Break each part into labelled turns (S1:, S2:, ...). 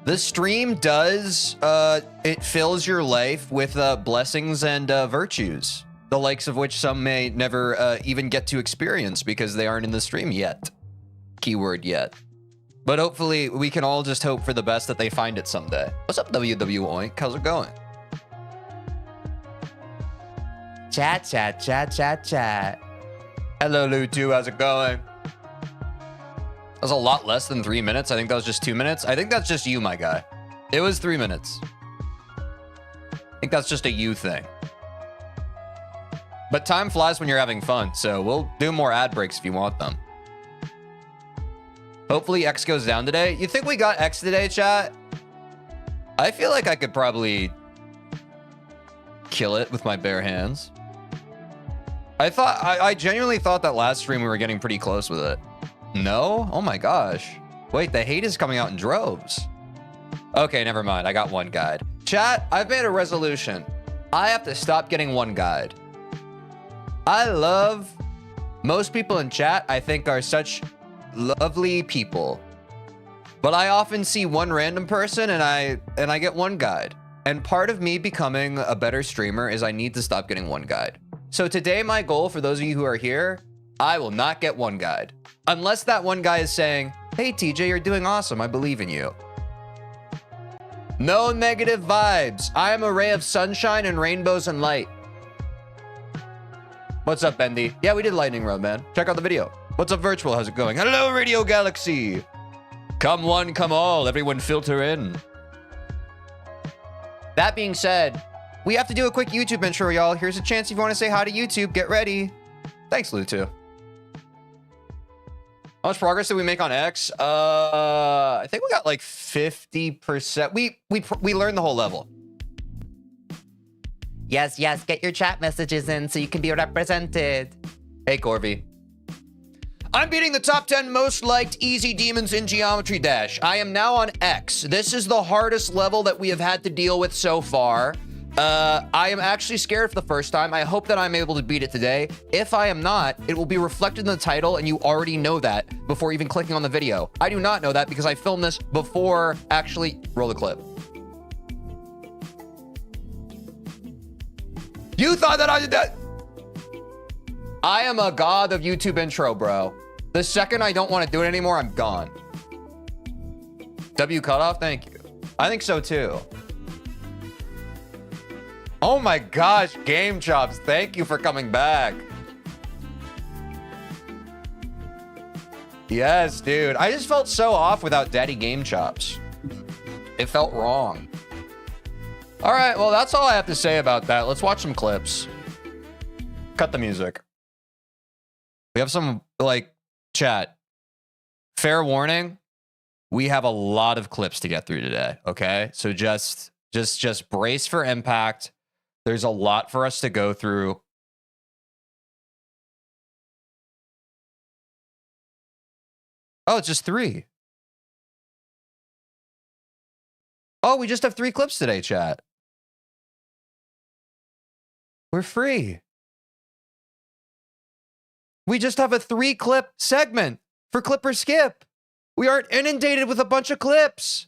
S1: The stream does, it fills your life with blessings and virtues, the likes of which some may never even get to experience because they aren't in the stream yet. Keyword yet. But hopefully we can all just hope for the best that they find it someday. What's up, WW Oink? How's it going? Chat, chat, chat, chat, chat. Hello, Lutu. How's it going? That was a lot less than 3 minutes. I think that was just 2 minutes. I think that's just you, my guy. It was 3 minutes. I think that's just a you thing. But time flies when you're having fun, so we'll do more ad breaks if you want them. Hopefully X goes down today. You think we got X today, chat? I feel like I could probably kill it with my bare hands. I genuinely thought that last stream we were getting pretty close with it. No? Oh my gosh. Wait, the hate is coming out in droves. Okay, never mind. I got one guide. Chat, I've made a resolution. I have to stop getting one guide. I love most people in chat, I think, are such lovely people. But I often see one random person and I get one guide. And part of me becoming a better streamer is I need to stop getting one guide. So today my goal for those of you who are here, I will not get one guide. Unless that one guy is saying, hey TJ, you're doing awesome. I believe in you. No negative vibes. I am a ray of sunshine and rainbows and light. What's up, Bendy? Yeah, we did Lightning Road, man. Check out the video. What's up, Virtual? How's it going? Hello, Radio Galaxy. Come one, come all. Everyone filter in. That being said, we have to do a quick YouTube intro, y'all. Here's a chance if you want to say hi to YouTube. Get ready. Thanks, Lutu. How much progress did we make on X? I think we got like 50%. We learned the whole level. Yes, yes, get your chat messages in so you can be represented. Hey, Corby. I'm beating the top 10 most liked easy demons in Geometry Dash. I am now on X. This is the hardest level that we have had to deal with so far. I am actually scared for the first time. I hope that I'm able to beat it today. If I am not, it will be reflected in the title and you already know that before even clicking on the video. I do not know that because I filmed this before actually... Roll the clip. You thought that I did that? I am a god of YouTube intro, bro. The second I don't want to do it anymore, I'm gone. W cutoff, thank you. I think so too. Oh my gosh, Game Chops, thank you for coming back. Yes, dude. I just felt so off without Daddy Game Chops. It felt wrong. All right, well, that's all I have to say about that. Let's watch some clips. Cut the music. We have some, like, chat. Fair warning, we have a lot of clips to get through today, okay? So just brace for impact. There's a lot for us to go through. Oh, it's just 3. Oh, we just have 3 clips today, chat. We're free. We just have a 3-clip segment for Clip or Skip. We aren't inundated with a bunch of clips.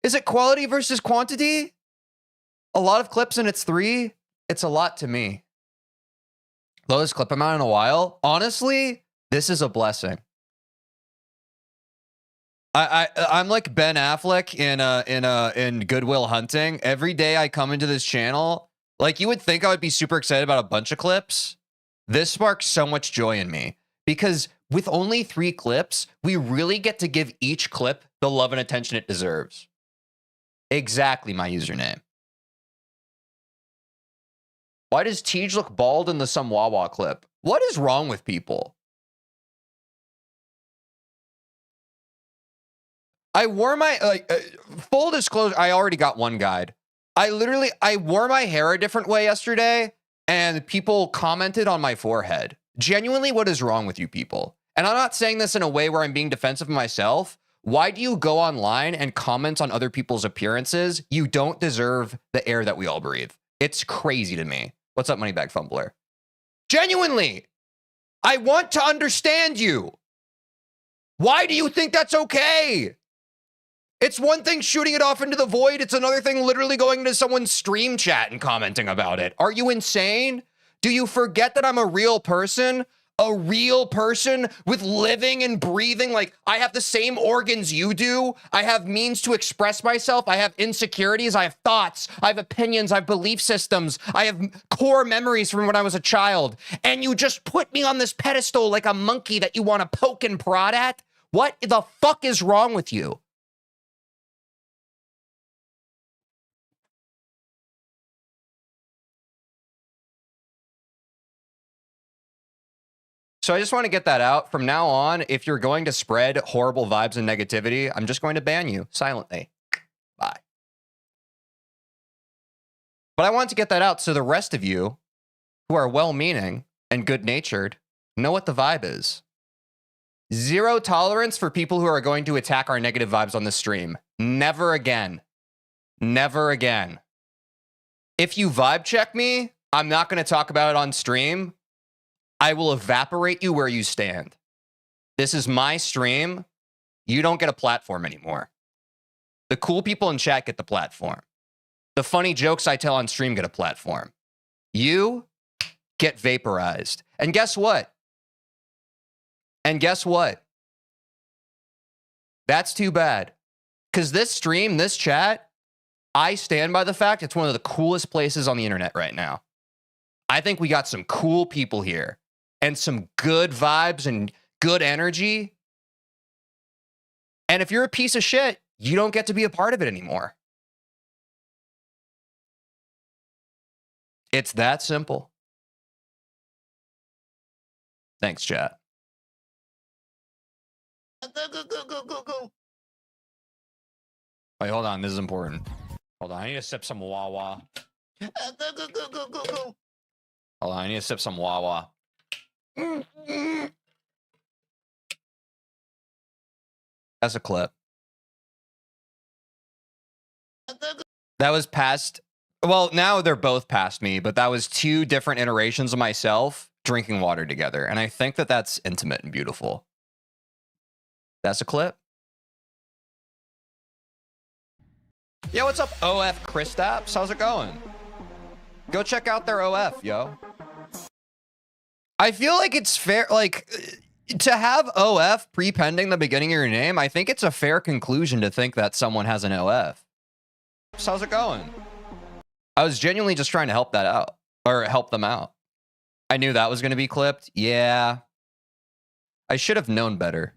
S1: Is it quality versus quantity? A lot of clips and it's 3? It's a lot to me. Lowest clip amount in a while. Honestly, this is a blessing. I'm like Ben Affleck in Good Will Hunting. Every day I come into this channel, like you would think I would be super excited about a bunch of clips. This sparks so much joy in me because with only 3 clips, we really get to give each clip the love and attention it deserves. Exactly my username. Why does Tej look bald in the Some Wawa clip? What is wrong with people? I wore my, full disclosure, I already got one guide. I wore my hair a different way yesterday and people commented on my forehead. Genuinely, what is wrong with you people? And I'm not saying this in a way where I'm being defensive of myself. Why do you go online and comment on other people's appearances? You don't deserve the air that we all breathe. It's crazy to me. What's up, Moneybag Fumbler? Genuinely, I want to understand you. Why do you think that's okay? It's one thing shooting it off into the void. It's another thing literally going into someone's stream chat and commenting about it. Are you insane? Do you forget that I'm a real person? A real person with living and breathing, like I have the same organs you do. I have means to express myself. I have insecurities. I have thoughts. I have opinions. I have belief systems. I have core memories from when I was a child. And you just put me on this pedestal like a monkey that you want to poke and prod at? What the fuck is wrong with you? So I just want to get that out. From now on, if you're going to spread horrible vibes and negativity, I'm just going to ban you silently. Bye. But I want to get that out so the rest of you who are well-meaning and good-natured know what the vibe is. Zero tolerance for people who are going to attack our negative vibes on the stream. Never again. Never again. If you vibe check me, I'm not going to talk about it on stream. I will evaporate you where you stand. This is my stream. You don't get a platform anymore. The cool people in chat get the platform. The funny jokes I tell on stream get a platform. You get vaporized. And guess what? And guess what? That's too bad. Because this stream, this chat, I stand by the fact it's one of the coolest places on the internet right now. I think we got some cool people here. And some good vibes and good energy. And if you're a piece of shit, you don't get to be a part of it anymore. It's that simple. Thanks, chat. Wait, hold on. This is important. Hold on. I need to sip some Wawa. Hold on. I need to sip some Wawa. That's a clip. That was past. Well, now they're both past me, but that was two different iterations of myself drinking water together. And I think that that's intimate and beautiful. That's a clip. Yo, what's up, OF Kristaps? How's it going? Go check out their OF, yo. I feel like it's fair, like, to have OF pre-pending the beginning of your name, I think it's a fair conclusion to think that someone has an OF. So how's it going? I was genuinely just trying to help that out, or help them out. I knew that was going to be clipped. Yeah. I should have known better.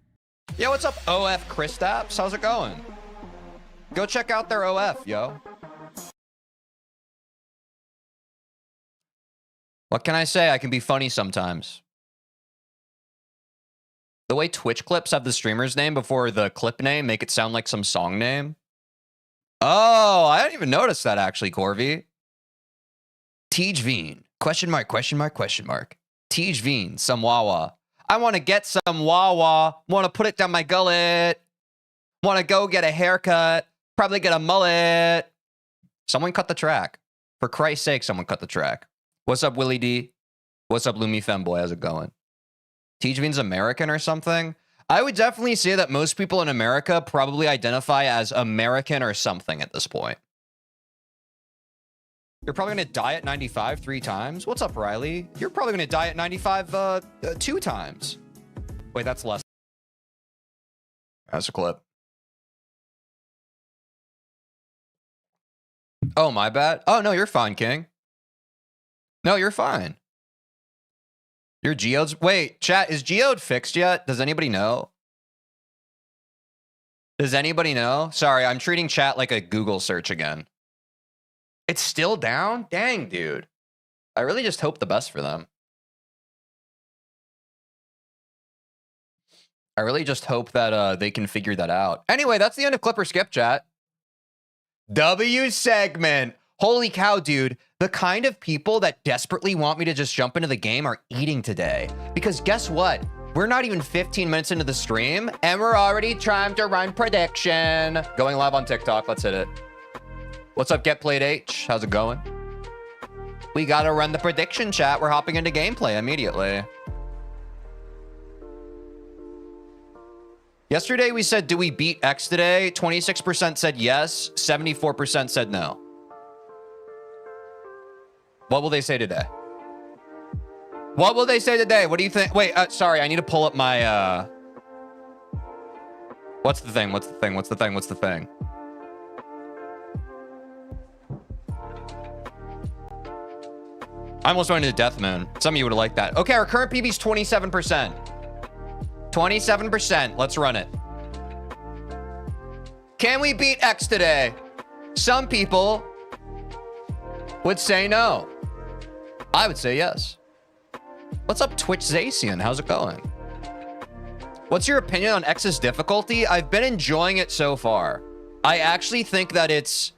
S1: Yo, what's up, OF Kristaps? How's it going? Go check out their OF, yo. What can I say? I can be funny sometimes. The way Twitch clips have the streamer's name before the clip name make it sound like some song name. Oh, I didn't even notice that actually, Corvy. TeejVeen. Question mark, question mark, question mark. TeejVeen, some Wawa. I want to get some Wawa. Want to put it down my gullet. Want to go get a haircut. Probably get a mullet. Someone cut the track. For Christ's sake, someone cut the track. What's up, Willie D? What's up, Lumi Femboy? How's it going? TeejVeen's American or something? I would definitely say that most people in America probably identify as American or something at this point. You're probably going to die at 95 3 times? What's up, Riley? You're probably going to die at 95 2 times. Wait, that's less. That's a clip. Oh, my bad. Oh, no, you're fine, King. No, you're fine. Your geode's... Wait, chat, is geode fixed yet? Does anybody know? Does anybody know? Sorry, I'm treating chat like a Google search again. It's still down? Dang, dude. I really just hope the best for them. I really just hope that they can figure that out. Anyway, that's the end of Clipper Skip, chat. W segment. Holy cow, dude. The kind of people that desperately want me to just jump into the game are eating today. Because guess what? We're not even 15 minutes into the stream, and we're already trying to run prediction. Going live on TikTok. Let's hit it. What's up, Get Played H? How's it going? We gotta run the prediction, chat. We're hopping into gameplay immediately. Yesterday we said, do we beat X today? 26% said yes. 74% said no. What will they say today? What will they say today? What do you think? Wait, sorry. I need to pull up my, what's the thing? What's the thing? What's the thing? What's the thing? I almost went into Death Moon. Some of you would have liked that. Okay, our current PB is 27%. 27%. Let's run it. Can we beat X today? Some people would say no. I would say yes. What's up, Twitch Zacian? How's it going? What's your opinion on X's difficulty? I've been enjoying it so far. I actually think that it's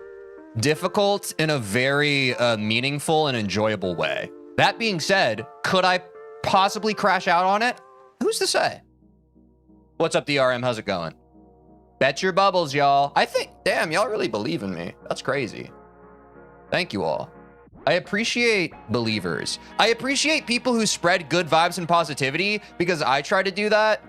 S1: difficult in a very meaningful and enjoyable way. That being said, could I possibly crash out on it? Who's to say? What's up, DRM? How's it going? Bet your bubbles, y'all. I think, damn, y'all really believe in me. That's crazy. Thank you all. I appreciate believers. I appreciate people who spread good vibes and positivity, because I try to do that.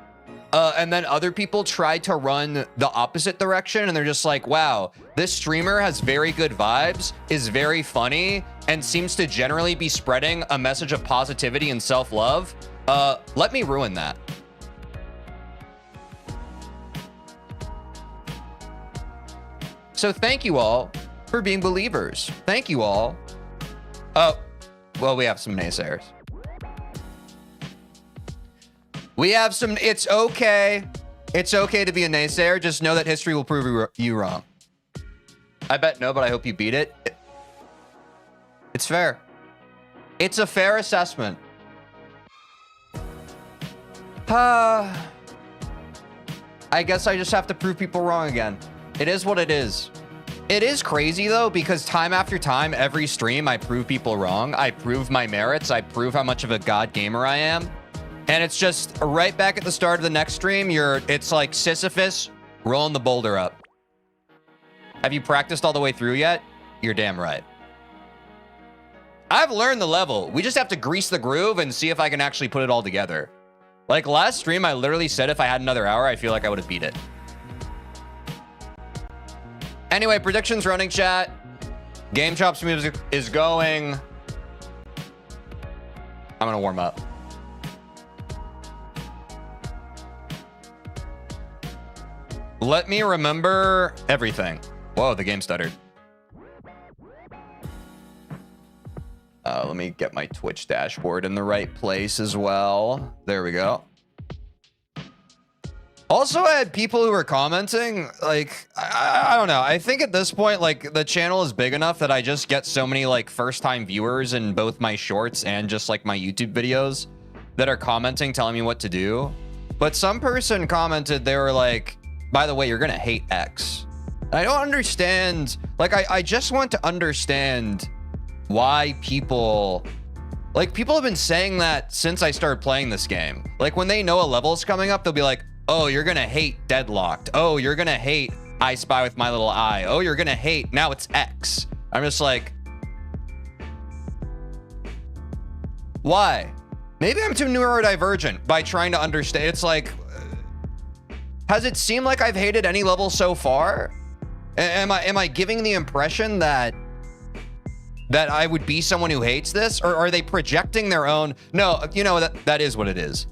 S1: And then other people try to run the opposite direction, and they're just like, wow, this streamer has very good vibes, is very funny, and seems to generally be spreading a message of positivity and self-love. Let me ruin that. So thank you all for being believers. Thank you all. Oh, well, we have some naysayers. We have some, it's okay. It's okay to be a naysayer. Just know that history will prove you wrong. I bet no, but I hope you beat it. It's fair. It's a fair assessment. I guess I just have to prove people wrong again. It is what it is. It is crazy though, because time after time, every stream, I prove people wrong. I prove my merits. I prove how much of a god gamer I am. And it's just right back at the start of the next stream, it's like Sisyphus rolling the boulder up. Have you practiced all the way through yet? You're damn right. I've learned the level. We just have to grease the groove and see if I can actually put it all together. Like last stream, I literally said if I had another hour, I feel like I would have beat it. Anyway, predictions running, chat. Game Chops music is going. I'm gonna warm up. Let me remember everything. Whoa, the game stuttered. Let me get my Twitch dashboard in the right place as well. There we go. Also, I had people who were commenting, like, I don't know. I think at this point, like, the channel is big enough that I just get so many, like, first-time viewers in both my shorts and just, like, my YouTube videos that are commenting, telling me what to do. But some person commented, they were like, by the way, you're gonna hate X. I don't understand. Like, I just want to understand why people... Like, people have been saying that since I started playing this game. Like, when they know a level's coming up, they'll be like, oh, you're gonna hate Deadlocked. Oh, you're gonna hate I Spy with My Little Eye. Oh, you're gonna hate, now it's X. I'm just like, why? Maybe I'm too neurodivergent by trying to understand. It's like, has it seemed like I've hated any level so far? Am I giving the impression that I would be someone who hates this? Or are they projecting their own? No, you know, that is what it is.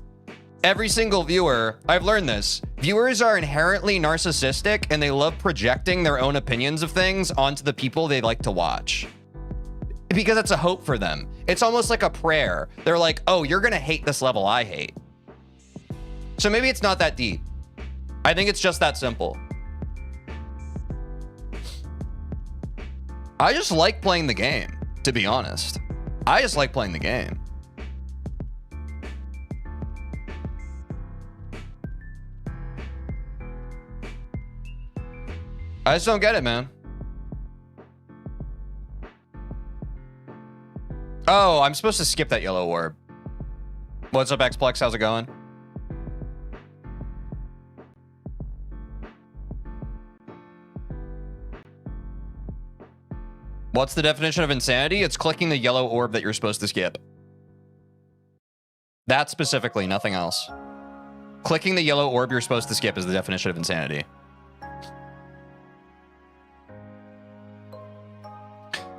S1: Every single viewer, I've learned this, viewers are inherently narcissistic and they love projecting their own opinions of things onto the people they like to watch. Because it's a hope for them. It's almost like a prayer. They're like, oh, you're gonna hate this level I hate. So maybe it's not that deep. I think it's just that simple. I just like playing the game, to be honest. I just like playing the game. I just don't get it, man. Oh, I'm supposed to skip that yellow orb. What's up, Xplex? How's it going? What's the definition of insanity? It's clicking the yellow orb that you're supposed to skip. That specifically, nothing else. Clicking the yellow orb you're supposed to skip is the definition of insanity.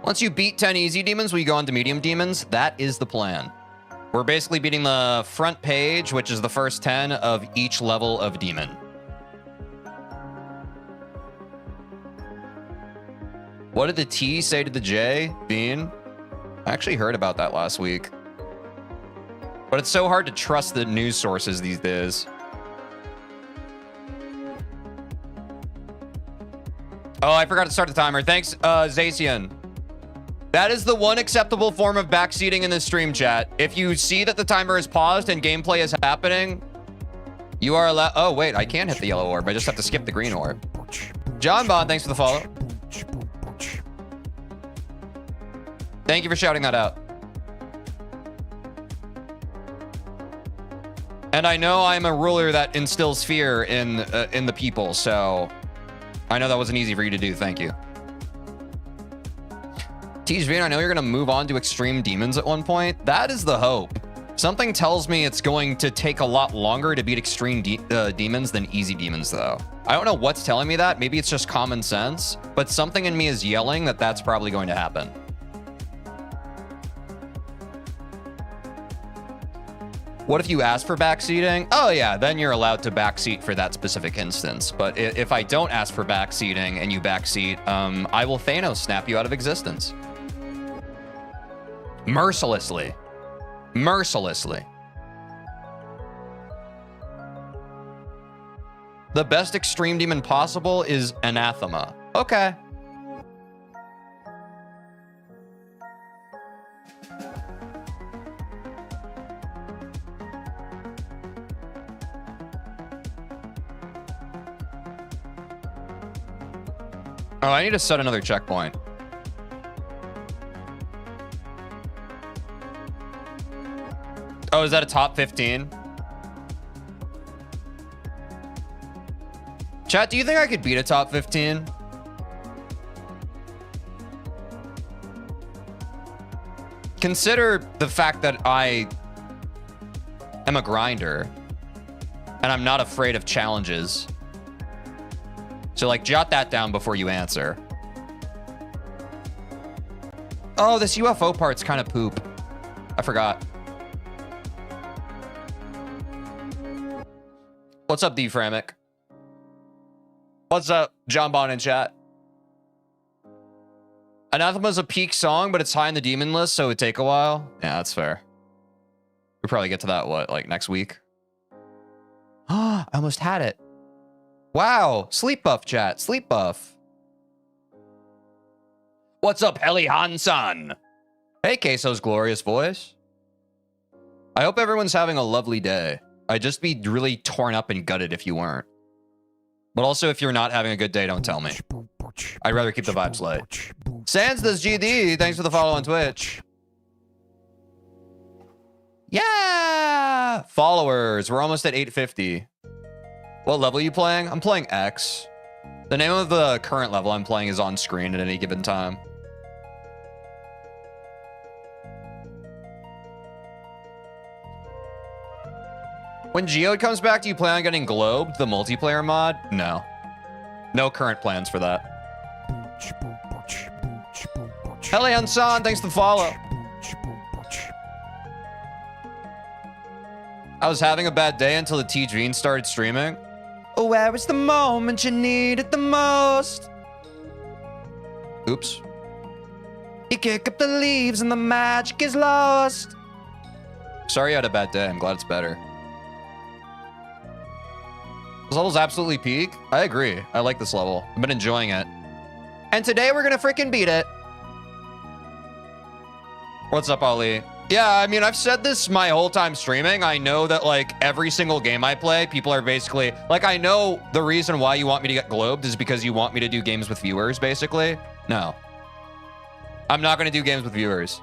S1: Once you beat 10 easy demons, will you go on to medium demons? That is the plan. We're basically beating the front page, which is the first 10 of each level of demon. What did the T say to the J, Bean? I actually heard about that last week. But it's so hard to trust the news sources these days. Oh, I forgot to start the timer. Thanks, Zacian. That is the one acceptable form of backseating in the stream chat. If you see that the timer is paused and gameplay is happening, you are allowed... Oh, wait, I can hit the yellow orb. I just have to skip the green orb. John Bond, thanks for the follow. Thank you for shouting that out. And I know I'm a ruler that instills fear in the people, so I know that wasn't easy for you to do. Thank you. TeejVeen, I know you're going to move on to extreme demons at one point. That is the hope. Something tells me it's going to take a lot longer to beat extreme demons than easy demons, though. I don't know what's telling me that. Maybe it's just common sense, but something in me is yelling that that's probably going to happen. What if you ask for backseating? Oh yeah, then you're allowed to backseat for that specific instance. But if I don't ask for backseating and you backseat, I will Thanos snap you out of existence. Mercilessly. Mercilessly. The best extreme demon possible is Anathema. Okay. Oh, I need to set another checkpoint. Oh, is that a top 15? Chat, do you think I could beat a top 15? Consider the fact that I am a grinder and I'm not afraid of challenges. So, like, jot that down before you answer. Oh, this UFO part's kind of poop. I forgot. What's up, D-Framic? What's up, John Bond in chat? Anathema's a peak song, but it's high in the demon list, so it would take a while. Yeah, that's fair. We'll probably get to that, what, like next week? Ah, I almost had it. Wow, sleep buff chat, sleep buff. What's up, Heli Hansan? Hey, Queso's glorious voice. I hope everyone's having a lovely day. I'd just be really torn up and gutted if you weren't. But also, if you're not having a good day, don't tell me. I'd rather keep the vibes light. Sans does GD, thanks for the follow on Twitch. Yeah! Followers, we're almost at 850. What level are you playing? I'm playing X. The name of the current level I'm playing is on screen at any given time. When Geode comes back, do you plan on getting Globed, the multiplayer mod? No. No current plans for that. Helion San, thanks for the follow. I was having a bad day until the TeejVeen started streaming. Oh, where was the moment you needed the most? Oops. You kick up the leaves and the magic is lost. Sorry you had a bad day. I'm glad it's better. This level's absolutely peak. I agree. I like this level. I've been enjoying it. And today we're gonna freaking beat it. What's up, Ali? Yeah, I mean, I've said this my whole time streaming. I know that, like, every single game I play, people are basically... Like, I know the reason why you want me to get globed is because you want me to do games with viewers, basically. No. I'm not going to do games with viewers.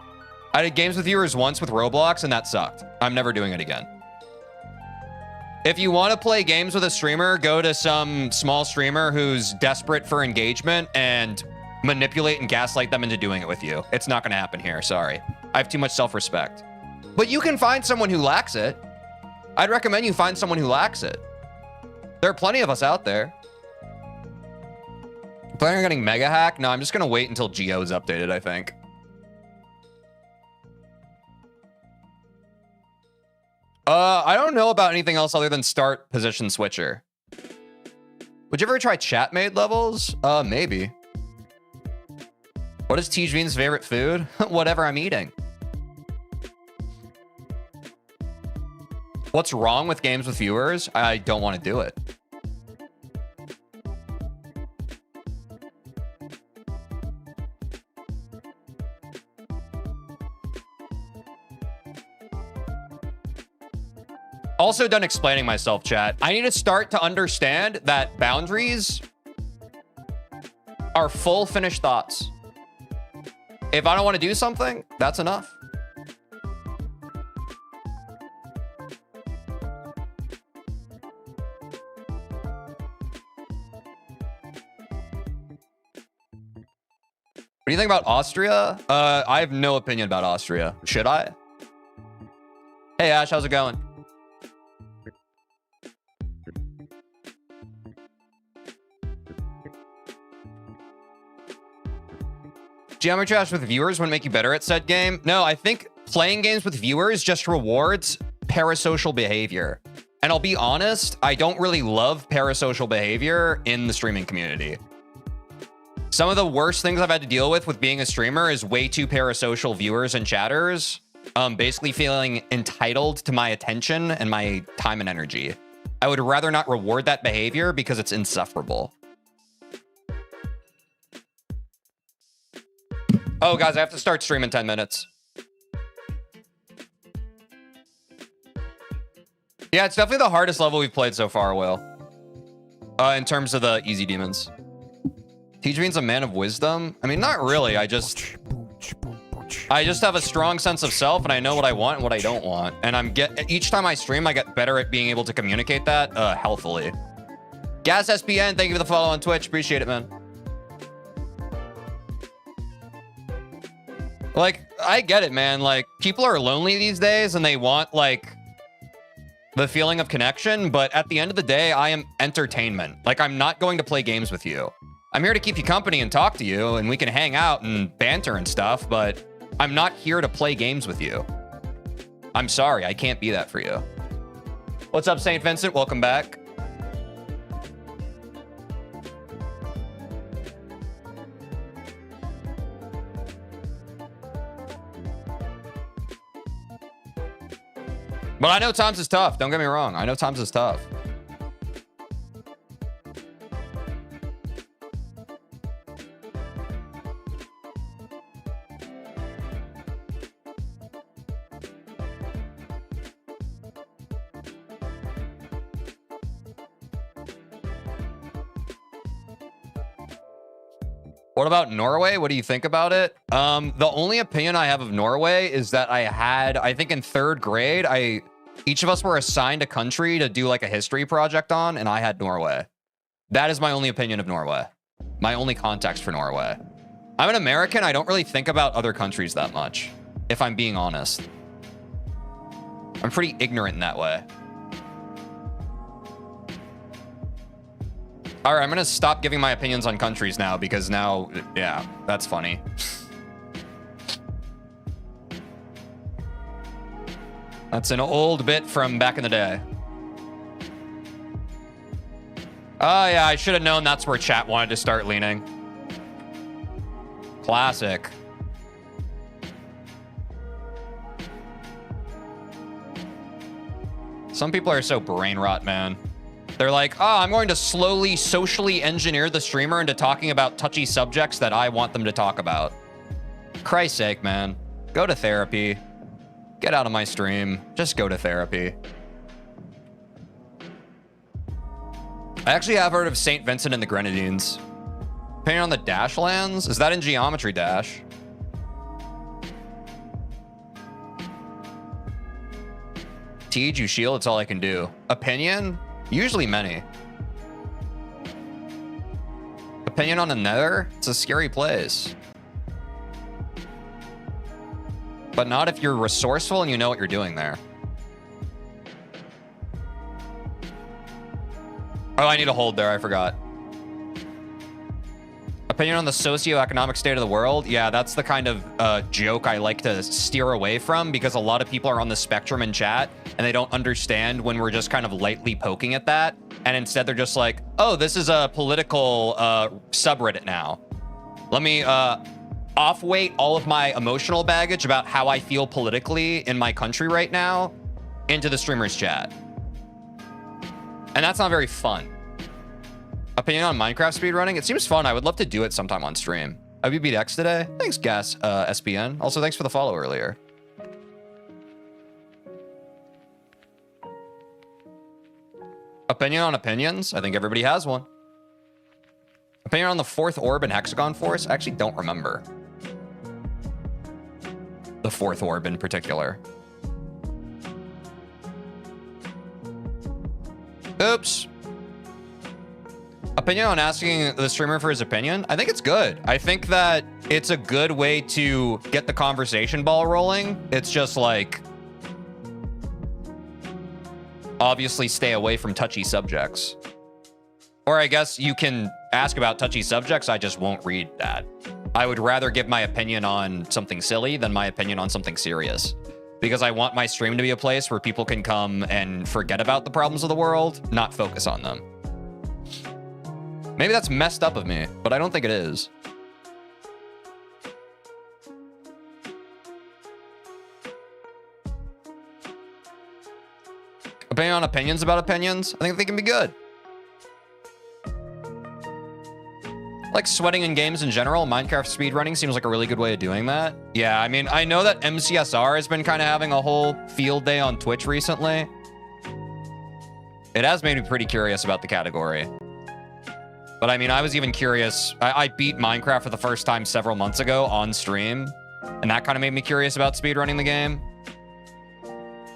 S1: I did games with viewers once with Roblox, and that sucked. I'm never doing it again. If you want to play games with a streamer, go to some small streamer who's desperate for engagement and manipulate and gaslight them into doing it with you. It's not going to happen here. Sorry. I have too much self-respect. But you can find someone who lacks it. I'd recommend you find someone who lacks it. There are plenty of us out there. Planning on getting mega hack? No, I'm just gonna wait until Geo is updated, I think. I don't know about anything else other than start position switcher. Would you ever try chat made levels? Maybe. What is TeejVeen's favorite food? Whatever I'm eating. What's wrong with games with viewers? I don't want to do it. Also done explaining myself, chat. I need to start to understand that boundaries are full finished thoughts. If I don't want to do something, that's enough. What do you think about Austria? I have no opinion about Austria. Should I? Hey, Ash, how's it going? Geometry Dash with viewers wouldn't make you better at said game. No, I think playing games with viewers just rewards parasocial behavior. And I'll be honest, I don't really love parasocial behavior in the streaming community. Some of the worst things I've had to deal with being a streamer is way too parasocial viewers and chatters, basically feeling entitled to my attention and my time and energy. I would rather not reward that behavior because it's insufferable. Oh, guys, I have to start streaming in 10 minutes. Yeah, it's definitely the hardest level we've played so far, Will. In terms of the easy demons. TeejVeen's a man of wisdom? I mean, not really. I just have a strong sense of self, and I know what I want and what I don't want. And each time I stream, I get better at being able to communicate that healthily. Gas SPN, thank you for the follow on Twitch. Appreciate it, man. Like, I get it, man. Like, people are lonely these days, and they want, like, the feeling of connection. But at the end of the day, I am entertainment. Like, I'm not going to play games with you. I'm here to keep you company and talk to you, and we can hang out and banter and stuff, but I'm not here to play games with you. I'm sorry, I can't be that for you. What's up, St. Vincent? Welcome back. But I know times is tough. Don't get me wrong. I know times is tough. What about Norway? What do you think about it? The only opinion I have of Norway is that I think in 3rd grade, each of us were assigned a country to do like a history project on, and I had Norway. That is my only opinion of Norway. My only context for Norway. I'm an American. I don't really think about other countries that much, if I'm being honest. I'm pretty ignorant in that way. All right, I'm going to stop giving my opinions on countries now because now, yeah, that's funny. That's an old bit from back in the day. Oh, yeah, I should have known that's where chat wanted to start leaning. Classic. Some people are so brain rot, man. They're like, oh, I'm going to slowly socially engineer the streamer into talking about touchy subjects that I want them to talk about. Christ's sake, man. Go to therapy. Get out of my stream. Just go to therapy. I actually have heard of St. Vincent and the Grenadines. Depending on the Dash lands? Is that in Geometry Dash? Teej, you shield, it's all I can do. Opinion? Usually many. Opinion on the Nether? It's a scary place. But not if you're resourceful and you know what you're doing there. Oh, I need to hold there. I forgot. Opinion on the socioeconomic state of the world? Yeah, that's the kind of joke I like to steer away from, because a lot of people are on the spectrum in chat and they don't understand when we're just kind of lightly poking at that. And instead they're just like, oh, this is a political subreddit now. Let me off-weight all of my emotional baggage about how I feel politically in my country right now into the streamer's chat. And that's not very fun. Opinion on Minecraft speedrunning? It seems fun. I would love to do it sometime on stream. Have you beat X today? Thanks, Gas SPN. Also, thanks for the follow earlier. Opinion on opinions? I think everybody has one. Opinion on the fourth orb in Hexagon Force? I actually don't remember. The fourth orb in particular. Oops. Opinion on asking the streamer for his opinion? I think it's good. I think that it's a good way to get the conversation ball rolling. It's just like, obviously stay away from touchy subjects. Or I guess you can ask about touchy subjects. I just won't read that. I would rather give my opinion on something silly than my opinion on something serious, because I want my stream to be a place where people can come and forget about the problems of the world, not focus on them. Maybe that's messed up of me, but I don't think it is. Opinion on opinions about opinions? I think they can be good. Like sweating in games in general, Minecraft speedrunning seems like a really good way of doing that. Yeah, I mean, I know that MCSR has been kind of having a whole field day on Twitch recently. It has made me pretty curious about the category. But I mean, I was even curious. I beat Minecraft for the first time several months ago on stream, and that kind of made me curious about speedrunning the game.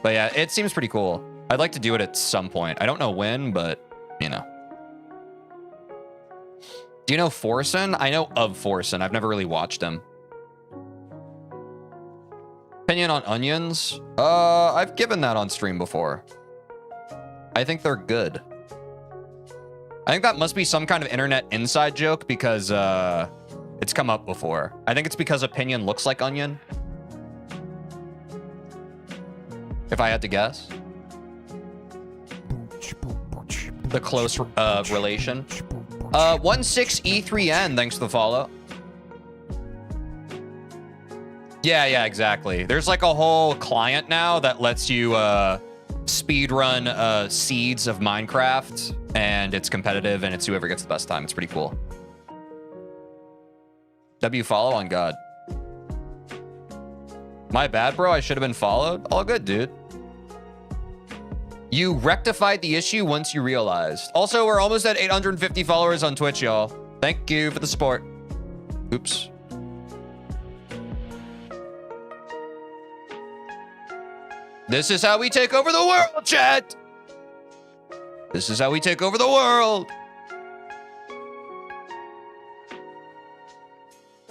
S1: But yeah, it seems pretty cool. I'd like to do it at some point. I don't know when, but, you know. Do you know Forsen? I know of Forsen. I've never really watched him. Opinion on onions? I've given that on stream before. I think they're good. I think that must be some kind of internet inside joke, because it's come up before. I think it's because opinion looks like onion. If I had to guess. The close relation. 16E3N, thanks for the follow. Yeah, exactly. There's like a whole client now that lets you speedrun seeds of Minecraft, and it's competitive, and it's whoever gets the best time. It's pretty cool. W follow on God. My bad, bro. I should have been followed. All good, dude. You rectified the issue once you realized. Also, we're almost at 850 followers on Twitch, y'all. Thank you for the support. Oops. This is how we take over the world, chat. This is how we take over the world.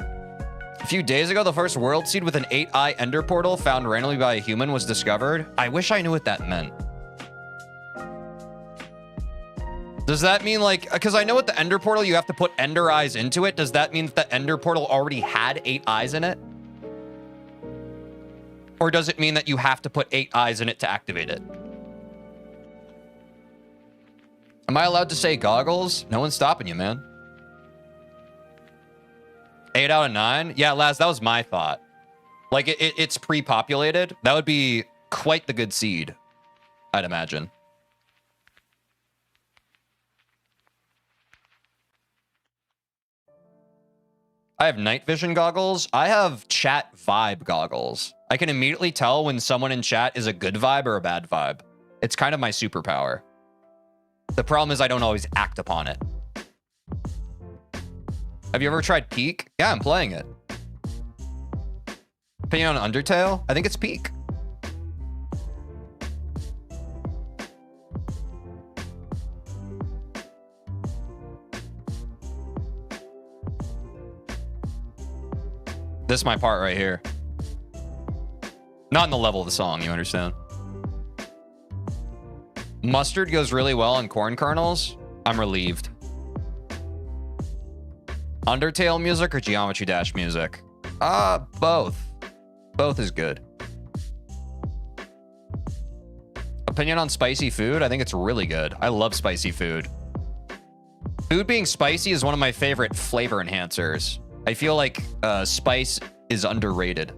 S1: A few days ago, the first world seed with an 8-eye ender portal found randomly by a human was discovered. I wish I knew what that meant. Does that mean, like, because I know with the ender portal, you have to put ender eyes into it. Does that mean that the ender portal already had 8 eyes in it? Or does it mean that you have to put 8 eyes in it to activate it? Am I allowed to say goggles? No one's stopping you, man. 8 out of 9? Yeah, Laz, that was my thought. Like, it's pre-populated. That would be quite the good seed, I'd imagine. I have night vision goggles. I have chat vibe goggles. I can immediately tell when someone in chat is a good vibe or a bad vibe. It's kind of my superpower. The problem is I don't always act upon it. Have you ever tried Peak? Yeah, I'm playing it. Opinion on Undertale? I think it's Peak. This is my part right here. Not in the level of the song, you understand? Mustard goes really well on corn kernels. I'm relieved. Undertale music or Geometry Dash music? Both. Both is good. Opinion on spicy food? I think it's really good. I love spicy food. Food being spicy is one of my favorite flavor enhancers. I feel like spice is underrated.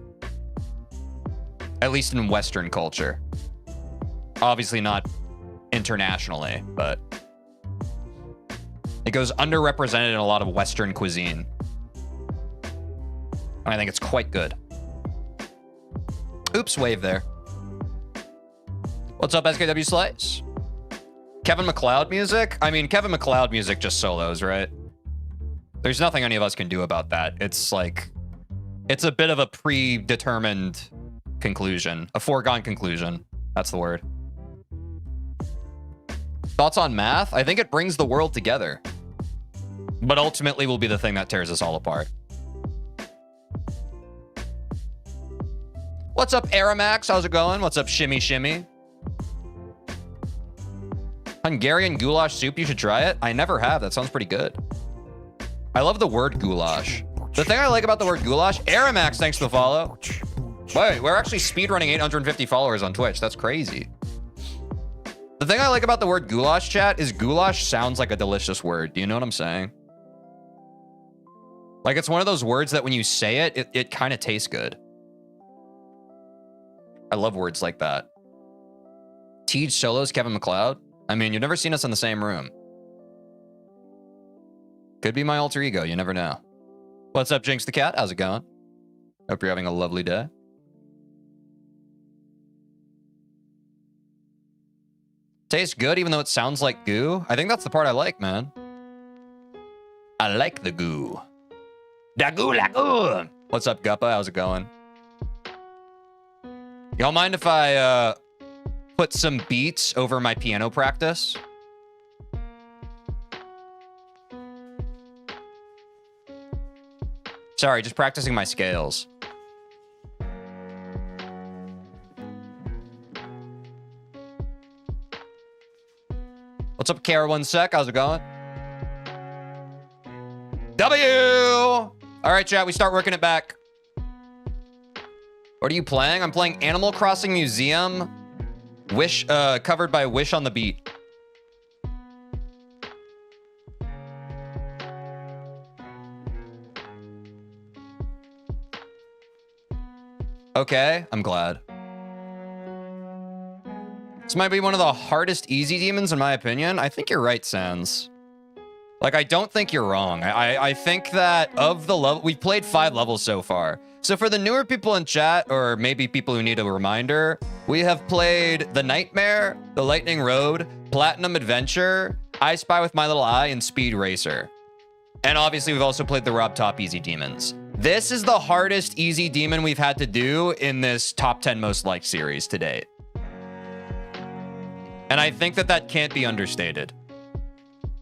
S1: At least in Western culture. Obviously not internationally, but it goes underrepresented in a lot of Western cuisine. And I think it's quite good. Oops, wave there. What's up, SKW Slice? Kevin MacLeod music? I mean, Kevin MacLeod music just solos, right? There's nothing any of us can do about that. It's like, it's a bit of a predetermined conclusion, a foregone conclusion. That's the word. Thoughts on math? I think it brings the world together, but ultimately will be the thing that tears us all apart. What's up, Aramax? How's it going? What's up, Shimmy Shimmy? Hungarian goulash soup, you should try it. I never have. That sounds pretty good. I love the word goulash. The thing I like about the word goulash, Aramax, thanks for the follow. Wait, we're actually speedrunning 850 followers on Twitch. That's crazy. The thing I like about the word goulash, chat, is goulash sounds like a delicious word. Do you know what I'm saying? Like, it's one of those words that when you say it, it kind of tastes good. I love words like that. Teej solos Kevin MacLeod? I mean, you've never seen us in the same room. Could be my alter ego. You never know. What's up, Jinx the Cat? How's it going? Hope you're having a lovely day. Tastes good even though it sounds like goo. I think that's the part I like, man. I like the goo. Da goo la goo. What's up, Guppa? How's it going? Y'all mind if I put some beats over my piano practice? Sorry, just practicing my scales. What's up, Kara1sec? How's it going? W! All right, chat, we start working it back. What are you playing? I'm playing Animal Crossing Museum, Wish, covered by Wish on the Beat. Okay, I'm glad. This might be one of the hardest easy demons in my opinion. I think you're right, Sans. Like, I don't think you're wrong. I think that of the level, we've played 5 levels so far. So for the newer people in chat, or maybe people who need a reminder, we have played The Nightmare, The Lightning Road, Platinum Adventure, I Spy with My Little Eye, and Speed Racer. And obviously we've also played the Rob Top Easy Demons. This is the hardest easy demon we've had to do in this top 10 most liked series to date. And I think that that can't be understated.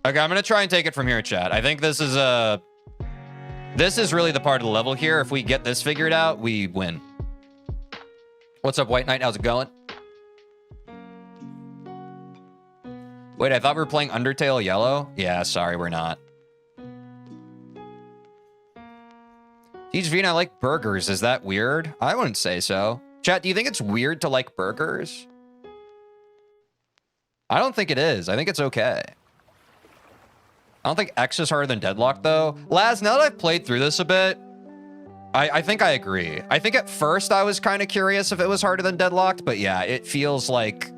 S1: Okay, I'm gonna try and take it from here, chat. I think this is really the part of the level here. If we get this figured out, we win. What's up, White Knight? How's it going? Wait, I thought we were playing Undertale Yellow. Yeah, sorry, we're not. TeejVeen, I like burgers. Is that weird? I wouldn't say so. Chat, do you think it's weird to like burgers? I don't think it is. I think it's okay. I don't think X is harder than Deadlock, though. Laz, now that I've played through this a bit, I think I agree. I think at first I was kind of curious if it was harder than Deadlocked, but yeah, it feels like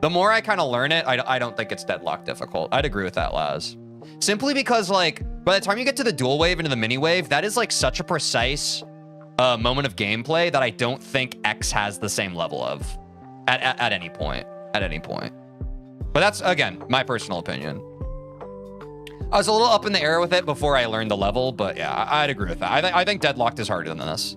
S1: the more I kind of learn it, I don't think it's Deadlock difficult. I'd agree with that, Laz. Simply because, like, by the time you get to the dual wave into the mini wave, that is, like, such a precise moment of gameplay that I don't think X has the same level of at any point. At any point. But that's, again, my personal opinion. I was a little up in the air with it before I learned the level, but yeah, I'd agree with that. I think Deadlocked is harder than this.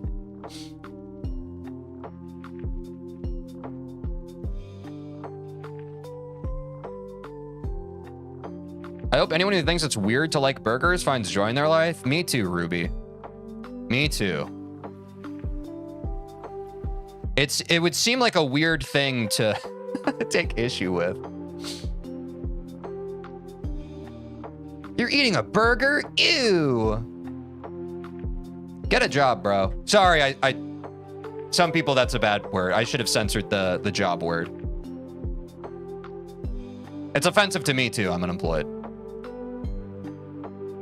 S1: I hope anyone who thinks it's weird to like burgers finds joy in their life. Me too, Ruby. Me too. It would seem like a weird thing to take issue with. You're eating a burger? Ew. Get a job, bro. Sorry, I some people that's a bad word. I should have censored the job word. It's offensive to me too. I'm unemployed.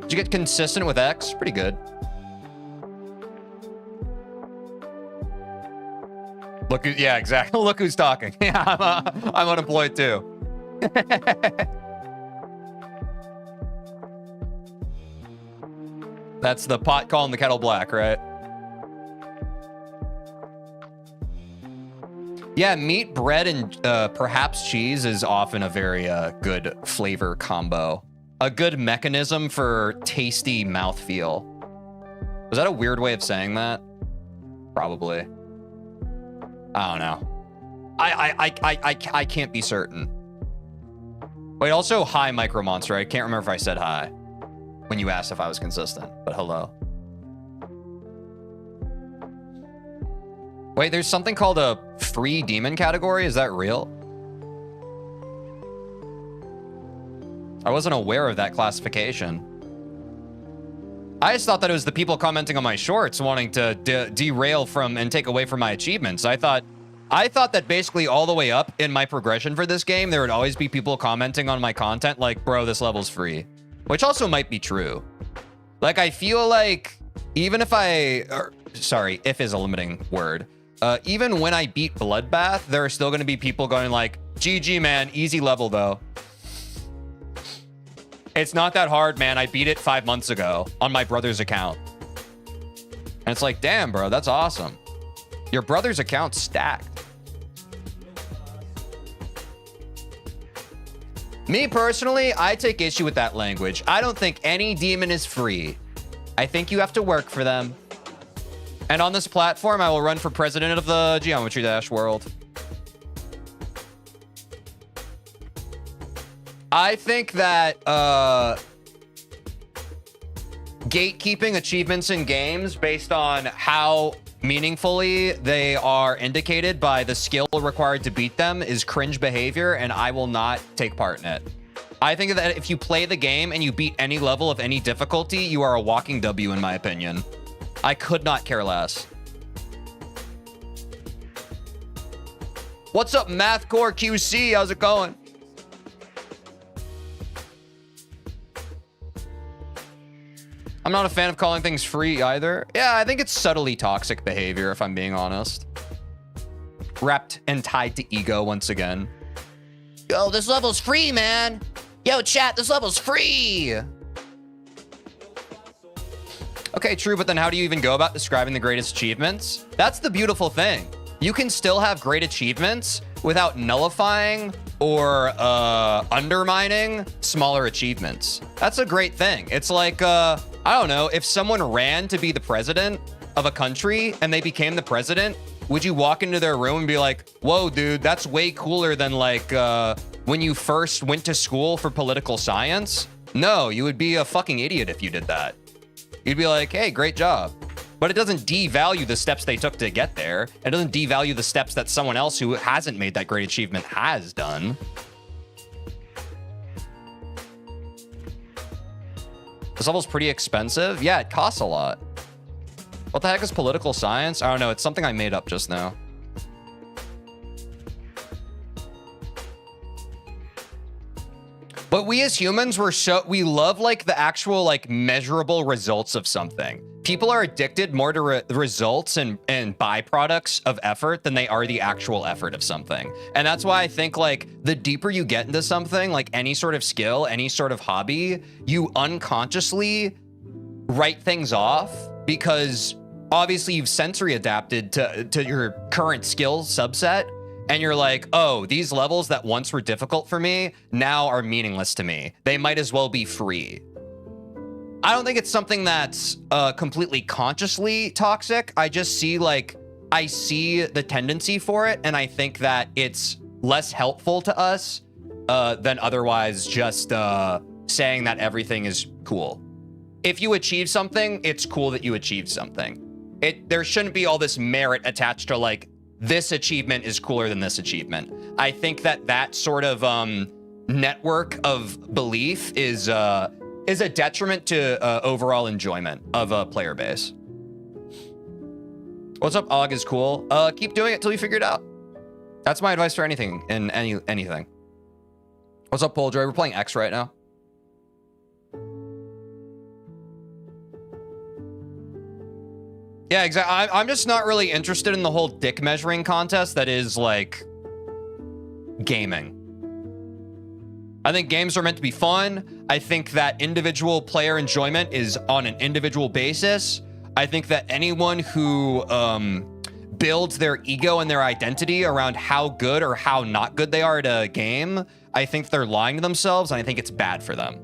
S1: Did you get consistent with X? Pretty good. Look who, yeah, exactly. Look who's talking. Yeah, I'm unemployed too. That's the pot calling the kettle black, right? Yeah, meat, bread, and perhaps cheese is often a very good flavor combo. A good mechanism for tasty mouthfeel. Was that a weird way of saying that? Probably. I don't know. I can't be certain. Wait, also, hi, Micro Monster. I can't remember if I said hi when you asked if I was consistent, but hello. Wait, there's something called a free demon category? Is that real? I wasn't aware of that classification. I just thought that it was the people commenting on my shorts wanting to derail from and take away from my achievements. I thought that basically all the way up in my progression for this game, there would always be people commenting on my content like, bro, this level's free. Which also might be true. Like, I feel like even if sorry, if is a limiting word. Even when I beat Bloodbath, there are still going to be people going like, GG, man, easy level, though. It's not that hard, man. I beat it 5 months ago on my brother's account. And it's like, damn, bro, that's awesome. Your brother's account's stacked. Me, personally, I take issue with that language. I don't think any demon is free. I think you have to work for them. And on this platform, I will run for president of the Geometry Dash world. I think that gatekeeping achievements in games based on how meaningfully they are indicated by the skill required to beat them is cringe behavior, and I will not take part in it. I think that if you play the game and you beat any level of any difficulty, you are a walking W, in my opinion. I could not care less. What's up, Mathcore QC? How's it going? I'm not a fan of calling things free either. Yeah, I think it's subtly toxic behavior, if I'm being honest. Wrapped and tied to ego once again. Yo, this level's free, man. Yo, chat, this level's free. Okay, true, but then how do you even go about describing the greatest achievements? That's the beautiful thing. You can still have great achievements without nullifying or undermining smaller achievements. That's a great thing. It's like, I don't know, if someone ran to be the president of a country and they became the president, would you walk into their room and be like, whoa, dude, that's way cooler than like when you first went to school for political science? No, you would be a fucking idiot if you did that. You'd be like, hey, great job. But it doesn't devalue the steps they took to get there. It doesn't devalue the steps that someone else who hasn't made that great achievement has done. This level's pretty expensive. Yeah, it costs a lot. What the heck is political science? I don't know. It's something I made up just now. But we as humans, we love like the actual like measurable results of something. People are addicted more to the results and byproducts of effort than they are the actual effort of something. And that's why I think like the deeper you get into something, like any sort of skill, any sort of hobby, you unconsciously write things off because obviously you've sensory adapted to your current skill subset. And you're like, oh, these levels that once were difficult for me now are meaningless to me. They might as well be free. I don't think it's something that's completely consciously toxic. I just see I see the tendency for it. And I think that it's less helpful to us than otherwise just saying that everything is cool. If you achieve something, it's cool that you achieved something. There shouldn't be all this merit attached to like, this achievement is cooler than this achievement. I think that sort of network of belief is is a detriment to overall enjoyment of a player base. What's up, Og is cool. Keep doing it till you figure it out. That's my advice for anything in anything. What's up, Poldroy? We're playing X right now. Yeah, exactly. I'm just not really interested in the whole dick measuring contest that is like gaming. I think games are meant to be fun. I think that individual player enjoyment is on an individual basis. I think that anyone who builds their ego and their identity around how good or how not good they are at a game, I think they're lying to themselves, and I think it's bad for them.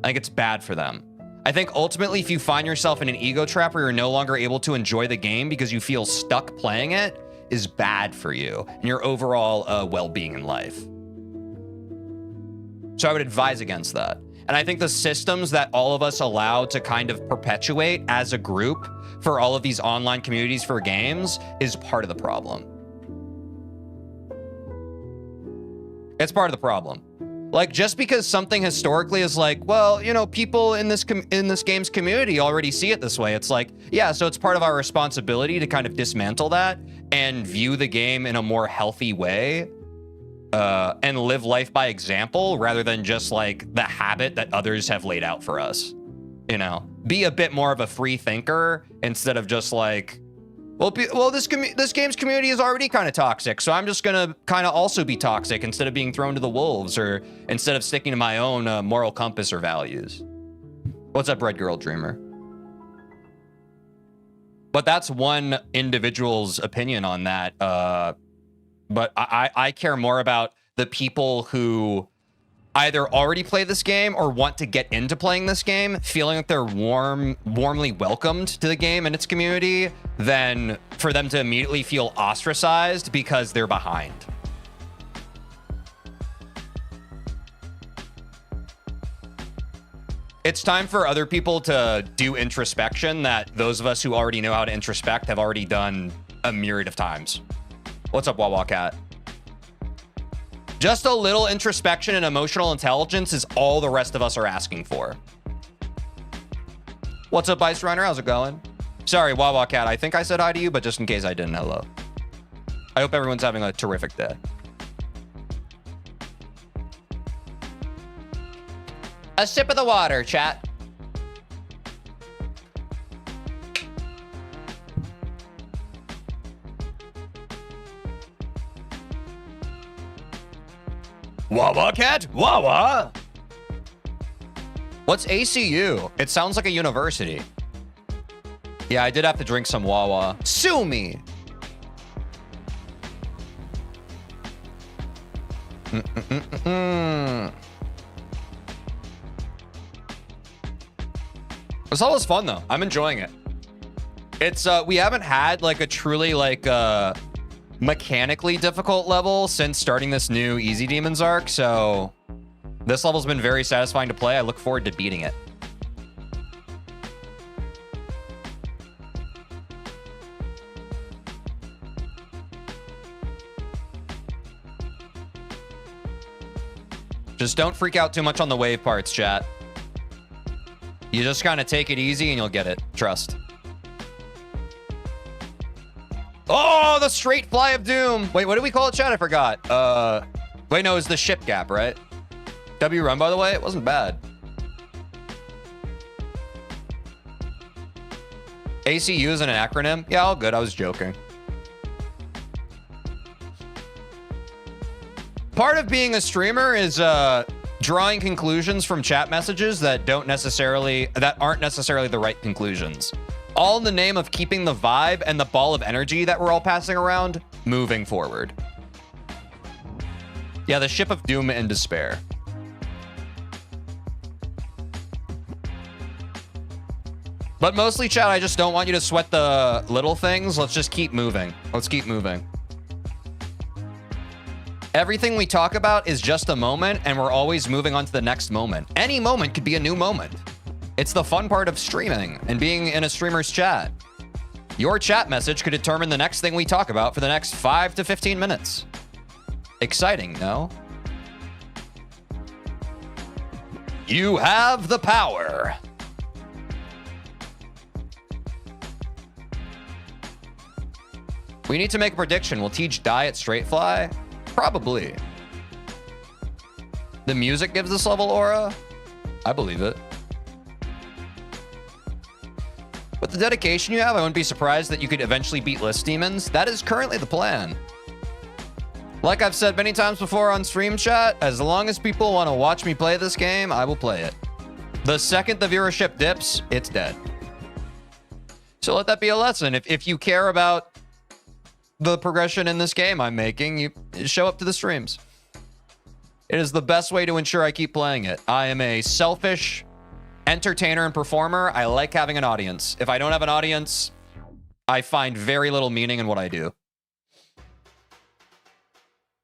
S1: I think it's bad for them. I think ultimately, if you find yourself in an ego trap where you're no longer able to enjoy the game because you feel stuck playing it, is bad for you and your overall well-being in life. So I would advise against that. And I think the systems that all of us allow to kind of perpetuate as a group for all of these online communities for games is part of the problem. It's part of the problem. Like, just because something historically is like, well, you know, people in this game's community already see it this way. It's like, yeah, so it's part of our responsibility to kind of dismantle that and view the game in a more healthy way and live life by example rather than just like the habit that others have laid out for us. You know, be a bit more of a free thinker instead of just like, well, this game's community is already kind of toxic, so I'm just gonna kind of also be toxic instead of being thrown to the wolves, or instead of sticking to my own moral compass or values. What's up, Red Girl Dreamer? But that's one individual's opinion on that. But I care more about the people who either already play this game or want to get into playing this game, feeling that they're warmly welcomed to the game and its community, than for them to immediately feel ostracized because they're behind. It's time for other people to do introspection that those of us who already know how to introspect have already done a myriad of times. What's up, Wawa Cat? Just a little introspection and emotional intelligence is all the rest of us are asking for. What's up, Ice Runner? How's it going? Sorry, Wawa Cat. I think I said hi to you, but just in case I didn't, hello. I hope everyone's having a terrific day. A sip of the water, chat. Wawa Cat? Wawa? What's ACU? It sounds like a university. Yeah, I did have to drink some Wawa. Sue me! This all was fun, though. I'm enjoying it. It's, we haven't had, like, a truly, like, mechanically difficult level since starting this new Easy Demons arc, so this level's been very satisfying to play. I look forward to beating it. Just don't freak out too much on the wave parts, chat. You just kind of take it easy and you'll get it. Trust. Oh, the straight fly of doom. Wait, what do we call it, chat? I forgot. Wait, no, it's the ship gap, right? W run, by the way, it wasn't bad. ACU is an acronym? Yeah, all good. I was joking. Part of being a streamer is drawing conclusions from chat messages that aren't necessarily the right conclusions. All in the name of keeping the vibe and the ball of energy that we're all passing around moving forward. Yeah, the ship of doom and despair. But mostly, chat, I just don't want you to sweat the little things. Let's just keep moving. Let's keep moving. Everything we talk about is just a moment, and we're always moving on to the next moment. Any moment could be a new moment. It's the fun part of streaming and being in a streamer's chat. Your chat message could determine the next thing we talk about for the next 5 to 15 minutes. Exciting, no? You have the power. We need to make a prediction. Will Teej die at straight fly? Probably. The music gives this level aura? I believe it. With the dedication you have, I wouldn't be surprised that you could eventually beat list demons. That is currently the plan. Like I've said many times before on stream chat, as long as people want to watch me play this game, I will play it. The second the viewership dips, it's dead. So let that be a lesson. If you care about the progression in this game I'm making, you show up to the streams. It is the best way to ensure I keep playing it. I am a selfish entertainer and performer. I like having an audience. If I don't have an audience, I find very little meaning in what I do.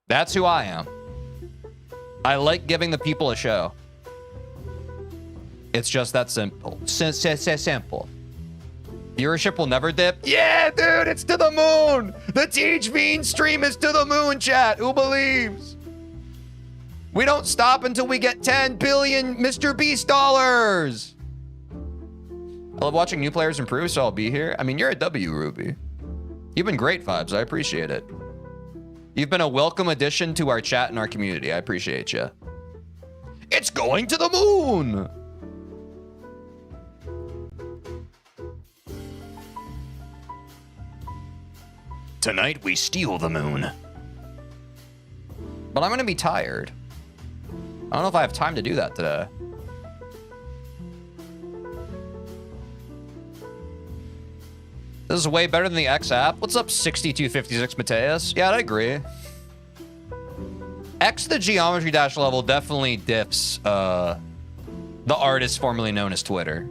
S1: That's who I am. I like giving the people a show. It's just that simple. Simple. Viewership will never dip. Yeah, dude, it's to the moon. The TeejVeen stream is to the moon, chat. Who believes? We don't stop until we get 10 billion Mr. Beast dollars. I love watching new players improve, so I'll be here. I mean, you're a W, Ruby. You've been great vibes. I appreciate it. You've been a welcome addition to our chat and our community. I appreciate you. It's going to the moon. Tonight we steal the moon. But I'm going to be tired. I don't know if I have time to do that today. This is way better than the X app. What's up, 6256 Mateus? Yeah, I agree. X the Geometry Dash level definitely dips the artist formerly known as Twitter.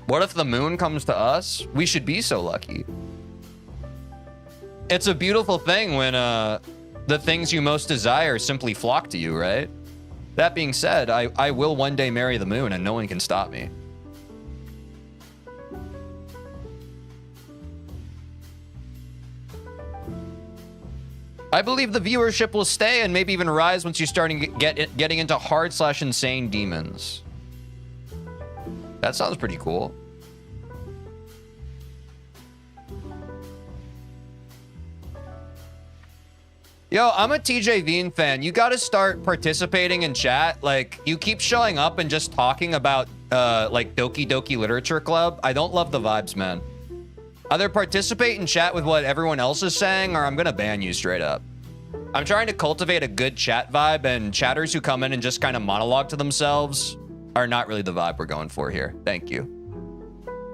S1: What if the moon comes to us? We should be so lucky. It's a beautiful thing when the things you most desire simply flock to you, right? That being said, I will one day marry the moon and no one can stop me. I believe the viewership will stay and maybe even rise once you start getting into hard/insane demons. That sounds pretty cool. Yo, I'm a TeejVeen fan. You gotta start participating in chat. Like, you keep showing up and just talking about, like, Doki Doki Literature Club. I don't love the vibes, man. Either participate in chat with what everyone else is saying, or I'm gonna ban you straight up. I'm trying to cultivate a good chat vibe, and chatters who come in and just kind of monologue to themselves are not really the vibe we're going for here. Thank you.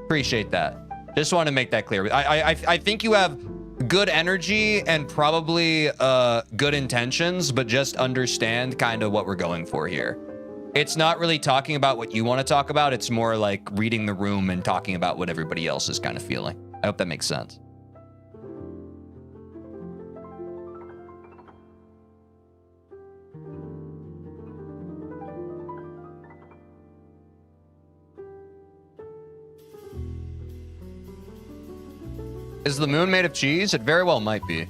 S1: Appreciate that. Just want to make that clear. I think you have good energy and probably good intentions, but just understand kind of what we're going for here. It's not really talking about what you want to talk about. It's more like reading the room and talking about what everybody else is kind of feeling. I hope that makes sense. Is the moon made of cheese? It very well might be.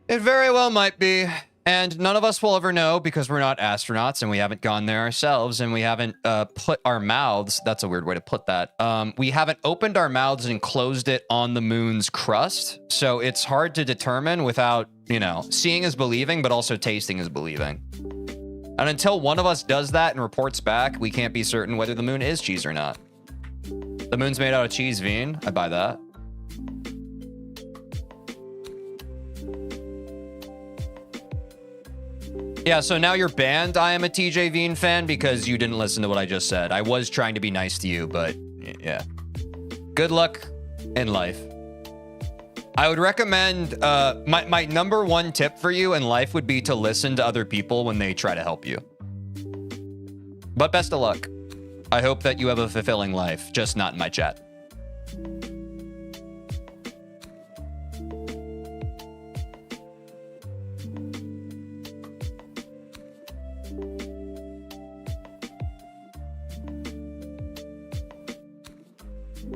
S1: It very well might be. And none of us will ever know because we're not astronauts and we haven't gone there ourselves and we haven't put our mouths, that's a weird way to put that. We haven't opened our mouths and closed it on the moon's crust. So it's hard to determine without, you know, seeing is believing, but also tasting is believing. And until one of us does that and reports back, we can't be certain whether the moon is cheese or not. The moon's made out of TeejVeen. I buy that. Yeah, so now you're banned. I am a TeejVeen fan because you didn't listen to what I just said. I was trying to be nice to you, but yeah. Good luck in life. I would recommend, my number one tip for you in life would be to listen to other people when they try to help you. But best of luck. I hope that you have a fulfilling life, just not in my chat.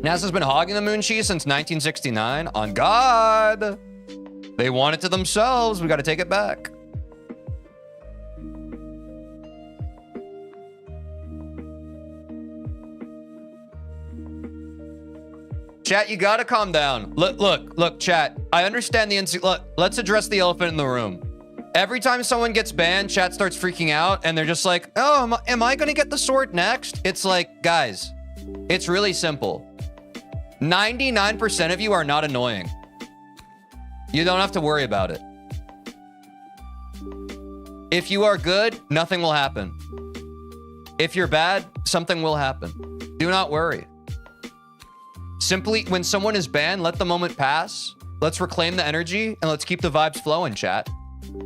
S1: NASA's been hogging the moon cheese since 1969. On God. They want it to themselves. We got to take it back. Chat, you gotta calm down. Look, chat. I understand the look, let's address the elephant in the room. Every time someone gets banned, chat starts freaking out and they're just like, oh, am I gonna get the sword next? It's like, guys, it's really simple. 99% of you are not annoying. You don't have to worry about it. If you are good, nothing will happen. If you're bad, something will happen. Do not worry. Simply, when someone is banned, let the moment pass. Let's reclaim the energy and let's keep the vibes flowing, chat.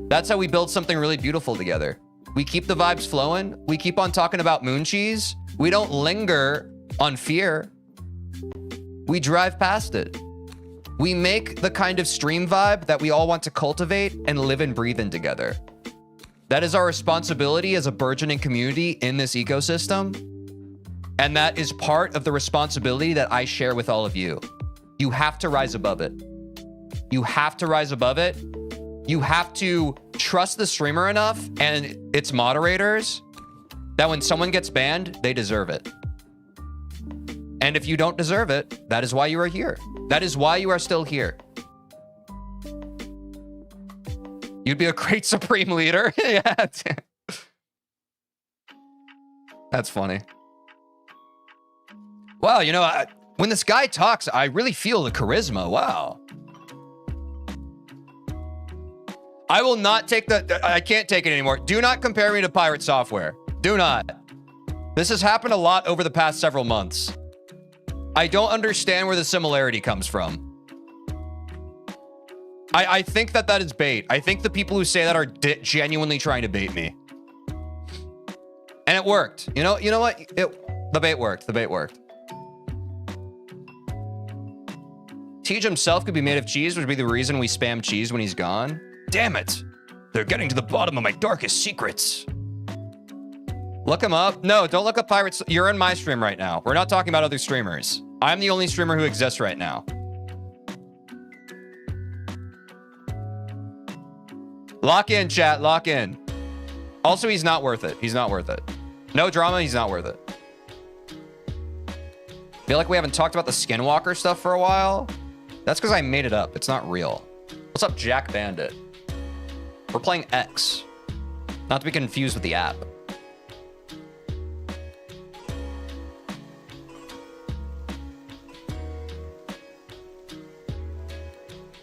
S1: That's how we build something really beautiful together. We keep the vibes flowing. We keep on talking about moon cheese. We don't linger on fear. We drive past it. We make the kind of stream vibe that we all want to cultivate and live and breathe in together. That is our responsibility as a burgeoning community in this ecosystem. And that is part of the responsibility that I share with all of you. You have to rise above it. You have to rise above it. You have to trust the streamer enough and its moderators that when someone gets banned, they deserve it. And if you don't deserve it, that is why you are here. That is why you are still here. You'd be a great Supreme Leader. Yeah. That's funny. Wow, you know, when this guy talks, I really feel the charisma. Wow. I will not take I can't take it anymore. Do not compare me to Pirate Software. Do not. This has happened a lot over the past several months. I don't understand where the similarity comes from. I think that is bait. I think the people who say that are genuinely trying to bait me. And it worked. You know what? The bait worked. The bait worked. Tej himself could be made of cheese, which would be the reason we spam cheese when he's gone. Damn it. They're getting to the bottom of my darkest secrets. Look him up. No, don't look up Pirates. You're in my stream right now. We're not talking about other streamers. I'm the only streamer who exists right now. Lock in, chat. Lock in. Also, he's not worth it. He's not worth it. No drama. He's not worth it. Feel like we haven't talked about the Skinwalker stuff for a while. That's because I made it up. It's not real. What's up, Jack Bandit? We're playing X. Not to be confused with the app.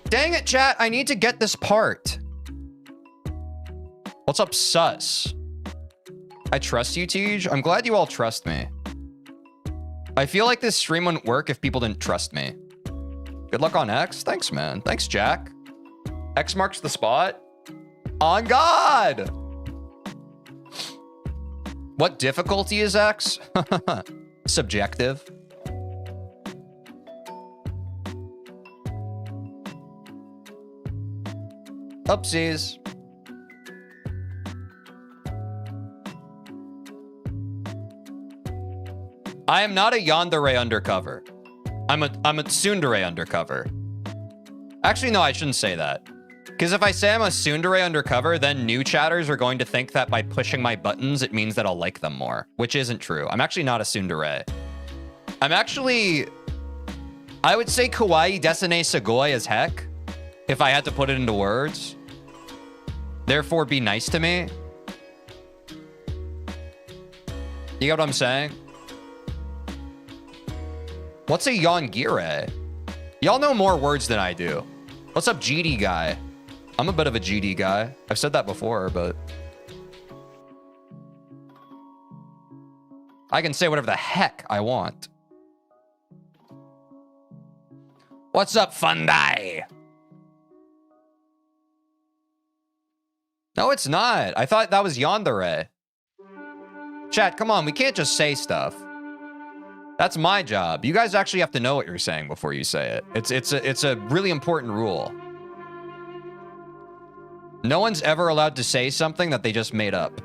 S1: Dang it, chat. I need to get this part. What's up, Sus? I trust you, Tej. I'm glad you all trust me. I feel like this stream wouldn't work if people didn't trust me. Good luck on X. Thanks, man. Thanks, Jack. X marks the spot. On God! What difficulty is X? Subjective. Oopsies. I am not a yandere undercover. I'm a tsundere undercover. Actually, no, I shouldn't say that. Because if I say I'm a tsundere undercover, then new chatters are going to think that by pushing my buttons, it means that I'll like them more, which isn't true. I'm actually not a tsundere. I'm actually, I would say kawaii desune sugoi as heck, if I had to put it into words. Therefore, be nice to me. You get what I'm saying? What's a yongire? Y'all know more words than I do. What's up, GD guy? I'm a bit of a GD guy. I've said that before, but I can say whatever the heck I want. What's up, Fundai? No, it's not. I thought that was yandere. Chat, come on. We can't just say stuff. That's my job. You guys actually have to know what you're saying before you say it. It's a really important rule. No one's ever allowed to say something that they just made up.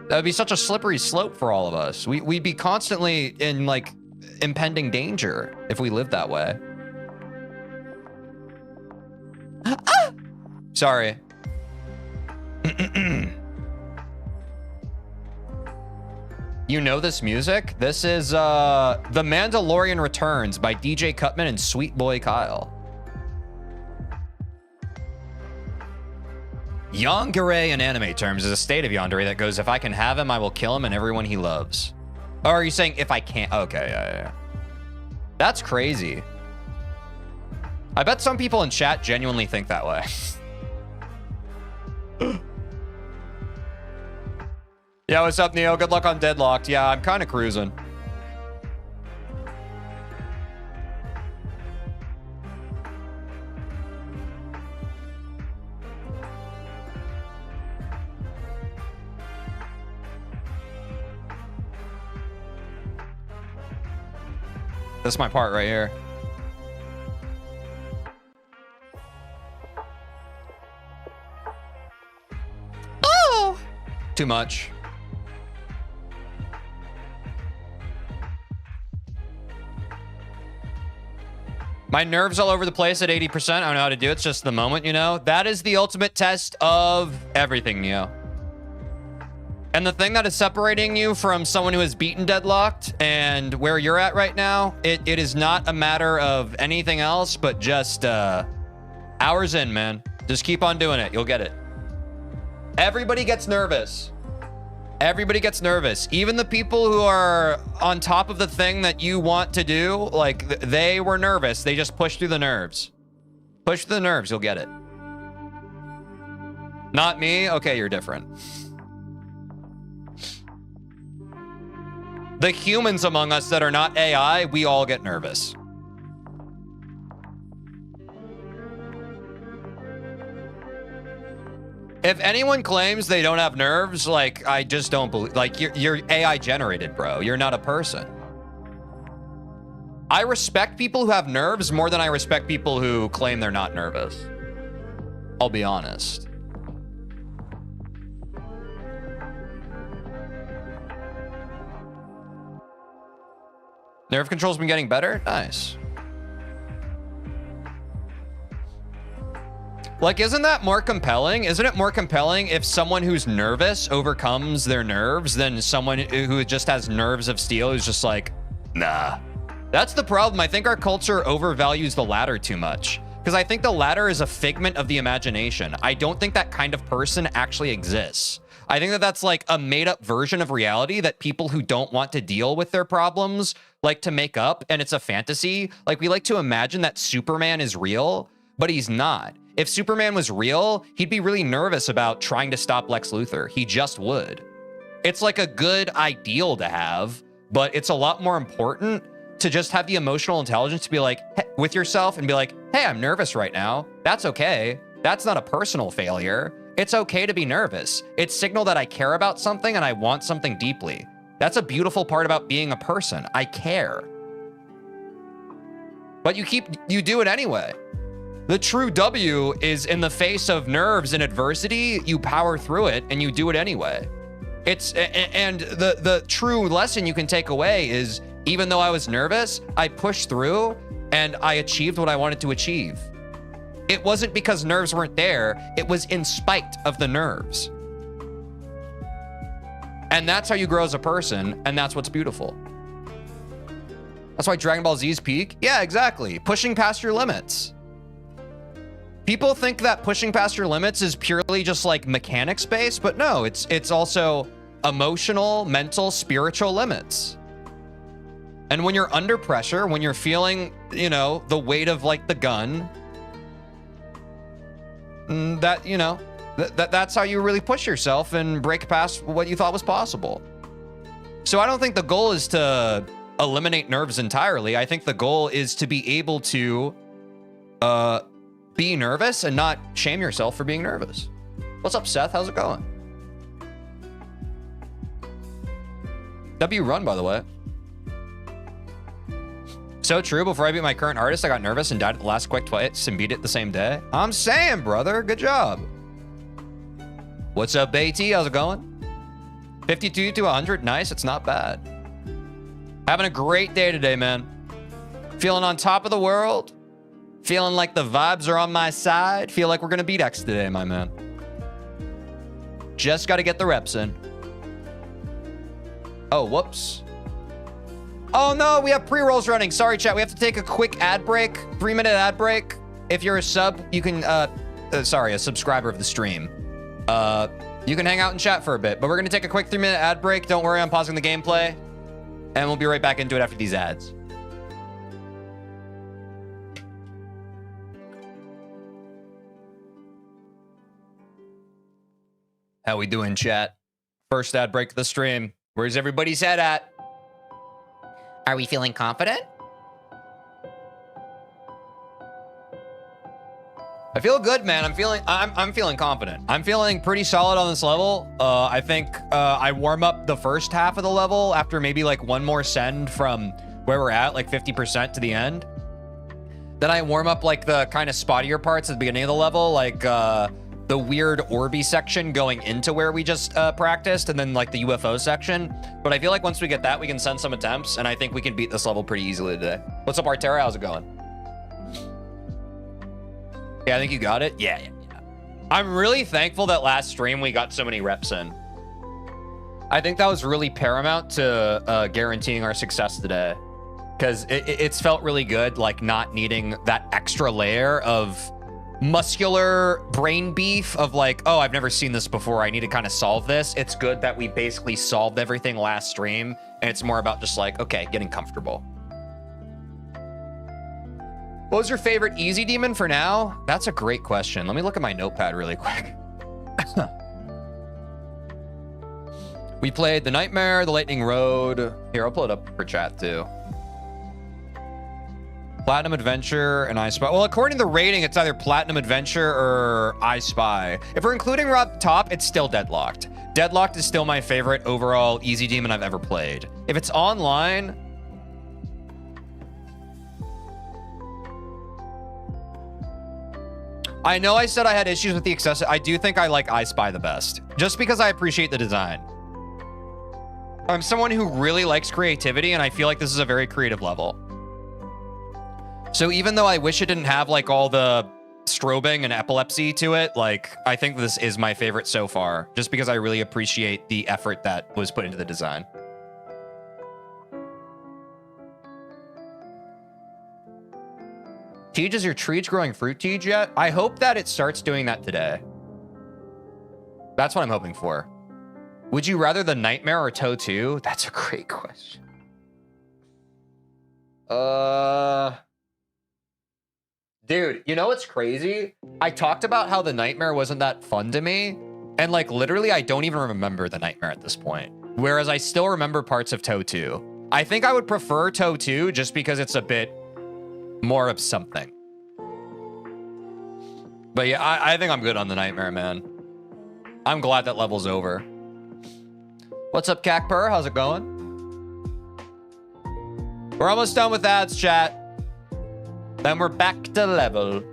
S1: That would be such a slippery slope for all of us. We'd be constantly in, like, impending danger if we lived that way. Sorry. You know this music? This is The Mandalorian Returns by DJ Cutman and Sweet Boy Kyle. Yandere in anime terms is a state of yandere that goes, if I can have him, I will kill him and everyone he loves. Oh, are you saying if I can't? Okay, yeah. That's crazy. I bet some people in chat genuinely think that way. Yeah, what's up, Neo? Good luck on Deadlocked. Yeah, I'm kind of cruising. This is my part right here. Oh! Too much. My nerves all over the place at 80%. I don't know how to do it. It's just the moment, you know? That is the ultimate test of everything, Neo. And the thing that is separating you from someone who has beaten Deadlocked and where you're at right now, it is not a matter of anything else, but just hours in, man. Just keep on doing it. You'll get it. Everybody gets nervous. Everybody gets nervous. Even the people who are on top of the thing that you want to do, like they were nervous. They just pushed through the nerves. Push through the nerves. You'll get it. Not me? Okay, you're different. The humans among us that are not AI, we all get nervous. If anyone claims they don't have nerves, like, I just don't believe, like, you're AI generated, bro. You're not a person. I respect people who have nerves more than I respect people who claim they're not nervous. I'll be honest. Nerve control's been getting better? Nice. Like, isn't that more compelling? Isn't it more compelling if someone who's nervous overcomes their nerves than someone who just has nerves of steel who's just like, nah. That's the problem. I think our culture overvalues the latter too much. Because I think the latter is a figment of the imagination. I don't think that kind of person actually exists. I think that that's like a made-up version of reality that people who don't want to deal with their problems like to make up, and it's a fantasy. Like, we like to imagine that Superman is real, but he's not. If Superman was real, he'd be really nervous about trying to stop Lex Luthor. He just would. It's like a good ideal to have, but it's a lot more important to just have the emotional intelligence to be like, with yourself and be like, hey, I'm nervous right now. That's okay. That's not a personal failure. It's okay to be nervous. It's signal that I care about something and I want something deeply. That's a beautiful part about being a person. I care. But you do it anyway. The true W is in the face of nerves and adversity, you power through it and you do it anyway. And the true lesson you can take away is, even though I was nervous, I pushed through and I achieved what I wanted to achieve. It wasn't because nerves weren't there. It was in spite of the nerves. And that's how you grow as a person. And that's what's beautiful. That's why Dragon Ball Z's peak. Yeah, exactly. Pushing past your limits. People think that pushing past your limits is purely just like mechanics based, but no, it's also emotional, mental, spiritual limits. And when you're under pressure, when you're feeling, you know, the weight of like the gun, that, you know, that's how you really push yourself and break past what you thought was possible. So I don't think the goal is to eliminate nerves entirely. I think the goal is to be able to be nervous and not shame yourself for being nervous. What's up, Seth? How's it going? W run, by the way. So true. Before I beat my current artist, I got nervous and died at the last quick twice and beat it the same day. I'm saying, brother, good job. What's up, BT? How's it going? 52 to 100. Nice. It's not bad. Having a great day today, man. Feeling on top of the world. Feeling like the vibes are on my side. Feel like we're gonna beat X today, my man. Just gotta get the reps in. Oh, whoops. Oh no, we have pre-rolls running. Sorry, chat. We have to take a quick ad break. 3-minute ad break. If you're a sub, you can, sorry, a subscriber of the stream. You can hang out and chat for a bit, but we're gonna take a quick 3-minute ad break. Don't worry, I'm pausing the gameplay. And we'll be right back into it after these ads. How we doing, chat? First ad break of the stream. Where's everybody's head at? Are we feeling confident? I feel good, man. I'm feeling confident. I'm feeling pretty solid on this level. I think I warm up the first half of the level after maybe like one more send from where we're at, like 50% to the end. Then I warm up like the kind of spottier parts at the beginning of the level, like the weird Orby section going into where we just practiced, and then like the UFO section. But I feel like once we get that, we can send some attempts, and I think we can beat this level pretty easily today. What's up, Artera? How's it going? Yeah, I think you got it. Yeah. I'm really thankful that last stream we got so many reps in. I think that was really paramount to guaranteeing our success today, because it's felt really good, like not needing that extra layer of muscular brain beef of like, oh, I've never seen this before, I need to kind of solve this. It's good that we basically solved everything last stream, and it's more about just like, okay, getting comfortable. What was your favorite easy demon for now? That's a great question. Let me look at my notepad really quick. We played the Nightmare, the Lightning Road. Here, I'll pull it up for chat too. Platinum Adventure and I Spy. Well, according to the rating, it's either Platinum Adventure or I Spy. If we're including Rob Top, it's still Deadlocked. Deadlocked is still my favorite overall easy demon I've ever played. If it's online, I know I said I had issues with the access. I do think I like I Spy the best, just because I appreciate the design. I'm someone who really likes creativity, and I feel like this is a very creative level. So even though I wish it didn't have like all the strobing and epilepsy to it, like I think this is my favorite so far, just because I really appreciate the effort that was put into the design. Teej, is your trees growing fruit, Teej, yet? I hope that it starts doing that today. That's what I'm hoping for. Would you rather the Nightmare or Toe 2? That's a great question. Dude, you know what's crazy? I talked about how the Nightmare wasn't that fun to me, and like literally I don't even remember the Nightmare at this point, whereas I still remember parts of Toe 2. I think I would prefer Toe 2 just because it's a bit more of something. But yeah, I think I'm good on the Nightmare, man. I'm glad that level's over. What's up, Cacpur? How's it going? We're almost done with ads, chat. Then we're back to level.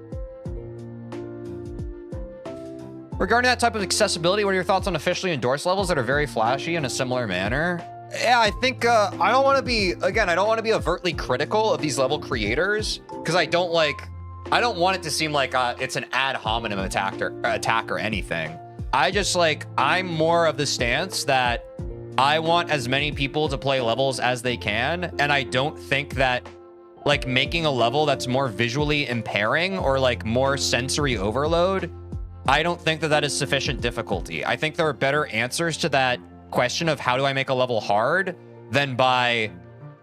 S1: Regarding that type of accessibility, what are your thoughts on officially endorsed levels that are very flashy in a similar manner? Yeah, I think I don't want to be, again, I don't want to be overtly critical of these level creators, because I don't want it to seem like it's an ad hominem attack or anything. I'm more of the stance that I want as many people to play levels as they can, and I don't think that like making a level that's more visually impairing or like more sensory overload, I don't think that is sufficient difficulty. I think there are better answers to that question of how do I make a level hard than by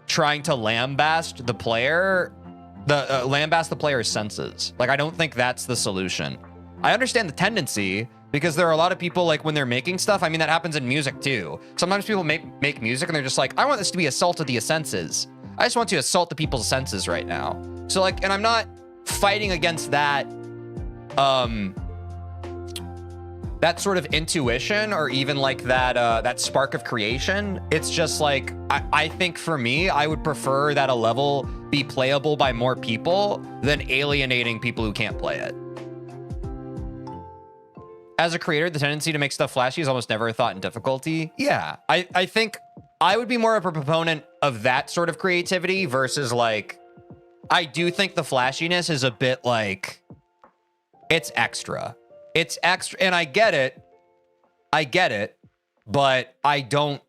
S1: trying to lambast the player, lambast the player's senses. Like, I don't think that's the solution. I understand the tendency, because there are a lot of people, like when they're making stuff, I mean, that happens in music too. Sometimes people make music and they're just like, I want this to be assault of the senses. I just want to assault the people's senses right now. So like, and I'm not fighting against that, that sort of intuition or even like that spark of creation. It's just like, I think for me, I would prefer that a level be playable by more people than alienating people who can't play it. As a creator, the tendency to make stuff flashy is almost never a thought in difficulty. Yeah, I think I would be more of a proponent of that sort of creativity versus like I do think the flashiness is a bit like, it's extra. It's extra, and I get it, but I don't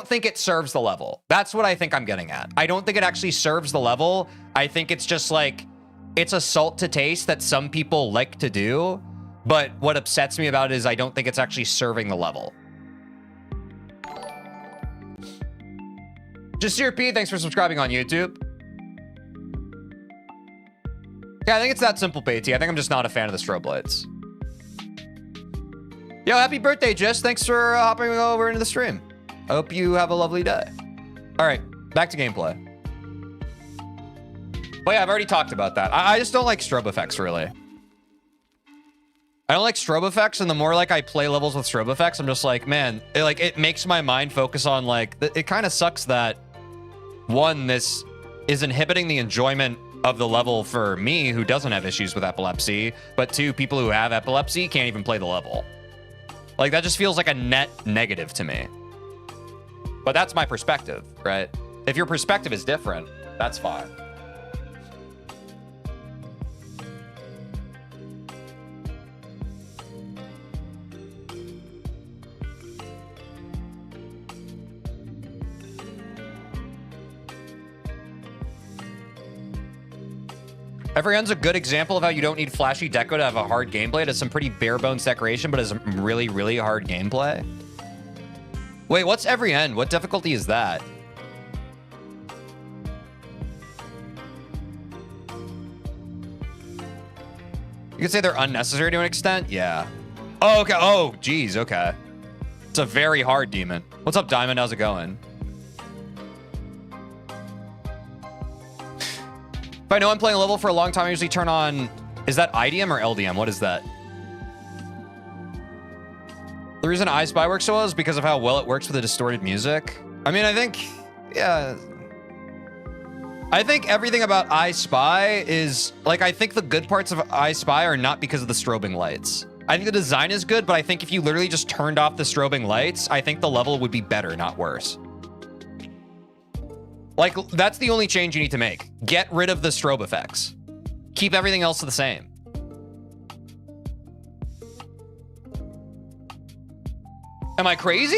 S1: think it serves the level. That's what I think I'm getting at. I don't think it actually serves the level. I think it's just like, it's a salt to taste that some people like to do, but what upsets me about it is I don't think it's actually serving the level. Jasir P, thanks for subscribing on YouTube. Yeah, I think it's that simple, Patey. I think I'm just not a fan of the strobe lights. Yo, happy birthday, Jess. Thanks for hopping over into the stream. I hope you have a lovely day. All right, back to gameplay. But yeah, I've already talked about that. I just don't like strobe effects, really. I don't like strobe effects, and the more like I play levels with strobe effects, I'm just like, man, it makes my mind focus on like, it kind of sucks that, one, this is inhibiting the enjoyment of the level for me, who doesn't have issues with epilepsy, but two, people who have epilepsy can't even play the level. Like, that just feels like a net negative to me. But that's my perspective, right? If your perspective is different, that's fine. Everyone's a good example of how you don't need flashy deco to have a hard gameplay. It has some pretty bare bones decoration, but it's really, really hard gameplay. Wait, what's every end? What difficulty is that? You could say they're unnecessary to an extent. Yeah. Oh, okay. Oh, geez. Okay. It's a very hard demon. What's up, Diamond? How's it going? If I know I'm playing a level for a long time, I usually turn on... Is that IDM or LDM? What is that? The reason I Spy works so well is because of how well it works with the distorted music. I mean, I think... Yeah... I think everything about I Spy is... Like, I think the good parts of I Spy are not because of the strobing lights. I think the design is good, but I think if you literally just turned off the strobing lights, I think the level would be better, not worse. Like, that's the only change you need to make. Get rid of the strobe effects. Keep everything else the same. Am I crazy?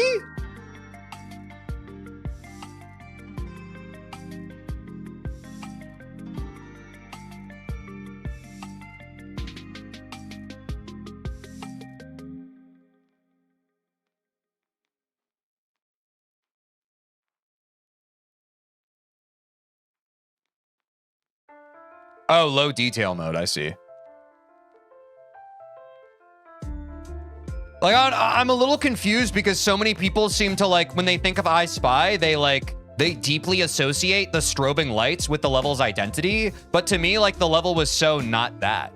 S1: Oh, low detail mode, I see. Like, I'm a little confused because so many people seem to, like, when they think of I Spy, they deeply associate the strobing lights with the level's identity. But to me, like, the level was so not that.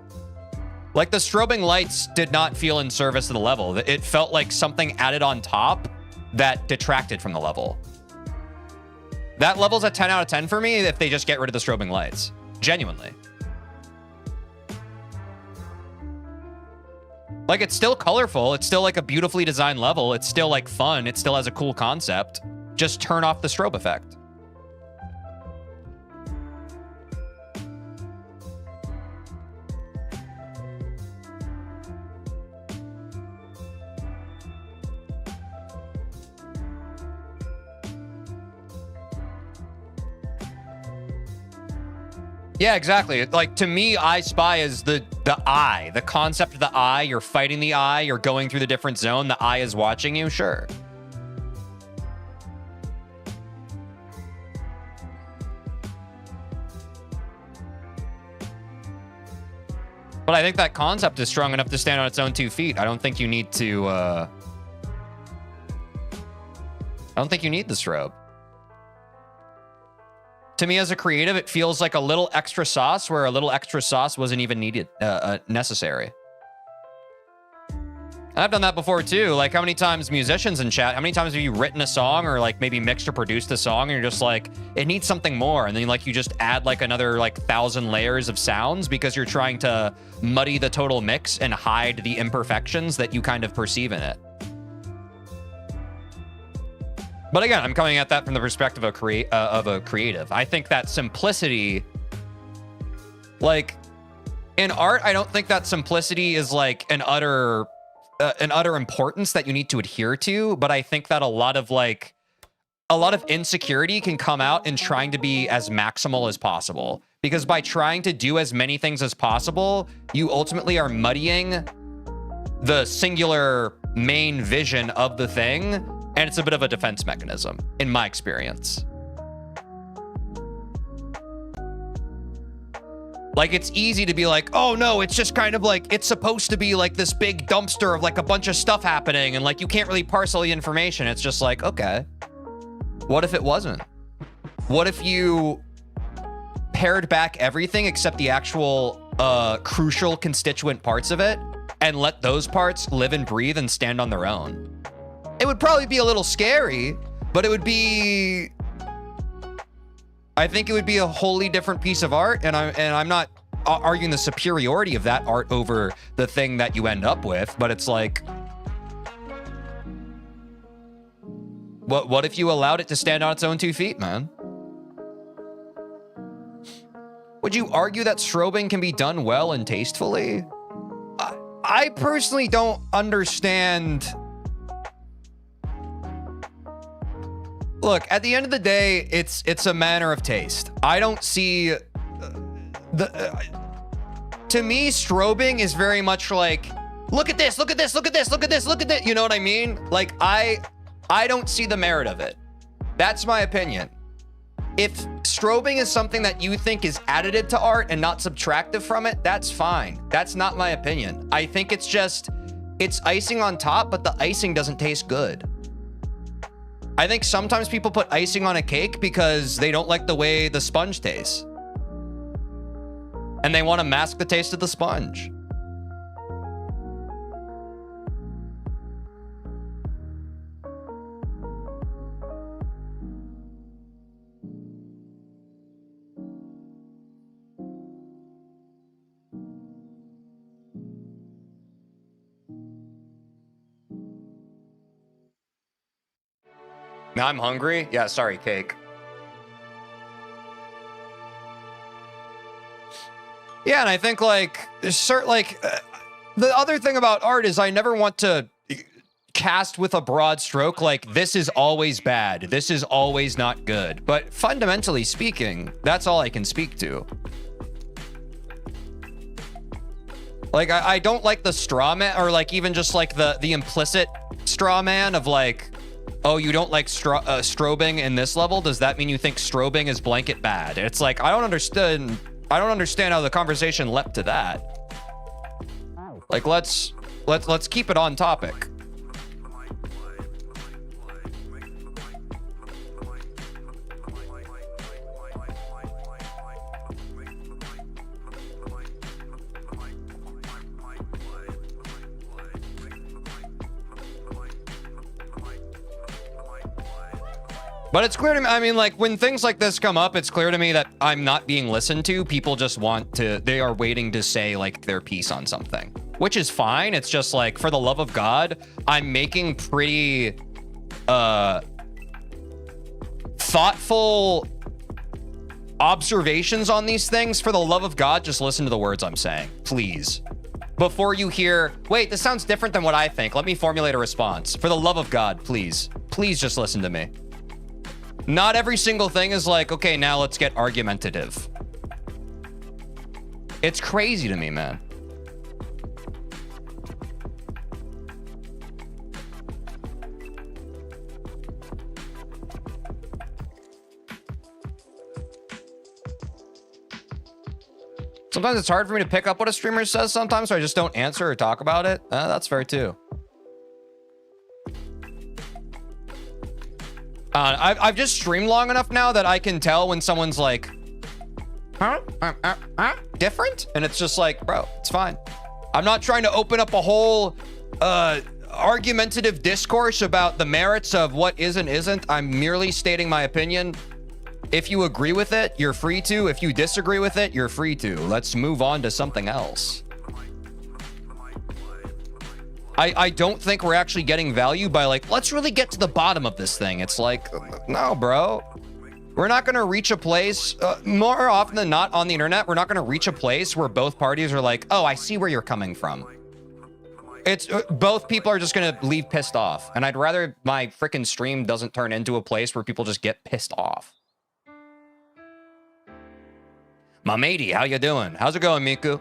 S1: Like, the strobing lights did not feel in service of the level. It felt like something added on top that detracted from the level. That level's a 10 out of 10 for me if they just get rid of the strobing lights. Genuinely. Like, it's still colorful. It's still like a beautifully designed level. It's still like fun. It still has a cool concept. Just turn off the strobe effect. Yeah, exactly. Like, to me, I Spy is the eye, the concept of the eye. You're fighting the eye. You're going through the different zone. The eye is watching you. Sure. But I think that concept is strong enough to stand on its own 2 feet. I don't think you need to, I don't think you need the strobe. To me, as a creative, it feels like a little extra sauce where a little extra sauce wasn't even needed, necessary. And I've done that before too. Like, how many times musicians in chat, how many times have you written a song or like maybe mixed or produced a song and you're just like, it needs something more. And then like you just add like another like 1,000 layers of sounds because you're trying to muddy the total mix and hide the imperfections that you kind of perceive in it. But again, I'm coming at that from the perspective of a creative. I think that simplicity Like, in art, I don't think that simplicity is like an utter importance that you need to adhere to, but I think that a lot of insecurity can come out in trying to be as maximal as possible. Because by trying to do as many things as possible, you ultimately are muddying the singular main vision of the thing, and it's a bit of a defense mechanism, in my experience. Like, it's easy to be like, oh no, it's just kind of like, it's supposed to be like this big dumpster of like a bunch of stuff happening, and like you can't really parse all the information. It's just like, okay, what if it wasn't? What if you pared back everything except the actual crucial constituent parts of it and let those parts live and breathe and stand on their own? It would probably be a little scary, but it would be, I think it would be a wholly different piece of art, and I'm not arguing the superiority of that art over the thing that you end up with, but it's like, what if you allowed it to stand on its own 2 feet, man? Would you argue that strobing can be done well and tastefully? I personally don't understand. Look, at the end of the day, it's a matter of taste. I don't see to me, strobing is very much like, look at this, look at this, look at this, look at this, look at this. You know what I mean? Like, I don't see the merit of it. That's my opinion. If strobing is something that you think is additive to art and not subtractive from it, that's fine. That's not my opinion. I think it's icing on top, but the icing doesn't taste good. I think sometimes people put icing on a cake because they don't like the way the sponge tastes, and they want to mask the taste of the sponge. Now I'm hungry. Yeah, sorry, cake. Yeah, and I think the other thing about art is I never want to cast with a broad stroke like this is always bad, this is always not good. But fundamentally speaking, that's all I can speak to. Like, I don't like the straw man, or like even just like the implicit straw man of like, oh, you don't like strobing in this level? Does that mean you think strobing is blanket bad? It's like, I don't understand how the conversation leapt to that. Like, let's keep it on topic. But it's clear to me, I mean, like, when things like this come up, it's clear to me that I'm not being listened to. People just they are waiting to say, like, their piece on something, which is fine. It's just like, for the love of God, I'm making pretty thoughtful observations on these things. For the love of God, just listen to the words I'm saying, please. Before you hear, wait, this sounds different than what I think, let me formulate a response. For the love of God, please just listen to me. Not every single thing is like, okay, now let's get argumentative. It's crazy to me, man. Sometimes it's hard for me to pick up what a streamer says sometimes, so I just don't answer or talk about it. That's fair too. I've just streamed long enough now that I can tell when someone's like, different? And it's just like, bro, it's fine. I'm not trying to open up a whole argumentative discourse about the merits of what is and isn't. I'm merely stating my opinion. If you agree with it, you're free to. If you disagree with it, you're free to. Let's move on to something else. I don't think we're actually getting value by like, let's really get to the bottom of this thing. It's like, no, bro. We're not going to reach a place, more often than not on the internet, we're not going to reach a place where both parties are like, oh, I see where you're coming from. It's both people are just going to leave pissed off. And I'd rather my freaking stream doesn't turn into a place where people just get pissed off. My matey, how you doing? How's it going, Miku?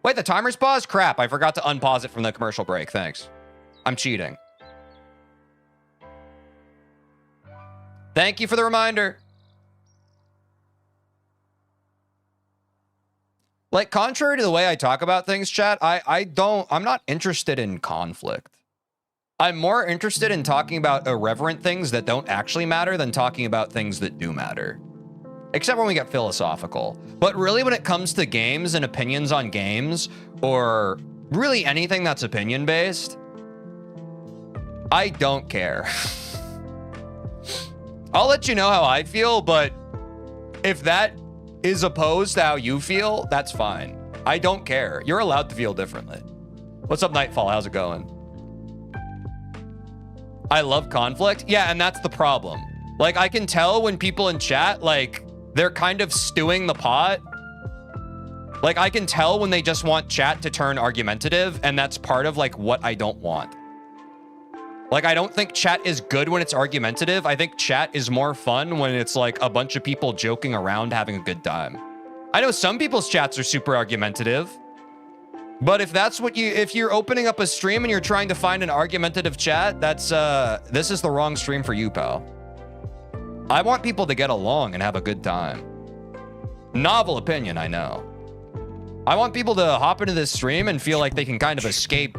S1: Wait, the timer's paused? Crap, I forgot to unpause it from the commercial break. Thanks. I'm cheating. Thank you for the reminder. Like, contrary to the way I talk about things, chat, I'm not interested in conflict. I'm more interested in talking about irreverent things that don't actually matter than talking about things that do matter. Except when we get philosophical. But really, when it comes to games and opinions on games, or really anything that's opinion-based, I don't care. I'll let you know how I feel, but if that is opposed to how you feel, that's fine. I don't care. You're allowed to feel differently. What's up, Nightfall? How's it going? I love conflict. Yeah, and that's the problem. Like, I can tell when people in chat, like, they're kind of stewing the pot. Like, I can tell when they just want chat to turn argumentative, and that's part of, like, what I don't want. Like, I don't think chat is good when it's argumentative. I think chat is more fun when it's like a bunch of people joking around having a good time. I know some people's chats are super argumentative, but if that's what if you're opening up a stream and you're trying to find an argumentative chat, that's, this is the wrong stream for you, pal. I want people to get along and have a good time. Novel opinion, I know. I want people to hop into this stream and feel like they can kind of escape,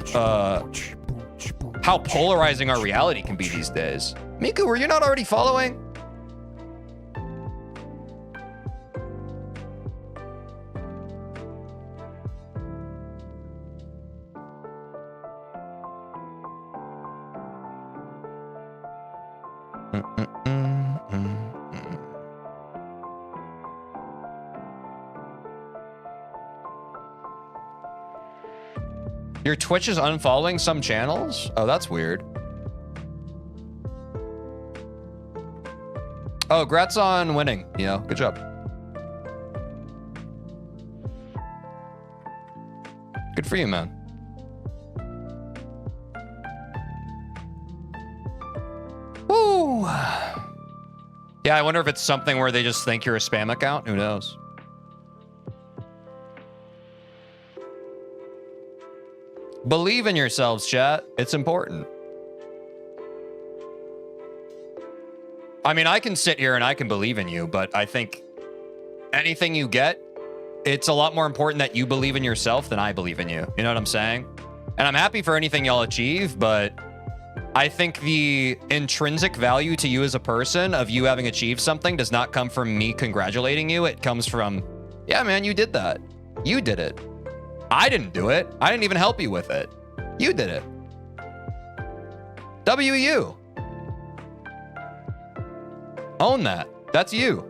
S1: how polarizing our reality can be these days. Miku, were you not already following? Your Twitch is unfollowing some channels? Oh, that's weird. Oh, congrats on winning. You know, good job. Good for you, man. Woo. Yeah, I wonder if it's something where they just think you're a spam account. Who knows? Believe in yourselves, chat. It's important. I mean, I can sit here and I can believe in you, but I think anything you get, it's a lot more important that you believe in yourself than I believe in you. You know what I'm saying? And I'm happy for anything y'all achieve, but I think the intrinsic value to you as a person of you having achieved something does not come from me congratulating you. It comes from, yeah, man, you did that. You did it. I didn't do it. I didn't even help you with it. You did it. WU. Own that. That's you.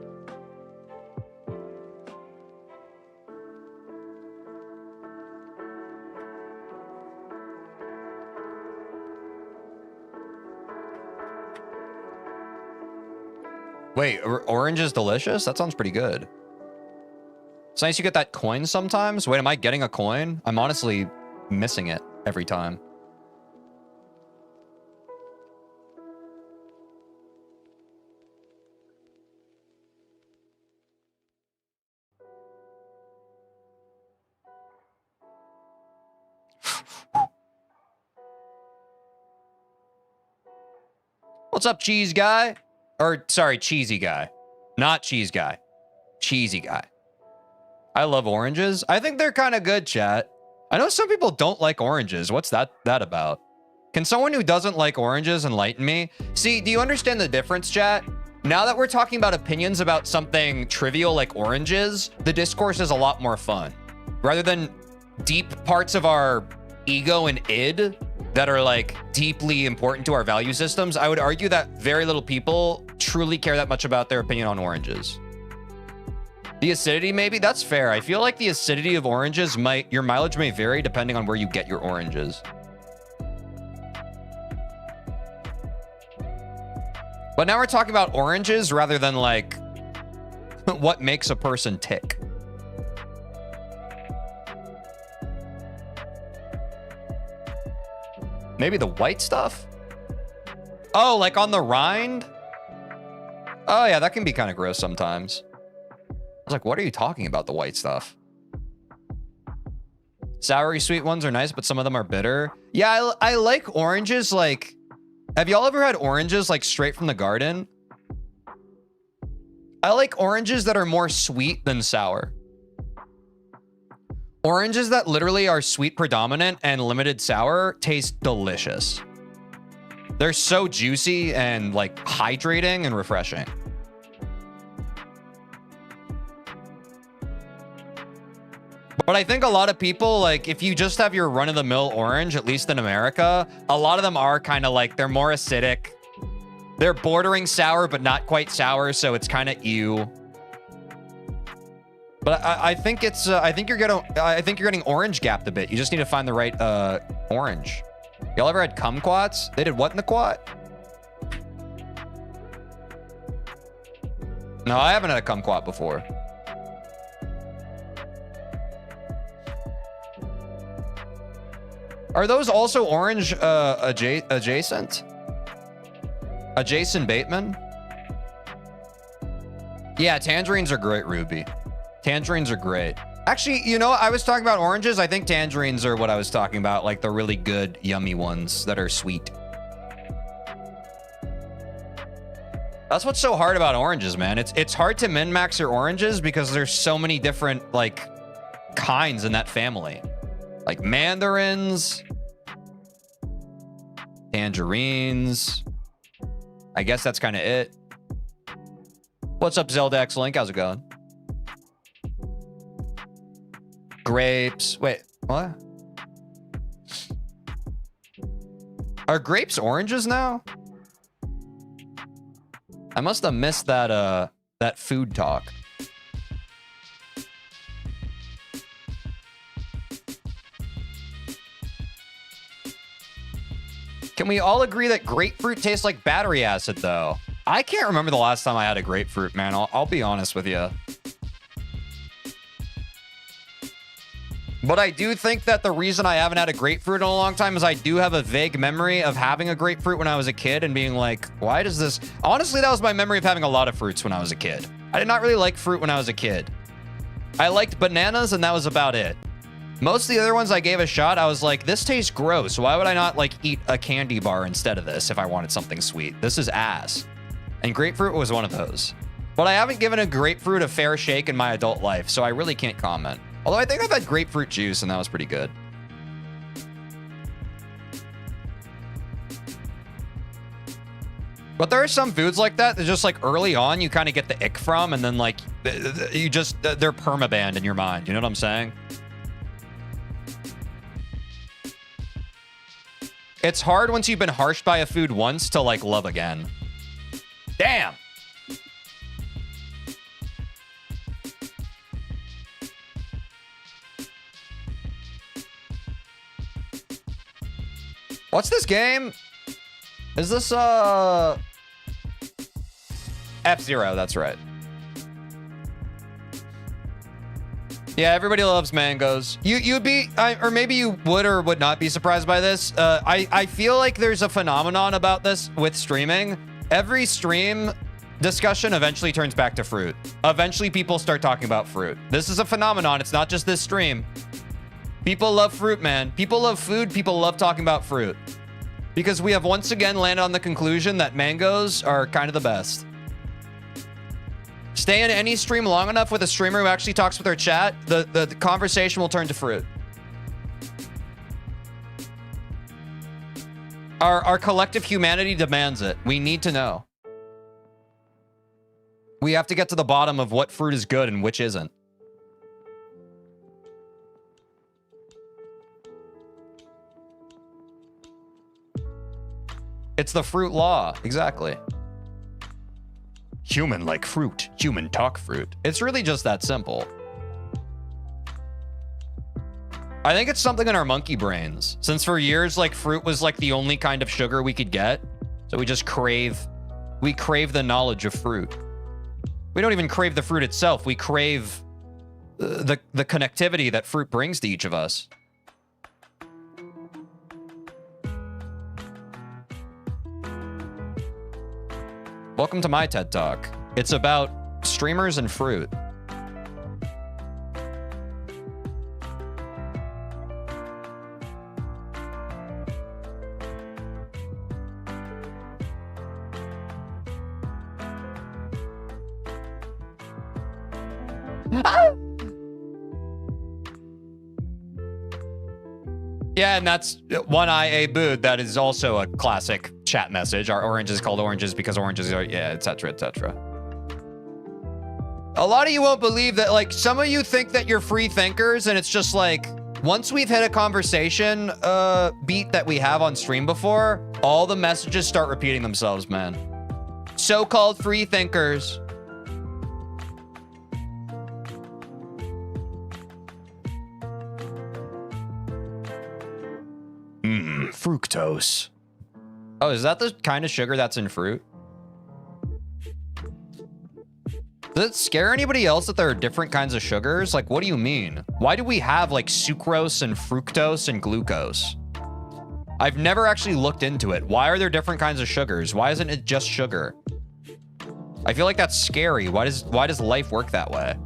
S1: Wait, orange is delicious? That sounds pretty good. It's nice you get that coin sometimes. Wait, am I getting a coin? I'm honestly missing it every time. What's up, cheese guy? Or, sorry, cheesy guy. Not cheese guy. Cheesy guy. I love oranges. I think they're kind of good, chat. I know some people don't like oranges. What's that about? Can someone who doesn't like oranges enlighten me? See, do you understand the difference, chat? Now that we're talking about opinions about something trivial like oranges, the discourse is a lot more fun. Rather than deep parts of our ego and id that are like deeply important to our value systems, I would argue that very little people truly care that much about their opinion on oranges. The acidity, maybe? That's fair. I feel like the acidity of oranges your mileage may vary depending on where you get your oranges. But now we're talking about oranges rather than like isn't what makes a person tick. Maybe the white stuff? Oh, like on the rind? Oh yeah, that can be kind of gross sometimes. I was like, what are you talking about, the white stuff? Soury sweet ones are nice, but some of them are bitter. Yeah, I like oranges. Like, have y'all ever had oranges like straight from the garden? I like oranges that are more sweet than sour. Oranges that literally are sweet predominant and limited sour taste delicious. They're so juicy and like hydrating and refreshing. But I think a lot of people, like, if you just have your run-of-the-mill orange, at least in America, a lot of them are kind of like, they're more acidic. They're bordering sour, but not quite sour, so it's kind of ew. But I think it's, I think you're getting orange gapped a bit. You just need to find the right orange. Y'all ever had kumquats? They did what in the quat? No, I haven't had a kumquat before. Are those also orange adjacent? Adjacent Bateman? Yeah, tangerines are great, Ruby. Tangerines are great. Actually, you know, I was talking about oranges. I think tangerines are what I was talking about, like the really good, yummy ones that are sweet. That's what's so hard about oranges, man. It's hard to min-max your oranges because there's so many different, like, kinds in that family. Like mandarins, tangerines. I guess that's kind of it. What's up, Zelda X Link? How's it going? Grapes. Wait, what? Are grapes oranges now? I must have missed that that food talk. Can we all agree that grapefruit tastes like battery acid, though? I can't remember the last time I had a grapefruit, man. I'll be honest with you. But I do think that the reason I haven't had a grapefruit in a long time is I do have a vague memory of having a grapefruit when I was a kid and being like, why does this... Honestly, that was my memory of having a lot of fruits when I was a kid. I did not really like fruit when I was a kid. I liked bananas, and that was about it. Most of the other ones I gave a shot, I was like, this tastes gross. Why would I not, like, eat a candy bar instead of this if I wanted something sweet? This is ass. And grapefruit was one of those. But I haven't given a grapefruit a fair shake in my adult life, so I really can't comment. Although I think I've had grapefruit juice, and that was pretty good. But there are some foods like that just, like, early on, you kind of get the ick from, and then, like, you just, they're permabanned in your mind. You know what I'm saying? It's hard once you've been harshed by a food once to, like, love again. Damn! What's this game? Is this, F-Zero, that's right. Yeah, everybody loves mangoes. You'd be, or maybe you would or would not be surprised by this. I feel like there's a phenomenon about this with streaming. Every stream discussion eventually turns back to fruit. Eventually people start talking about fruit. This is a phenomenon. It's not just this stream. People love fruit, man. People love food. People love talking about fruit. Because we have once again landed on the conclusion that mangoes are kind of the best. Stay in any stream long enough with a streamer who actually talks with their chat, the conversation will turn to fruit. Our collective humanity demands it. We need to know. We have to get to the bottom of what fruit is good and which isn't. It's the fruit law. Exactly. Human like fruit. Human talk fruit. It's really just that simple. I think it's something in our monkey brains. Since for years, like, fruit was like the only kind of sugar we could get. So we just crave the knowledge of fruit. We don't even crave the fruit itself. We crave the connectivity that fruit brings to each of us. Welcome to my TED Talk. It's about streamers and fruit. Yeah, and that's one eye a boot. That is also a classic chat message. Our orange is called oranges because oranges are, yeah, etc., etc. A lot of you won't believe that, like, some of you think that you're free thinkers, and it's just like, once we've hit a conversation beat that we have on stream before, all the messages start repeating themselves, man. So-called free thinkers. Fructose. Oh, is that the kind of sugar that's in fruit? Does it scare anybody else that there are different kinds of sugars? Like, what do you mean? Why do we have, like, sucrose and fructose and glucose? I've never actually looked into it. Why are there different kinds of sugars? Why isn't it just sugar? I feel like that's scary. Why does life work that way?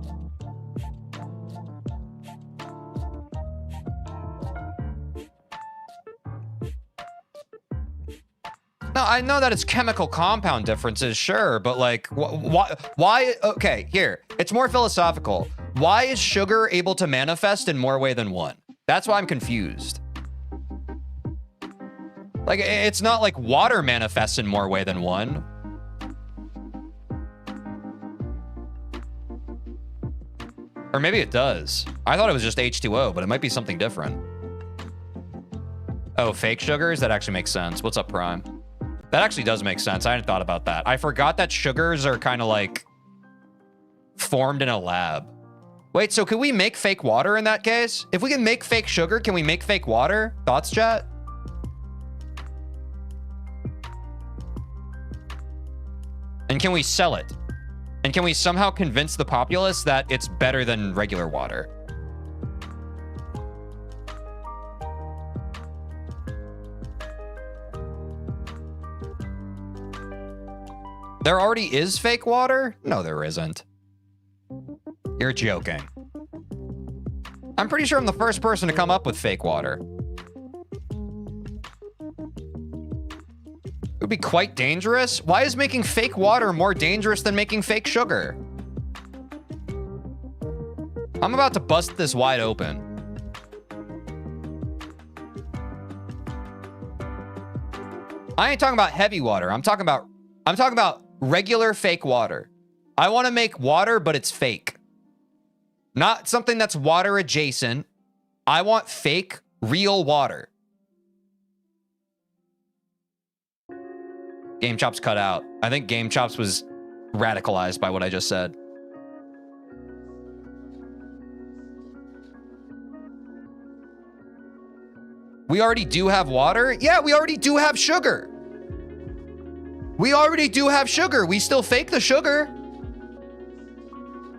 S1: No, I know that it's chemical compound differences, sure, but like, why? Okay, here, it's more philosophical. Why is sugar able to manifest in more way than one? That's why I'm confused. Like, it's not like water manifests in more way than one. Or maybe it does. I thought it was just H2O, but it might be something different. Oh, fake sugars? That actually makes sense. What's up, Prime? That actually does make sense. I hadn't thought about that. I forgot that sugars are kind of like formed in a lab. Wait, so can we make fake water in that case? If we can make fake sugar, can we make fake water? Thoughts, chat? And can we sell it? And can we somehow convince the populace that it's better than regular water? There already is fake water? No, there isn't. You're joking. I'm pretty sure I'm the first person to come up with fake water. It would be quite dangerous. Why is making fake water more dangerous than making fake sugar? I'm about to bust this wide open. I ain't talking about heavy water. I'm talking about regular fake water. I want to make water, but it's fake. Not something that's water adjacent. I want fake, real water. Game Chops cut out. I think Game Chops was radicalized by what I just said. We already do have water? Yeah, we already do have sugar. We already do have sugar. We still fake the sugar.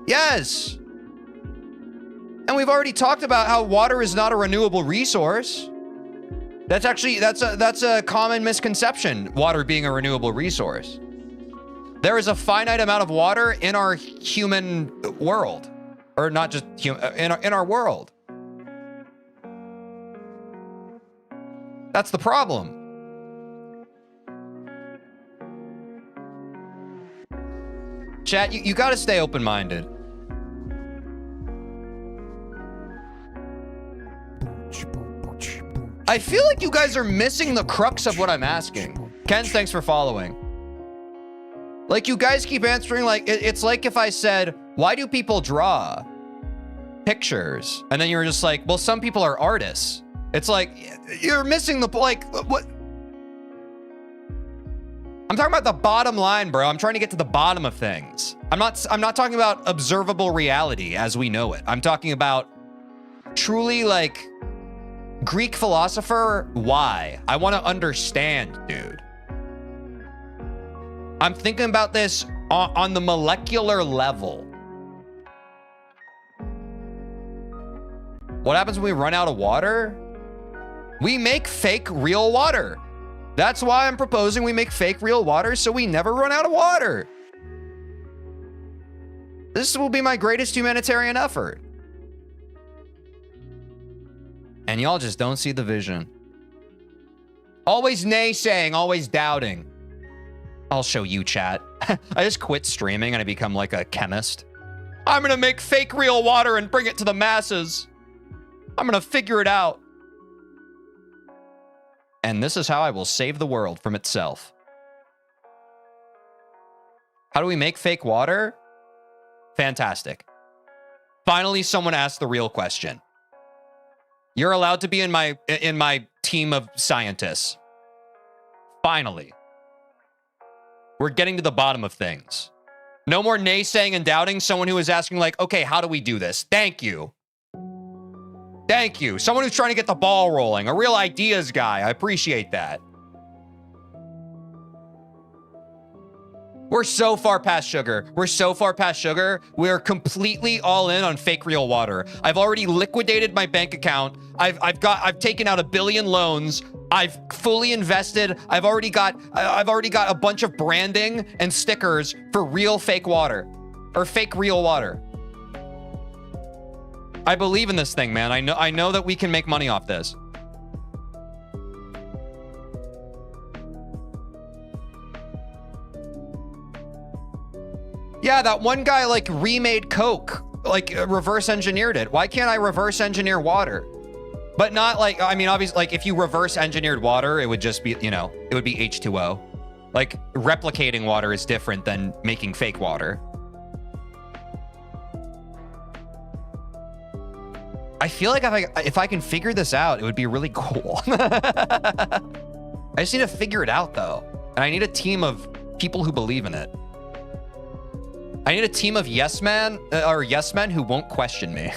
S1: Yes. And we've already talked about how water is not a renewable resource. That's actually, that's a common misconception, water being a renewable resource. There is a finite amount of water in our human world, or not just in our world. That's the problem. Chat, you gotta stay open-minded. I feel like you guys are missing the crux of what I'm asking. Ken, thanks for following. Like, you guys keep answering like, it's like if I said, why do people draw pictures? And then you were just like, well, some people are artists. It's like, you're missing the, like, what? I'm talking about the bottom line, bro. I'm trying to get to the bottom of things. I'm not talking about observable reality as we know it. I'm talking about truly, like, Greek philosopher, why? I want to understand, dude. I'm thinking about this on the molecular level. What happens when we run out of water? We make fake real water. That's why I'm proposing we make fake real water so we never run out of water. This will be my greatest humanitarian effort. And y'all just don't see the vision. Always naysaying, always doubting. I'll show you, chat. I just quit streaming and I become like a chemist. I'm gonna make fake real water and bring it to the masses. I'm gonna figure it out. And this is how I will save the world from itself. How do we make fake water? Fantastic. Finally, someone asked the real question. You're allowed to be in my team of scientists. Finally. We're getting to the bottom of things. No more naysaying and doubting. Someone who is asking like, okay, how do we do this? Thank you. Thank you. Someone who's trying to get the ball rolling. A real ideas guy. I appreciate that. We're so far past sugar. We're so far past sugar. We're completely all in on fake real water. I've already liquidated my bank account. I've taken out 1 billion loans. I've fully invested. I've already got a bunch of branding and stickers for real fake water or fake real water. I believe in this thing, man. I know that we can make money off this. Yeah, that one guy like remade Coke, like reverse engineered it. Why can't I reverse engineer water? But not like, I mean, obviously, like if you reverse engineered water, it would just be, you know, it would be H2O. Like replicating water is different than making fake water. I feel like if I can figure this out, it would be really cool. I just need to figure it out though. And I need a team of people who believe in it. I need a team of yes men who won't question me.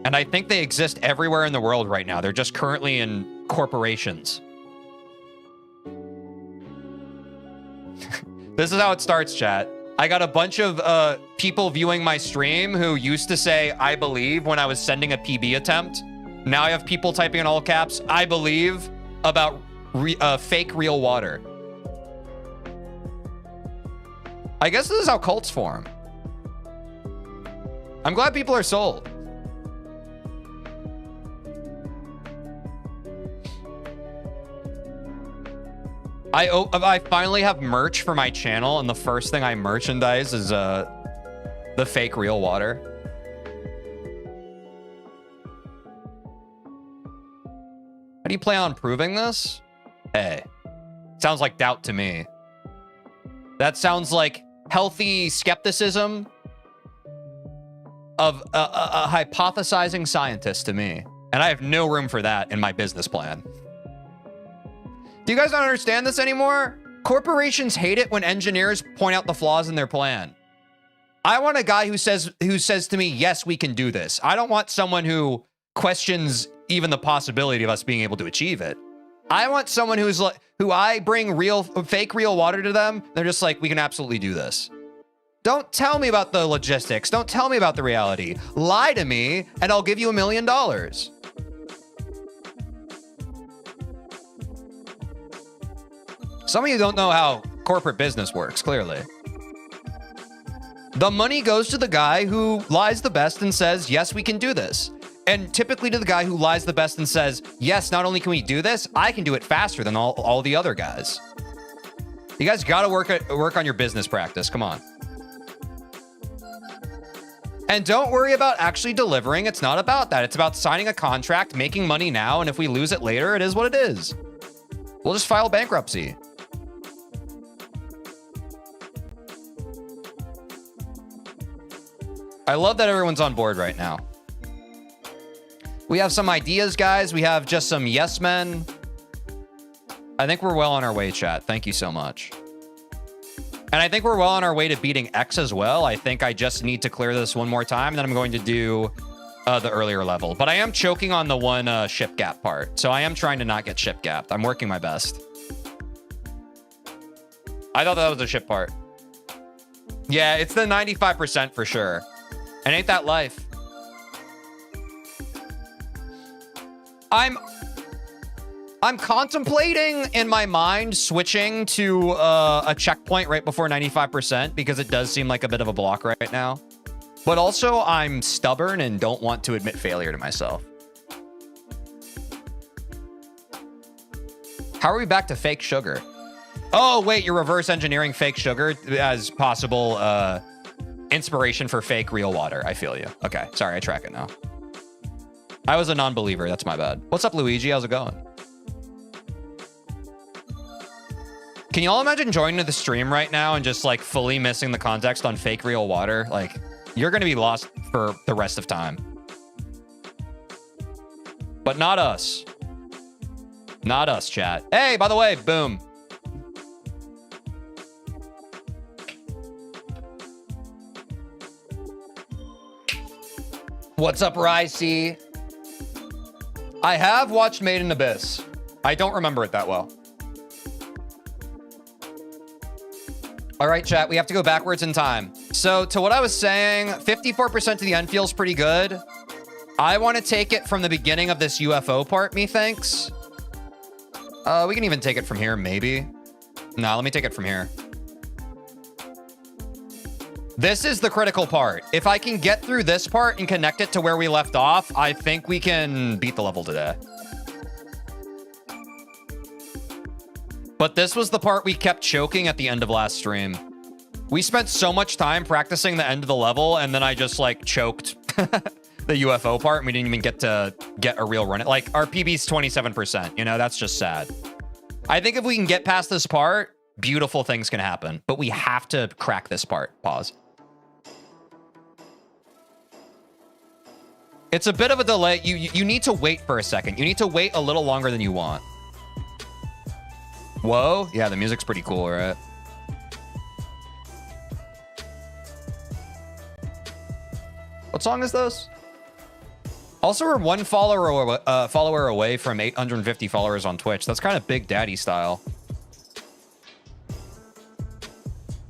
S1: And I think they exist everywhere in the world right now. They're just currently in corporations. This is how it starts, chat. I got a bunch of people viewing my stream who used to say, I believe, when I was sending a PB attempt. Now I have people typing in all caps, I believe, about fake real water. I guess this is how cults form. I'm glad people are sold. I finally have merch for my channel, and the first thing I merchandise is the fake real water. How do you plan on proving this? Hey, sounds like doubt to me. That sounds like healthy skepticism of a hypothesizing scientist to me. And I have no room for that in my business plan. Do you guys not understand this anymore? Corporations hate it when engineers point out the flaws in their plan. I want a guy who says to me, yes, we can do this. I don't want someone who questions even the possibility of us being able to achieve it. I want someone who I bring fake real water to them. They're just like, we can absolutely do this. Don't tell me about the logistics. Don't tell me about the reality. Lie to me and I'll give you $1 million. Some of you don't know how corporate business works, clearly. The money goes to the guy who lies the best and says, yes, we can do this. And typically to the guy who lies the best and says, yes, not only can we do this, I can do it faster than all the other guys. You guys got to work on your business practice. Come on. And don't worry about actually delivering. It's not about that. It's about signing a contract, making money now, and if we lose it later, it is what it is. We'll just file bankruptcy. I love that everyone's on board right now. We have some ideas, guys. We have just some yes men. I think we're well on our way, chat. Thank you so much. And I think we're well on our way to beating X as well. I think I just need to clear this one more time, and then I'm going to do the earlier level. But I am choking on the one ship gap part. So I am trying to not get ship gapped. I'm working my best. I thought that was a ship part. Yeah, it's the 95% for sure. And ain't that life? I'm contemplating in my mind switching to a checkpoint right before 95% because it does seem like a bit of a block right now. But also, I'm stubborn and don't want to admit failure to myself. How are we back to fake sugar? Oh, wait, you're reverse engineering fake sugar as possible inspiration for fake real water. I feel you. Okay, sorry, I track it now. I was a non-believer. That's my bad. What's up, Luigi? How's it going? Can you all imagine joining the stream right now and just like fully missing the context on fake real water? Like, you're going to be lost for the rest of time. But not us. Not us, chat. Hey, by the way, boom. What's up, Ricey? I have watched Made in Abyss. I don't remember it that well. All right, chat, we have to go backwards in time. So to what I was saying, 54% to the end feels pretty good. I want to take it from the beginning of this UFO part, methinks. We can even take it from here, maybe. Nah, let me take it from here. This is the critical part. If I can get through this part and connect it to where we left off, I think we can beat the level today. But this was the part we kept choking at the end of last stream. We spent so much time practicing the end of the level, and then I just, like, choked the UFO part, and we didn't even get to get a real run. Like, our PB's 27%, you know? That's just sad. I think if we can get past this part, beautiful things can happen. But we have to crack this part. Pause. It's a bit of a delay. You need to wait for a second. You need to wait a little longer than you want. Whoa. Yeah, the music's pretty cool, right? What song is this? Also, we're one follower away from 850 followers on Twitch. That's kind of Big Daddy style.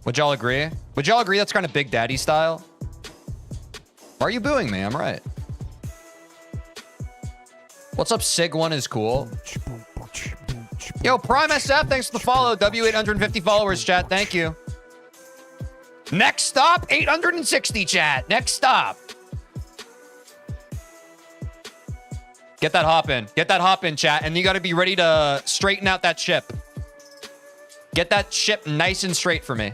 S1: Would y'all agree? Would y'all agree that's kind of Big Daddy style? Why are you booing me? I'm right. What's up, Sig1 is cool. Yo, Prime SF, thanks for the follow. W850 followers, chat. Thank you. Next stop, 860, chat. Next stop. Get that hop in. Get that hop in, chat. And you got to be ready to straighten out that ship. Get that ship nice and straight for me.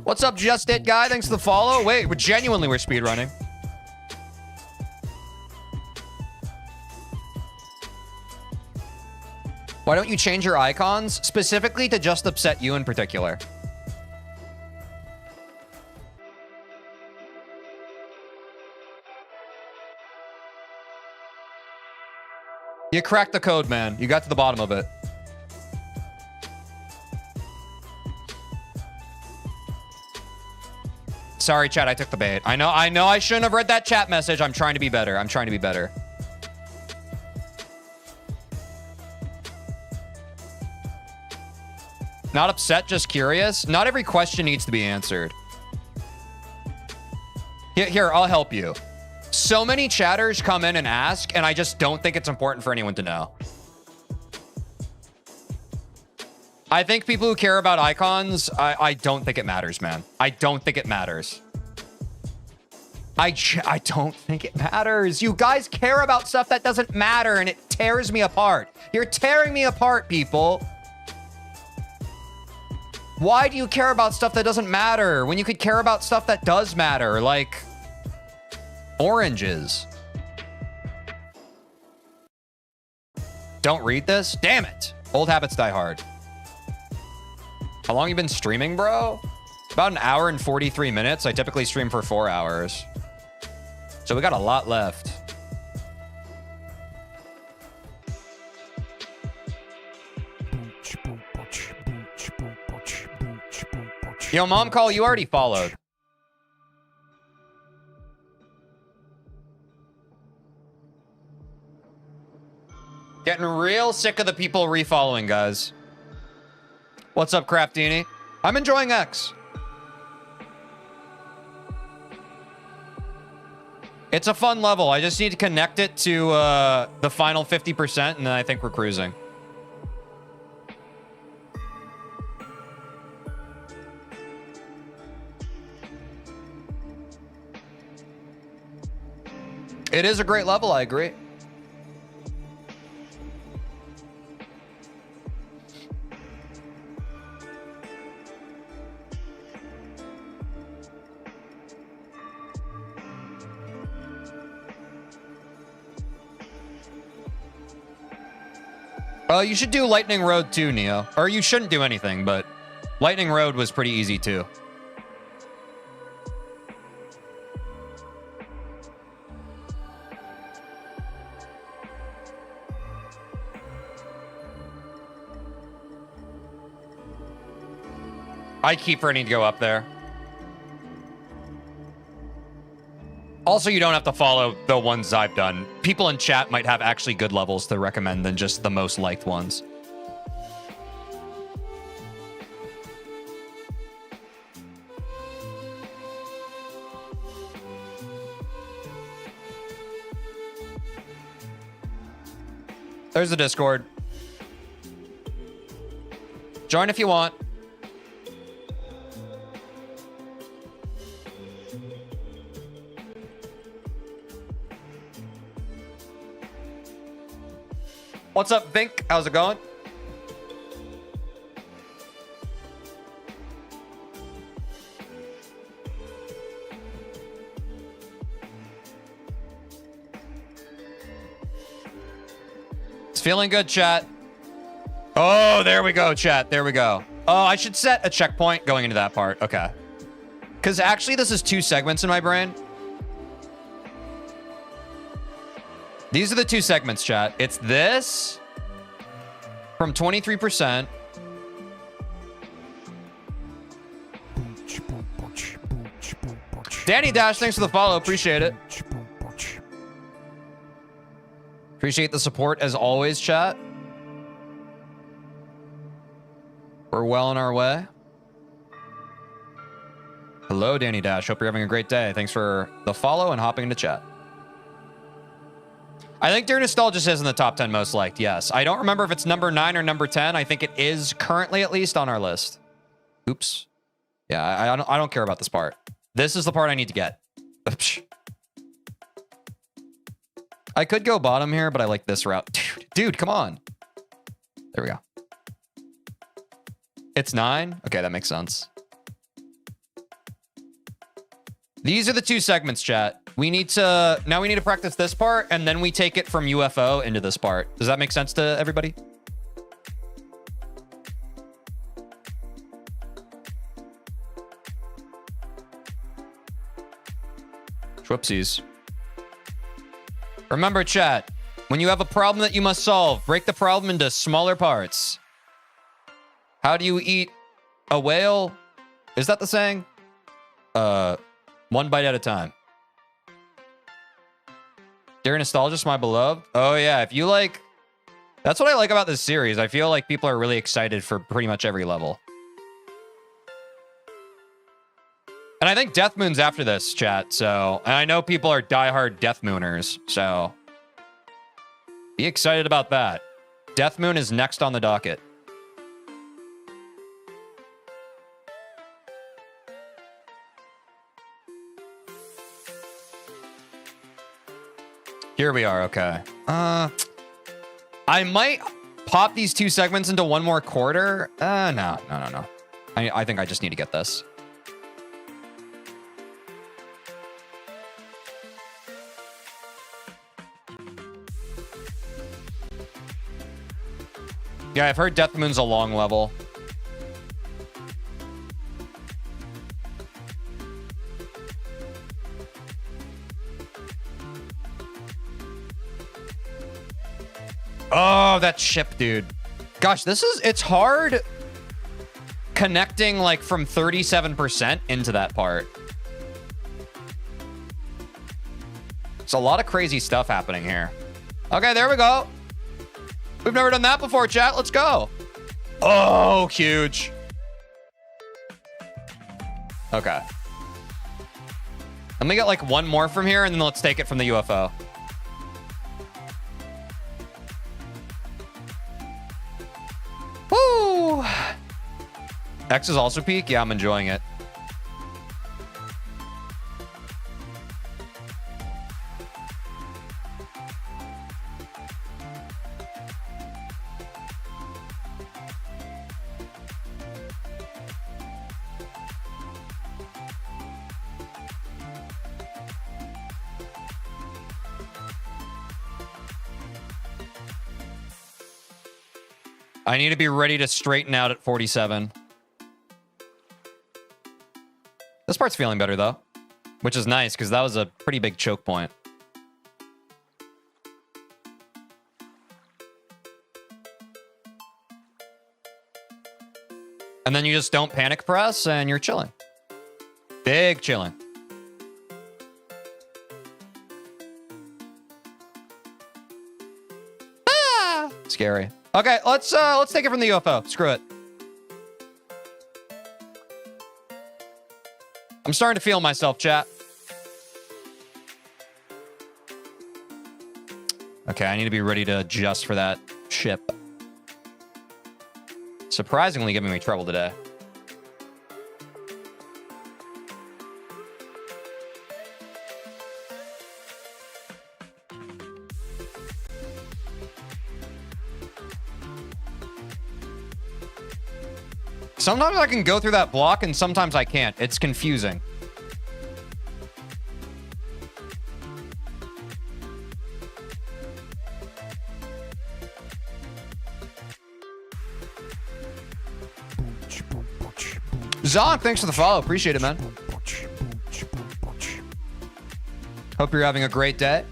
S1: What's up, Just It Guy? Thanks for the follow. Wait, we're speedrunning. Why don't you change your icons specifically to just upset you in particular? You cracked the code, man. You got to the bottom of it. Sorry, chat, I took the bait. I know I shouldn't have read that chat message. I'm trying to be better. I'm trying to be better. Not upset, just curious. Not every question needs to be answered. Here, I'll help you. So many chatters come in and ask, and I just don't think it's important for anyone to know. I think people who care about icons, I don't think it matters, man. I don't think it matters. I don't think it matters. You guys care about stuff that doesn't matter, and it tears me apart. You're tearing me apart, people. Why do you care about stuff that doesn't matter when you could care about stuff that does matter, like oranges? Don't read this? Damn it. Old habits die hard. How long you been streaming, bro? About an hour and 43 minutes. I typically stream for 4 hours. So we got a lot left. Yo, Mom Call, you already followed. Getting real sick of the people refollowing, guys. What's up, Craftini? I'm enjoying X. It's a fun level. I just need to connect it to the final 50%, and then I think we're cruising. It is a great level, I agree. You should do Lightning Road too, Neo. Or you shouldn't do anything, but Lightning Road was pretty easy too. I keep forgetting to go up there. Also, you don't have to follow the ones I've done. People in chat might have actually good levels to recommend than just the most liked ones. There's the Discord. Join if you want. What's up, Vink? How's it going? It's feeling good, chat. Oh, there we go, chat. There we go. Oh, I should set a checkpoint going into that part. Okay. Because actually, this is 2 segments in my brain. These are the 2 segments, chat. It's this from 23%. Danny Dash, thanks for the follow. Appreciate it. Appreciate the support as always, chat. We're well on our way. Hello, Danny Dash. Hope you're having a great day. Thanks for the follow and hopping into chat. I think Dear Nostalgia is in the top 10 most liked, yes. I don't remember if it's number 9 or number 10. I think it is currently at least on our list. Oops. Yeah, I don't care about this part. This is the part I need to get. I could go bottom here, but I like this route. Dude, come on. There we go. It's 9? Okay, that makes sense. These are the 2 segments, chat. We need to practice this part, and then we take it from UFO into this part. Does that make sense to everybody? Whoopsies. Remember, chat, when you have a problem that you must solve, break the problem into smaller parts. How do you eat a whale? Is that the saying? 1 bite at a time. Dear Nostalgia, my beloved. Oh, yeah. If you like... That's what I like about this series. I feel like people are really excited for pretty much every level. And I think Death Moon's after this, chat. So, and I know people are diehard Death Mooners. So, be excited about that. Death Moon is next on the docket. Here we are, okay. I might pop these 2 segments into 1 more quarter. No. I think I just need to get this. Yeah, I've heard Death Moon's a long level. Oh, that ship, dude. Gosh, it's hard connecting like from 37% into that part. There's a lot of crazy stuff happening here. Okay, there we go. We've never done that before, chat. Let's go. Oh, huge. Okay. Let me get like one more from here, and then let's take it from the UFO. Woo! X is also peak? Yeah, I'm enjoying it. I need to be ready to straighten out at 47. This part's feeling better, though, which is nice because that was a pretty big choke point. And then you just don't panic press and you're chilling. Big chilling. Ah! Scary. Okay, let's take it from the UFO. Screw it. I'm starting to feel myself, chat. Okay, I need to be ready to adjust for that ship. Surprisingly giving me trouble today. Sometimes I can go through that block and sometimes I can't. It's confusing. Zonk, thanks for the follow. Appreciate it, man. Hope you're having a great day.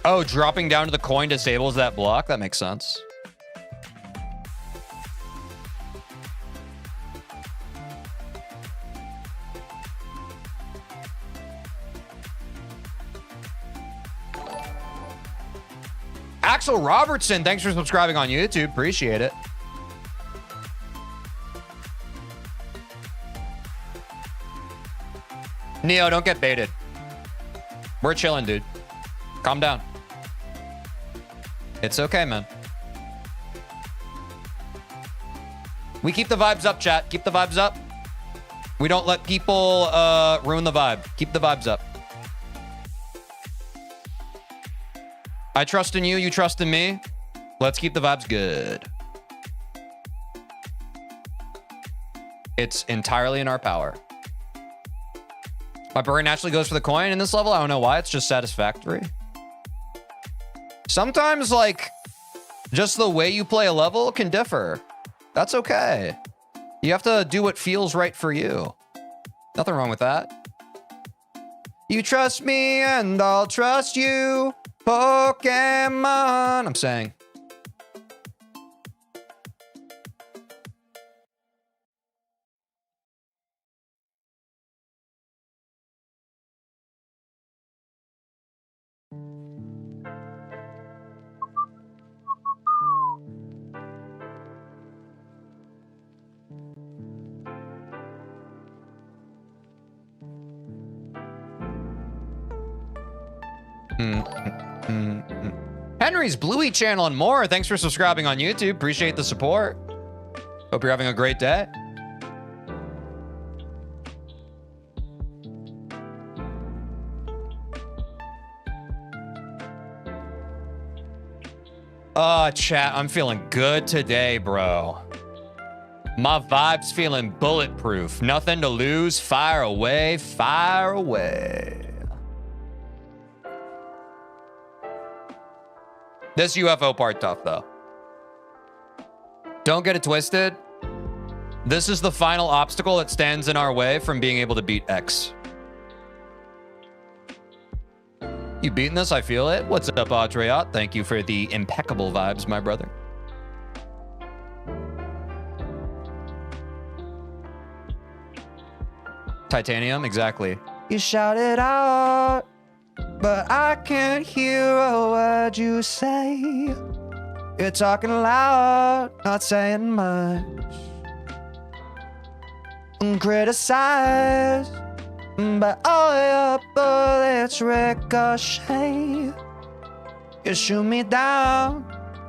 S1: Oh, dropping down to the coin disables that block? That makes sense. Axel Robertson, thanks for subscribing on YouTube. Appreciate it. Neo, don't get baited. We're chilling, dude. Calm down. It's okay, man. We keep the vibes up, chat. Keep the vibes up. We don't let people ruin the vibe. Keep the vibes up. I trust in you. You trust in me. Let's keep the vibes good. It's entirely in our power. My brain naturally goes for the coin in this level. I don't know why. It's just satisfactory. Sometimes, like, just the way you play a level can differ. That's okay. You have to do what feels right for you. Nothing wrong with that. You trust me and I'll trust you. Pokemon. I'm saying. Henry's Bluey channel and more. Thanks for subscribing on YouTube. Appreciate the support. Hope you're having a great day. Chat, I'm feeling good today, bro. My vibe's feeling bulletproof. Nothing to lose. Fire away. Fire away. This UFO part tough, though. Don't get it twisted. This is the final obstacle that stands in our way from being able to beat X. You beating this? I feel it. What's up, Audreyat? Thank you for the impeccable vibes, my brother. Titanium, exactly. You shout it out. but I can't hear a word you say. You're talking loud, not saying much. Criticize, but all your bullets ricochet. You shoot me down,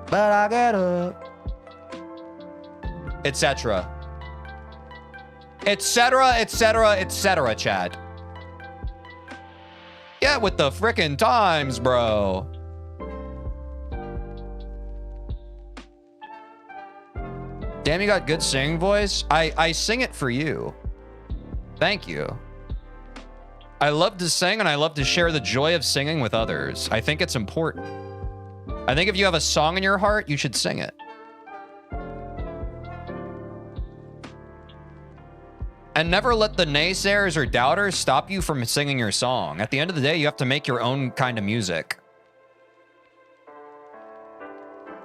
S1: but I get up. Etc. Etc. Etc. Etc. Chad. Get with the frickin' times, bro. Damn, you got good singing voice. I sing it for you. Thank you. I love to sing and I love to share the joy of singing with others. I think it's important. I think if you have a song in your heart, you should sing it. And never let the naysayers or doubters stop you from singing your song. At the end of the day, you have to make your own kind of music.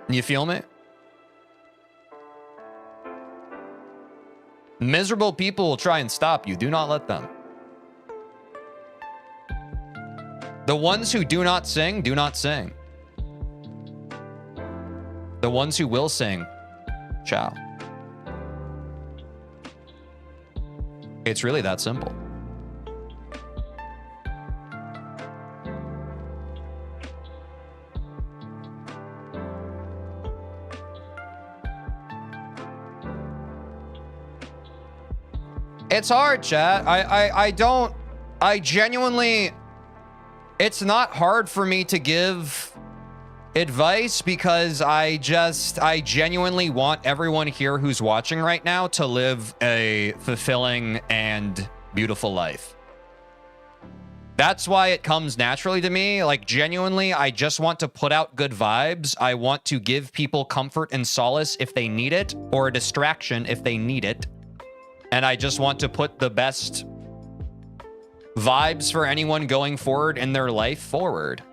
S1: You feel me? Miserable people will try and stop you. Do not let them. The ones who do not sing, do not sing. The ones who will sing, ciao. It's really that simple. It's hard, chat. I genuinely, it's not hard for me to give advice because I genuinely want everyone here who's watching right now to live a fulfilling and beautiful life. That's why it comes naturally to me. Like, genuinely, I just want to put out good vibes. I want to give people comfort and solace if they need it, or a distraction if they need it. And I just want to put the best vibes for anyone going forward in their life forward.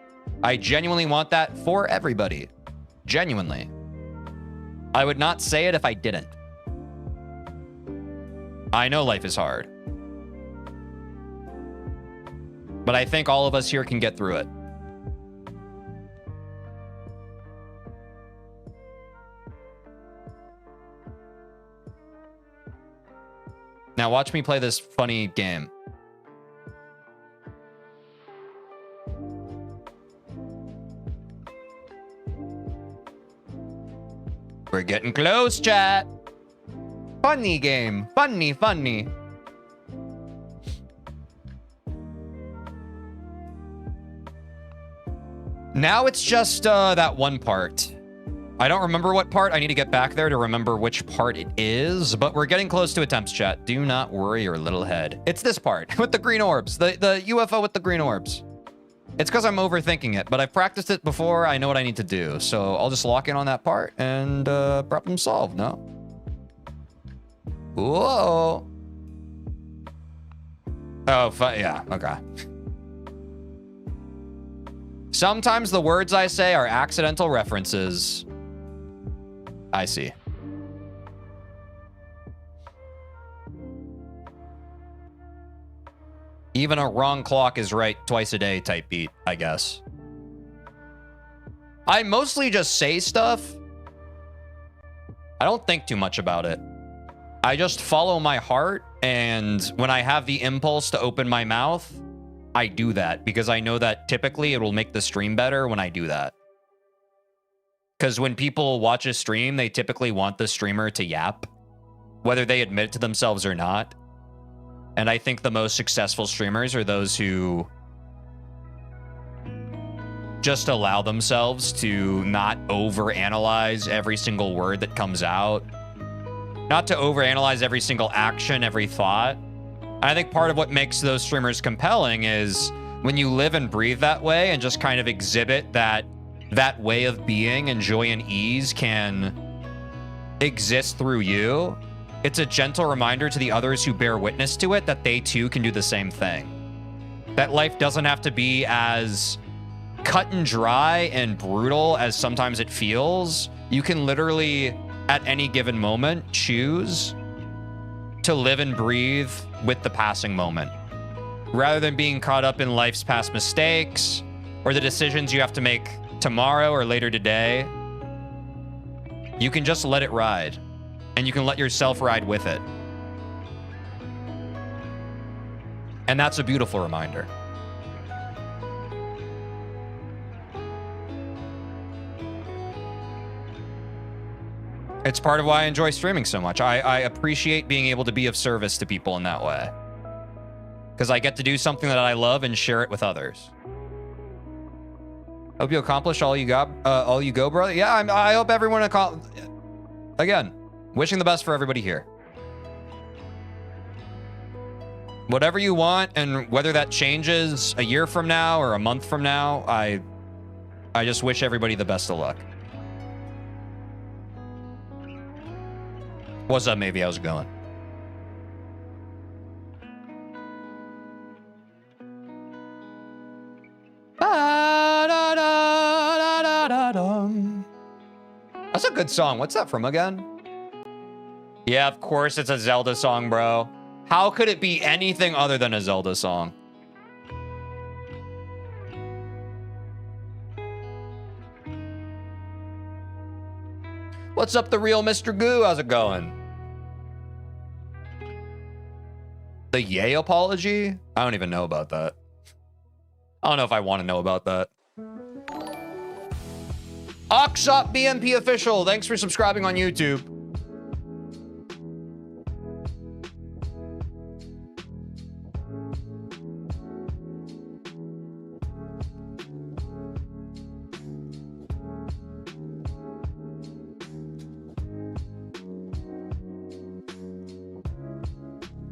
S1: I genuinely want that for everybody. Genuinely. I would not say it if I didn't. I know life is hard. But I think all of us here can get through it. Now watch me play this funny game. We're getting close, chat. Funny game. Funny, funny. Now it's just that one part. I don't remember what part. I need to get back there to remember which part it is, but we're getting close to attempts, chat. Do not worry your little head. It's this part with the green orbs, the UFO with the green orbs. It's because I'm overthinking it, but I've practiced it before. I know what I need to do, so I'll just lock in on that part and problem solved, no? Whoa. Oh, yeah, okay. Sometimes the words I say are accidental references. I see. Even a wrong clock is right twice a day type beat, I guess. I mostly just say stuff. I don't think too much about it. I just follow my heart, and when I have the impulse to open my mouth, I do that because I know that typically it will make the stream better when I do that. Because when people watch a stream, they typically want the streamer to yap, whether they admit it to themselves or not. And I think the most successful streamers are those who just allow themselves to not overanalyze every single word that comes out, not to overanalyze every single action, every thought. I think part of what makes those streamers compelling is when you live and breathe that way and just kind of exhibit that way of being, and joy and ease can exist through you. It's a gentle reminder to the others who bear witness to it that they too can do the same thing. That life doesn't have to be as cut and dry and brutal as sometimes it feels. You can literally, at any given moment, choose to live and breathe with the passing moment, rather than being caught up in life's past mistakes or the decisions you have to make tomorrow or later today, you can just let it ride, and you can let yourself ride with it. And that's a beautiful reminder. It's part of why I enjoy streaming so much. I appreciate being able to be of service to people in that way, because I get to do something that I love and share it with others. Hope you accomplish all you go, brother. Yeah, I hope everyone again, wishing the best for everybody here. Whatever you want, and whether that changes a year from now or a month from now, I just wish everybody the best of luck. What's up, maybe? How's it going? That's a good song. What's that from again? Yeah, of course it's a Zelda song, bro. How could it be anything other than a Zelda song? What's up, the real Mr. Goo? How's it going? The Yay apology? I don't even know about that. I don't know if I want to know about that. Oxop BMP official, thanks for subscribing on YouTube.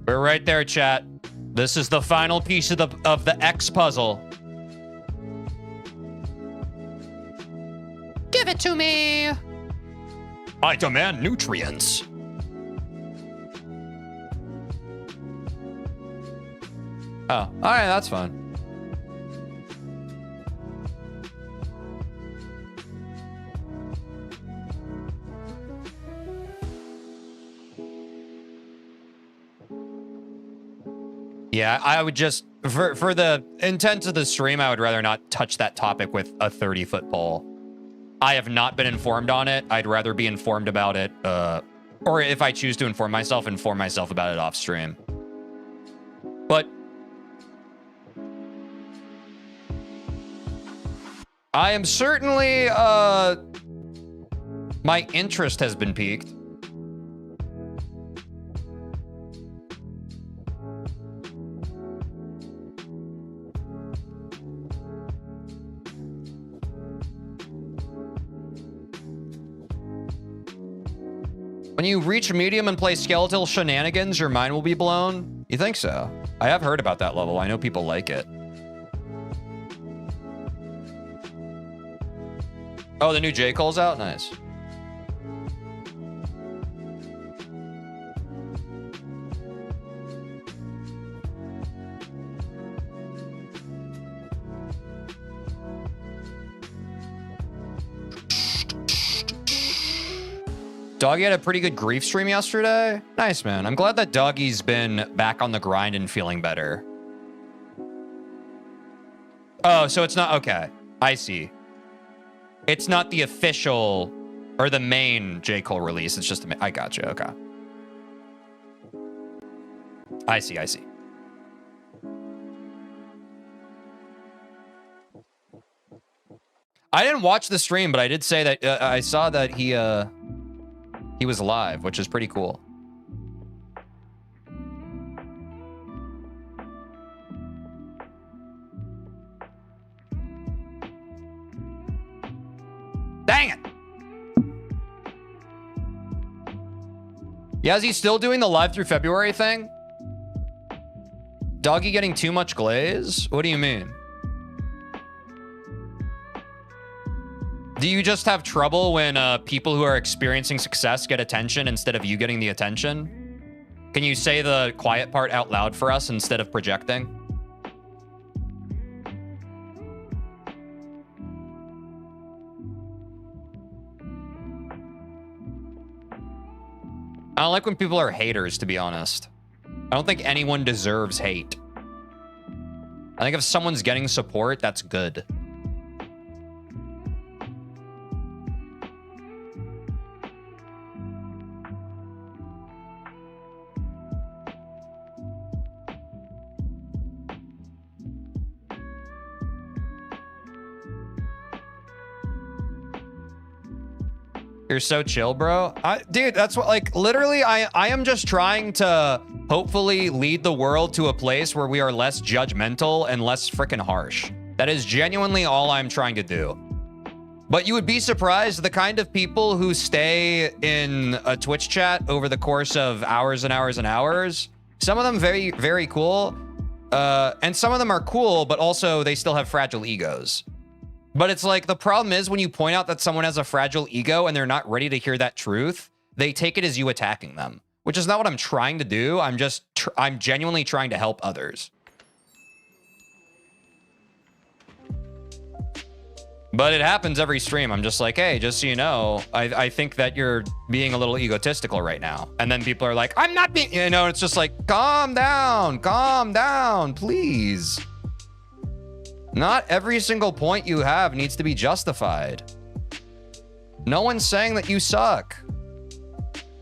S1: We're right there, chat. This is the final piece of the X puzzle. Give it to me. I demand nutrients. Oh, all right, that's fine. Yeah, I would just, for the intent of the stream, I would rather not touch that topic with a 30-foot pole. I have not been informed on it. I'd rather be informed about it, or if I choose to inform myself about it off stream. But I am certainly, my interest has been piqued. When you reach medium and play skeletal shenanigans, your mind will be blown? You think so? I have heard about that level. I know people like it. Oh, the new J. Cole's out? Nice. Doggy had a pretty good grief stream yesterday. Nice, man. I'm glad that Doggy's been back on the grind and feeling better. Oh, so it's not... Okay. I see. It's not the official or the main J. Cole release. It's just... I got you. Okay. I see. I see. I didn't watch the stream, but I did say that I saw that he was live, which is pretty cool. Dang it! Yeah, is he still doing the live through February thing? Doggy getting too much glaze? What do you mean? Do you just have trouble when people who are experiencing success get attention instead of you getting the attention? Can you say the quiet part out loud for us instead of projecting? I don't like when people are haters, to be honest. I don't think anyone deserves hate. I think if someone's getting support, that's good. You're so chill, bro. Dude, that's what, like, literally, I am just trying to hopefully lead the world to a place where we are less judgmental and less freaking harsh. That is genuinely all I'm trying to do. But you would be surprised the kind of people who stay in a Twitch chat over the course of hours and hours and hours. Some of them very, very cool. And some of them are cool, but also they still have fragile egos. But it's like, the problem is when you point out that someone has a fragile ego and they're not ready to hear that truth, they take it as you attacking them, which is not what I'm trying to do. I'm genuinely trying to help others. But it happens every stream. I'm just like, hey, just so you know, I think that you're being a little egotistical right now. And then people are like, I'm not being, you know, it's just like, calm down, please. Not every single point you have needs to be justified. No one's saying that you suck.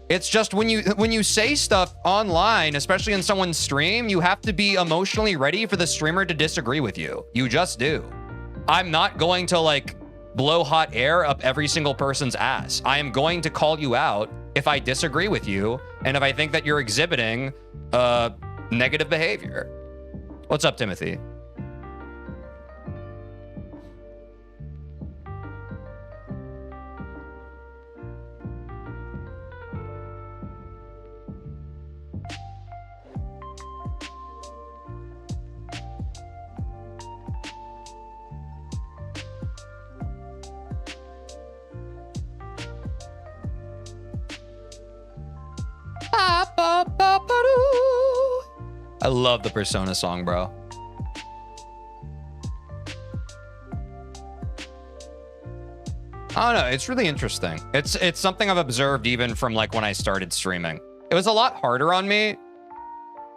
S1: It's just when you say stuff online, especially in someone's stream, you have to be emotionally ready for the streamer to disagree with you. You just do. I'm not going to like blow hot air up every single person's ass. I am going to call you out if I disagree with you and if I think that you're exhibiting negative behavior. What's up, Timothy? I love the Persona song, bro. I don't know. It's really interesting. It's something I've observed even from like when I started streaming. It was a lot harder on me.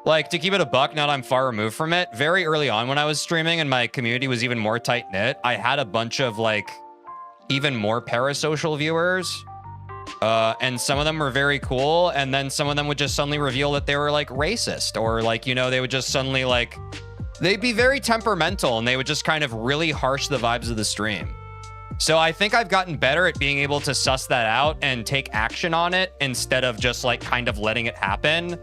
S1: Like, to keep it a buck, now that I'm far removed from it, very early on when I was streaming and my community was even more tight-knit, I had a bunch of like even more parasocial viewers. And some of them were very cool, and then some of them would just suddenly reveal that they were like racist, or like, you know, they would just suddenly like, they'd be very temperamental and they would just kind of really harsh the vibes of the stream. So I think I've gotten better at being able to suss that out and take action on it instead of just like kind of letting it happen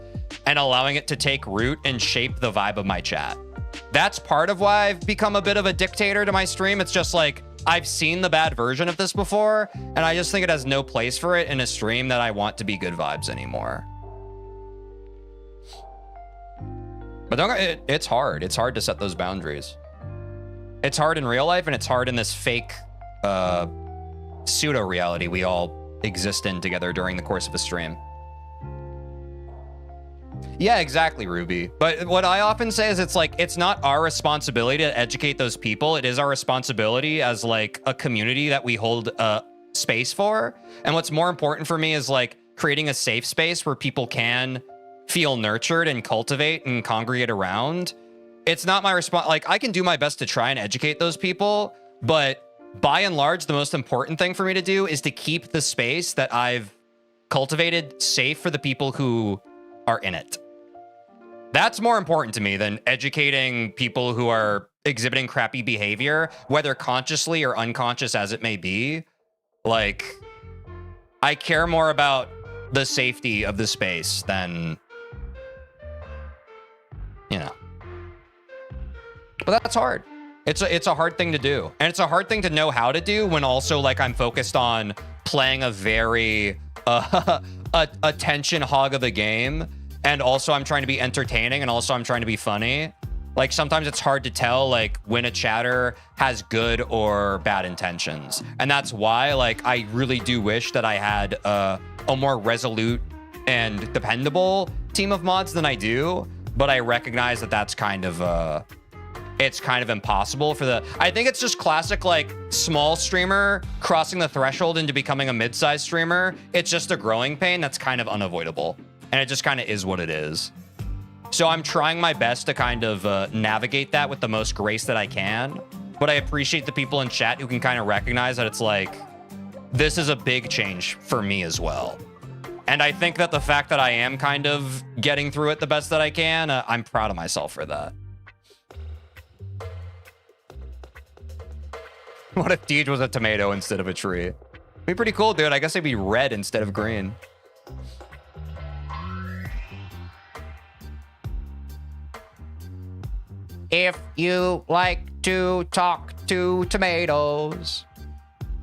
S1: and allowing it to take root and shape the vibe of my chat. That's part of why I've become a bit of a dictator to my stream. It's just like, I've seen the bad version of this before, and I just think it has no place for it in a stream that I want to be good vibes anymore. But it's hard. It's hard to set those boundaries. It's hard in real life, and it's hard in this fake pseudo reality we all exist in together during the course of a stream. Yeah, exactly, Ruby. But what I often say is it's like, it's not our responsibility to educate those people. It is our responsibility as like a community that we hold space for. And what's more important for me is like creating a safe space where people can feel nurtured and cultivate and congregate around. It's not my response. Like, I can do my best to try and educate those people, but by and large, the most important thing for me to do is to keep the space that I've cultivated safe for the people who are in it. That's more important to me than educating people who are exhibiting crappy behavior, whether consciously or unconscious as it may be. Like, I care more about the safety of the space than, you know. But that's hard. It's a hard thing to do. And it's a hard thing to know how to do when also like I'm focused on playing a very attention hog of a game. And also I'm trying to be entertaining, and also I'm trying to be funny. Like, sometimes it's hard to tell like when a chatter has good or bad intentions. And that's why like I really do wish that I had a more resolute and dependable team of mods than I do. But I recognize that that's kind of it's kind of impossible for the, I think it's just classic like small streamer crossing the threshold into becoming a mid-sized streamer. It's just a growing pain that's kind of unavoidable. And it just kind of is what it is. So I'm trying my best to kind of navigate that with the most grace that I can. But I appreciate the people in chat who can kind of recognize that it's like, this is a big change for me as well. And I think that the fact that I am kind of getting through it the best that I can, I'm proud of myself for that. What if Teej was a tomato instead of a tree? Be pretty cool, dude. I guess it'd be red instead of green. If you like to talk to tomatoes.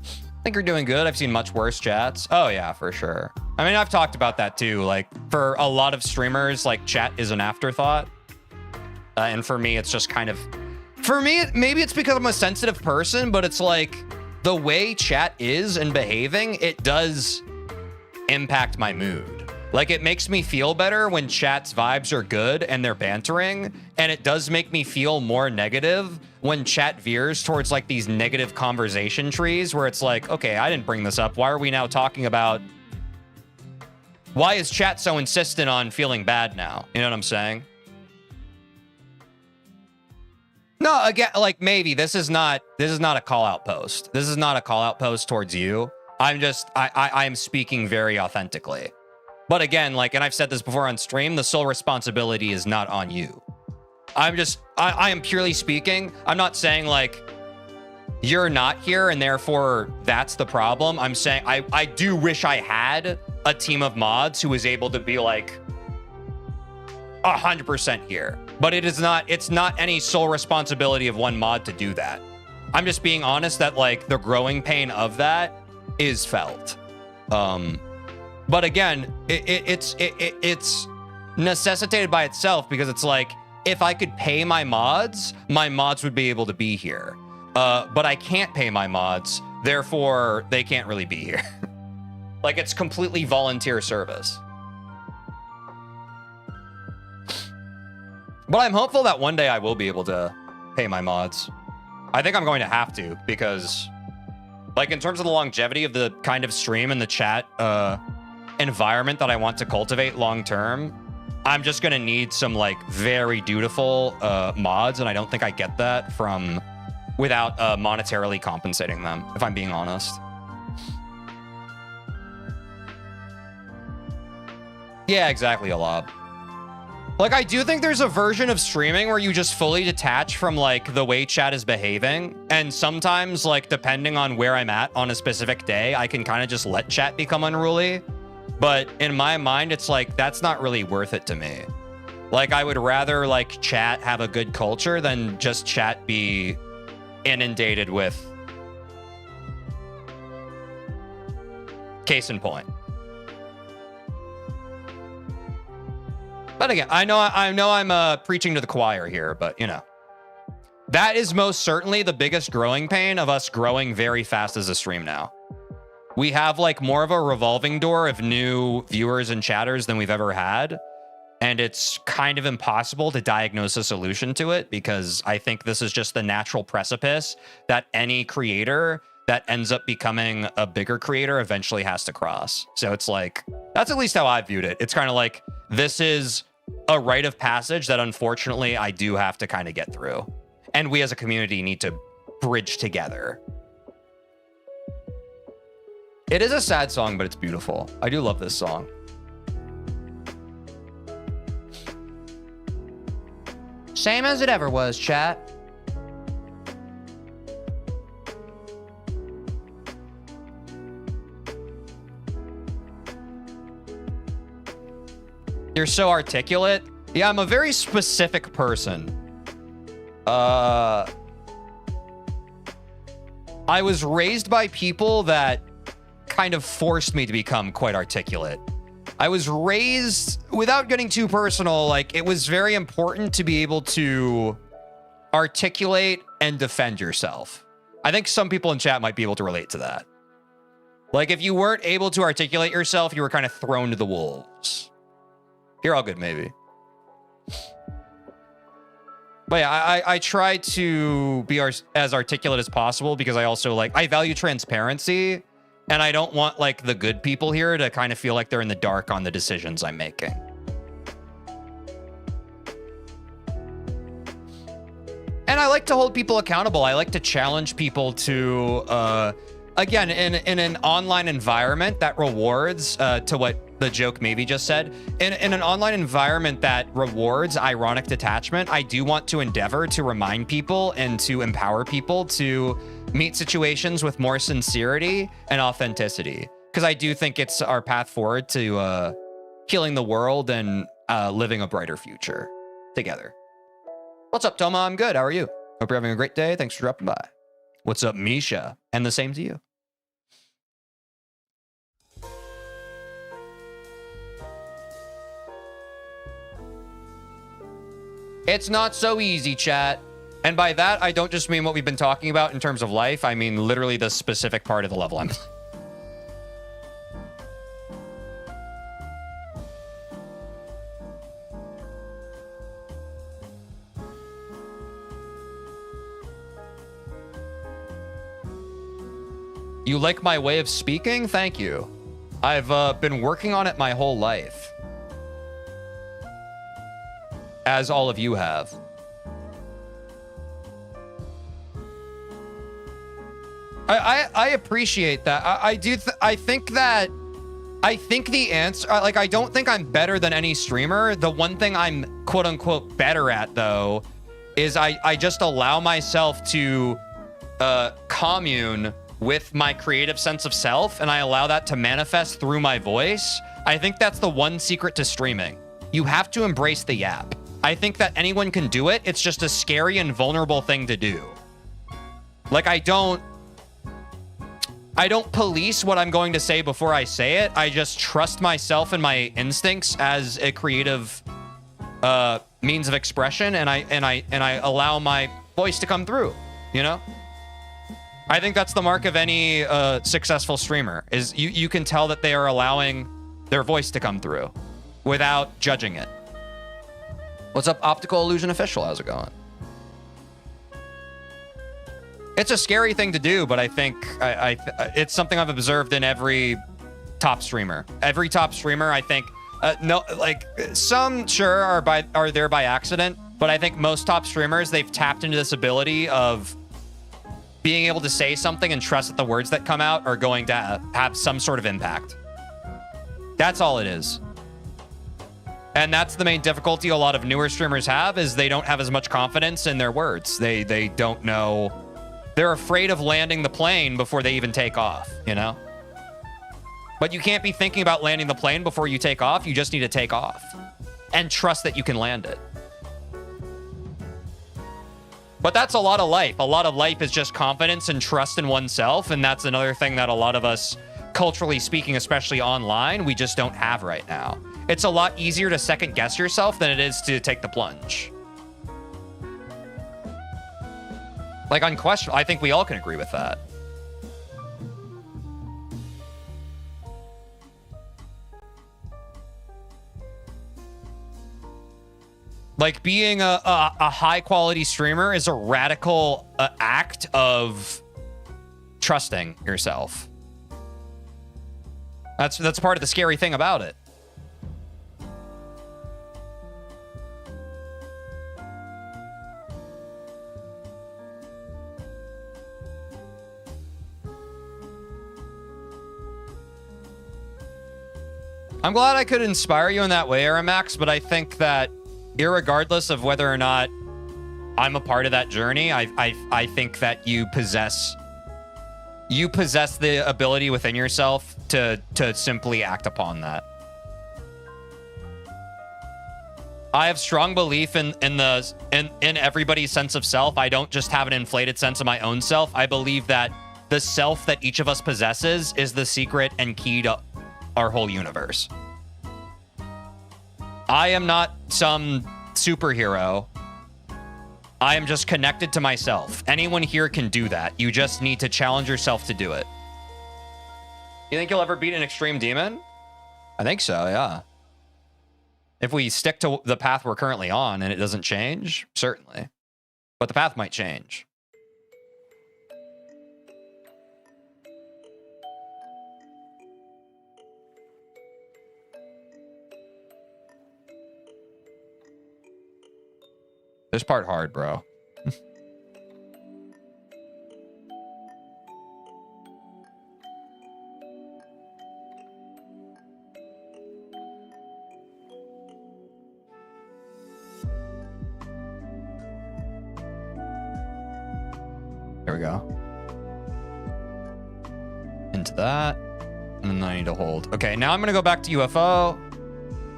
S1: I think you're doing good. I've seen much worse chats. Oh yeah, for sure. I mean, I've talked about that too. Like for a lot of streamers, like chat is an afterthought. And for me, it's just kind of, for me, maybe it's because I'm a sensitive person, but it's like the way chat is and behaving, it does impact my mood. Like it makes me feel better when chat's vibes are good and they're bantering. And it does make me feel more negative when chat veers towards like these negative conversation trees where it's like, okay, I didn't bring this up. Why are we now talking about, why is chat so insistent on feeling bad now? You know what I'm saying? No, again, like maybe this is not a call out post. This is not a call out post towards you. I'm just, I am speaking very authentically. But again, like, and I've said this before on stream, the sole responsibility is not on you. I'm just, I am purely speaking. I'm not saying like you're not here and therefore that's the problem. I'm saying I do wish I had a team of mods who was able to be like 100% here. But it is not, it's not any sole responsibility of one mod to do that. I'm just being honest that like the growing pain of that is felt. But again, it's necessitated by itself because it's like, if I could pay my mods would be able to be here. But I can't pay my mods, therefore they can't really be here. Like it's completely volunteer service. But I'm hopeful that one day I will be able to pay my mods. I think I'm going to have to because like in terms of the longevity of the kind of stream and the chat environment that I want to cultivate long term, I'm just gonna need some like very dutiful mods, and I don't think I get that from without monetarily compensating them, if I'm being honest. Yeah, exactly, Alab. Like, I do think there's a version of streaming where you just fully detach from like the way chat is behaving, and sometimes like depending on where I'm at on a specific day, I can kind of just let chat become unruly. But in my mind, it's like, that's not really worth it to me. Like, I would rather like chat have a good culture than just chat be inundated with. Case in point. But again, I know I'm preaching to the choir here, but you know, that is most certainly the biggest growing pain of us growing very fast as a stream now. We have like more of a revolving door of new viewers and chatters than we've ever had. And it's kind of impossible to diagnose a solution to it because I think this is just the natural precipice that any creator that ends up becoming a bigger creator eventually has to cross. So it's like, that's at least how I viewed it. It's kind of like, this is a rite of passage that unfortunately I do have to kind of get through. And we as a community need to bridge together. It is a sad song, but it's beautiful. I do love this song. Same as it ever was, chat. You're so articulate. Yeah, I'm a very specific person. I was raised by people that kind of forced me to become quite articulate. I was raised, without getting too personal, like it was very important to be able to articulate and defend yourself. I think some people in chat might be able to relate to that. Like if you weren't able to articulate yourself, you were kind of thrown to the wolves. You're all good, maybe. But yeah, I try to be as articulate as possible because I also like, I value transparency. And I don't want like the good people here to kind of feel like they're in the dark on the decisions I'm making. And I like to hold people accountable. I like to challenge people to, again, in an online environment that rewards, to what the joke maybe just said, in an online environment that rewards ironic detachment, I do want to endeavor to remind people and to empower people to meet situations with more sincerity and authenticity. Because I do think it's our path forward to healing the world and living a brighter future together. What's up, Toma? I'm good. How are you? Hope you're having a great day. Thanks for dropping by. What's up, Misha? And the same to you. It's not so easy, chat. And by that, I don't just mean what we've been talking about in terms of life. I mean literally the specific part of the level I'm playing. You like my way of speaking? Thank you. I've been working on it my whole life. As all of you have. I appreciate that. I think the answer, like, I don't think I'm better than any streamer. The one thing I'm quote unquote better at, though, is I just allow myself to commune with my creative sense of self, and I allow that to manifest through my voice. I think that's the one secret to streaming. You have to embrace the yap. I think that anyone can do it. It's just a scary and vulnerable thing to do. Like, I don't police what I'm going to say before I say it. I just trust myself and my instincts as a creative means of expression, and I allow my voice to come through, you know? I think that's the mark of any successful streamer, is you can tell that they are allowing their voice to come through without judging it. What's up, Optical Illusion Official? How's it going? It's a scary thing to do, but I think it's something I've observed in every top streamer. Every top streamer, I think, no, like, some sure are there by accident, but I think most top streamers, they've tapped into this ability of being able to say something and trust that the words that come out are going to have some sort of impact. That's all it is. And that's the main difficulty a lot of newer streamers have, is they don't have as much confidence in their words. They don't know. They're afraid of landing the plane before they even take off, you know? But you can't be thinking about landing the plane before you take off. You just need to take off and trust that you can land it. But that's a lot of life. A lot of life is just confidence and trust in oneself. And that's another thing that a lot of us, culturally speaking, especially online, we just don't have right now. It's a lot easier to second guess yourself than it is to take the plunge. Like, unquestionably, I think we all can agree with that. Like, being a high-quality streamer is a radical act of trusting yourself. That's part of the scary thing about it. I'm glad I could inspire you in that way, Aramax, but I think that irregardless of whether or not I'm a part of that journey, I think that you possess the ability within yourself to simply act upon that. I have strong belief in everybody's sense of self. I don't just have an inflated sense of my own self. I believe that the self that each of us possesses is the secret and key to our whole universe. I am not some superhero. I am just connected to myself. Anyone here can do that. You just need to challenge yourself to do it. You think you'll ever beat an extreme demon? I think so, yeah. If we stick to the path we're currently on and it doesn't change, certainly. But the path might change. This part hard, bro. There we go. into that. And then I need to hold. Okay, now I'm going to go back to UFO.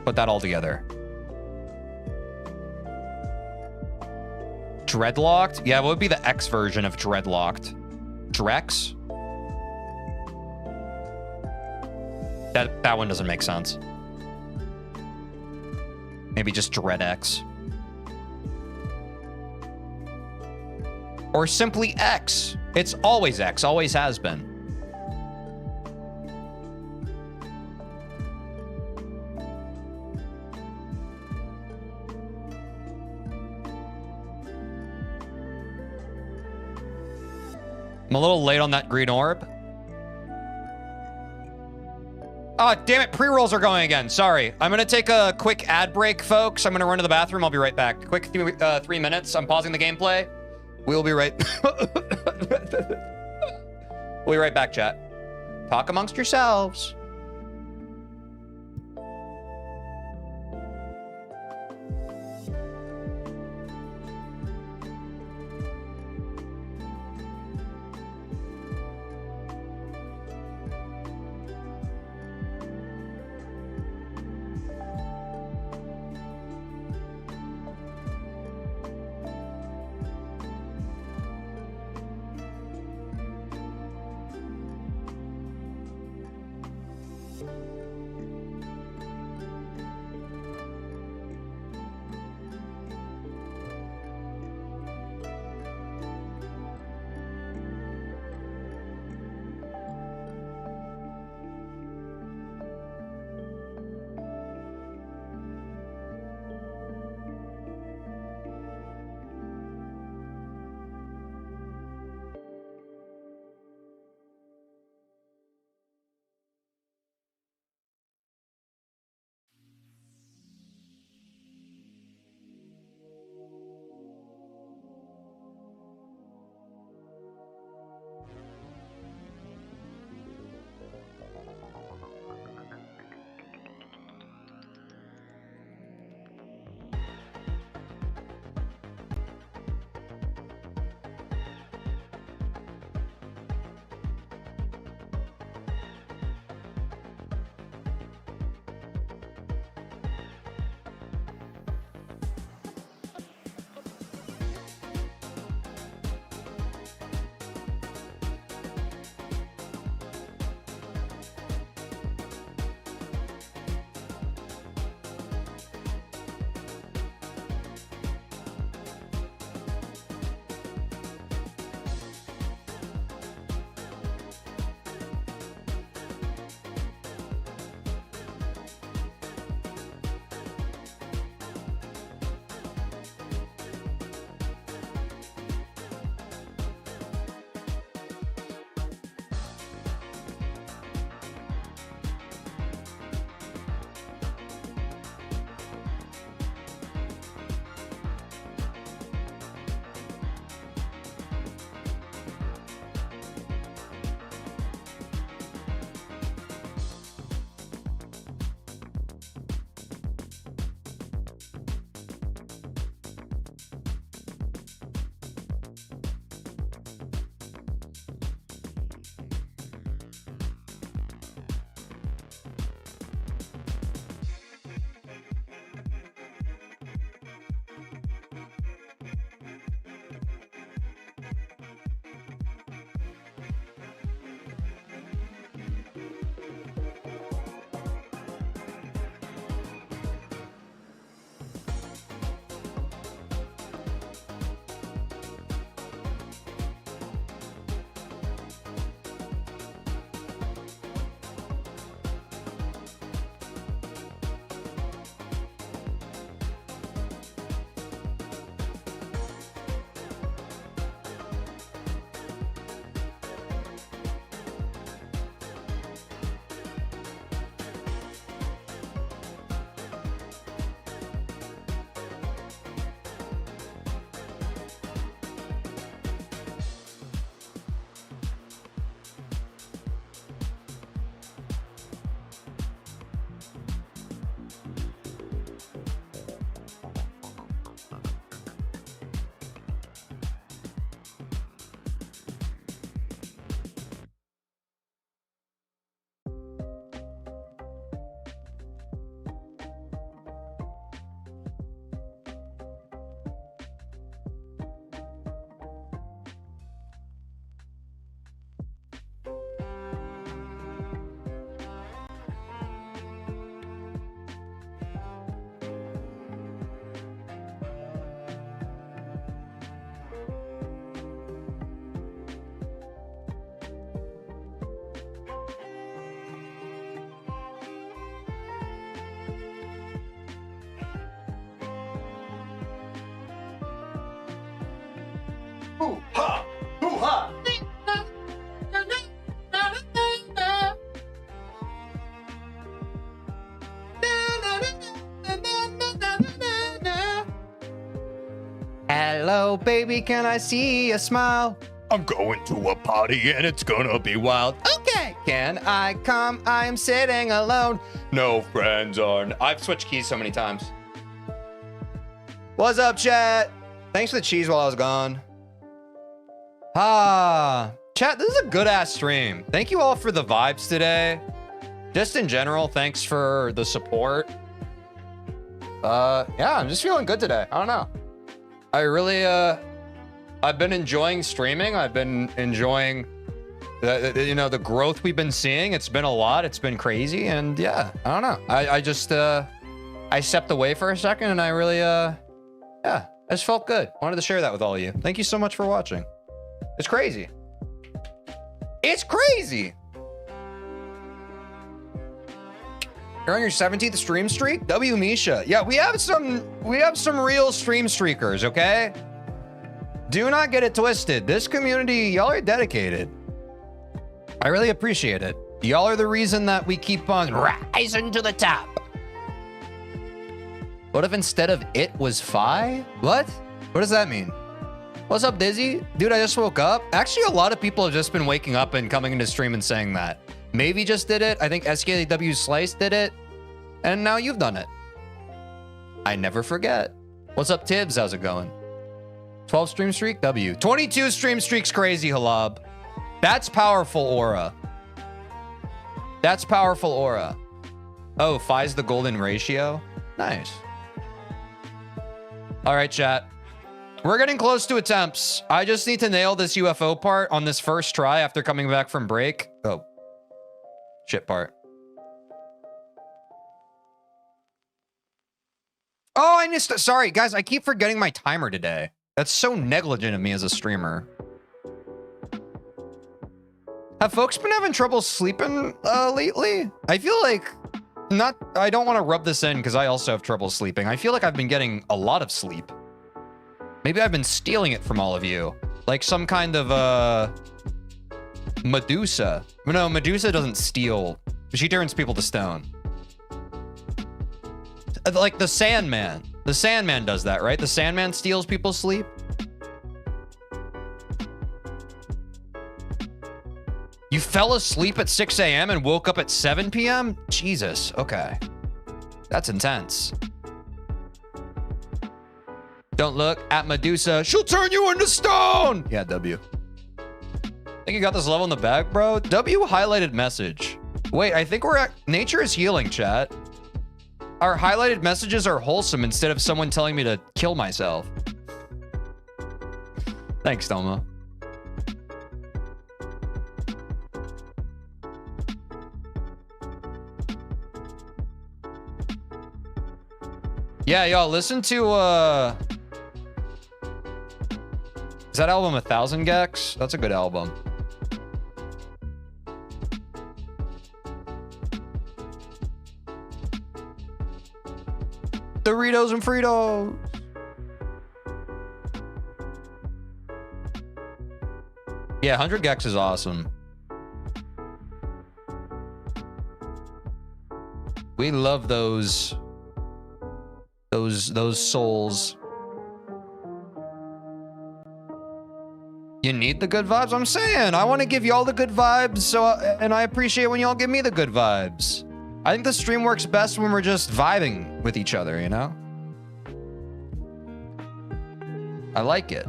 S1: Put that all together. Dreadlocked? Yeah, what would be the X version of Dreadlocked? Drex? That one doesn't make sense. Maybe just DreadX. Or simply X. It's always X, always has been. I'm a little late on that green orb. Oh, damn it. Pre-rolls are going again. Sorry. I'm going to take a quick ad break, folks. I'm going to run to the bathroom. I'll be right back. Quick 3 minutes. I'm pausing the gameplay. We'll be right... We'll be right back, chat. Talk amongst yourselves. baby, can I see a smile? I'm going to a party and it's gonna be wild. Okay. Can I come? I'm sitting alone. No friends on. I've switched keys so many times. What's up, chat? Thanks for the cheese while I was gone. Chat, this is a good ass stream. Thank you all for the vibes today. Just in general, thanks for the support. Yeah, I'm just feeling good today. I don't know. I really, I've been enjoying streaming. I've been enjoying the growth we've been seeing. It's been a lot. It's been crazy. And yeah, I don't know. I just, I stepped away for a second and I really, yeah, I just felt good. Wanted to share that with all of you. Thank you so much for watching. It's crazy. It's crazy. You're on your 17th stream streak? W Misha. Yeah, we have some real stream streakers, okay? Do not get it twisted. This community, y'all are dedicated. I really appreciate it. Y'all are the reason that we keep on rising to the top. What if instead of it was Fi? What? What does that mean? What's up, Dizzy? Dude, I just woke up. Actually, a lot of people have just been waking up and coming into stream and saying that. Maybe just did it. I think SKW Slice did it. And now you've done it. I never forget. What's up, Tibbs? How's it going? 12 stream streak? W. 22 stream streaks crazy, Halab. That's powerful aura. That's powerful aura. Oh, Fi's the golden ratio? Nice. All right, chat. We're getting close to attempts. I just need to nail this UFO part on this first try after coming back from break. Oh. Shit part. Oh, I missed it. Sorry, guys. I keep forgetting my timer today. That's so negligent of me as a streamer. Have folks been having trouble sleeping lately? I feel like I don't want to rub this in because I also have trouble sleeping. I feel like I've been getting a lot of sleep. Maybe I've been stealing it from all of you. Like some kind of, Medusa. No, Medusa doesn't steal. She turns people to stone. Like the Sandman. The Sandman does that, right? The Sandman steals people's sleep. You fell asleep at 6 a.m. and woke up at 7 p.m.? Jesus, okay. That's intense. Don't look at Medusa. She'll turn you into stone. Yeah, W. Think you got this level in the bag, bro? W highlighted message. Wait, I think we're at... Nature is healing, chat. Our highlighted messages are wholesome instead of someone telling me to kill myself. Thanks, Toma. Yeah, y'all, listen to, is that album 1000 Gex? That's a good album. Doritos and Fritos. Yeah, 100 Gex is awesome. We love those souls. You need the good vibes? I'm saying, I want to give y'all the good vibes, so and I appreciate when y'all give me the good vibes. I think the stream works best when we're just vibing with each other, you know? I like it.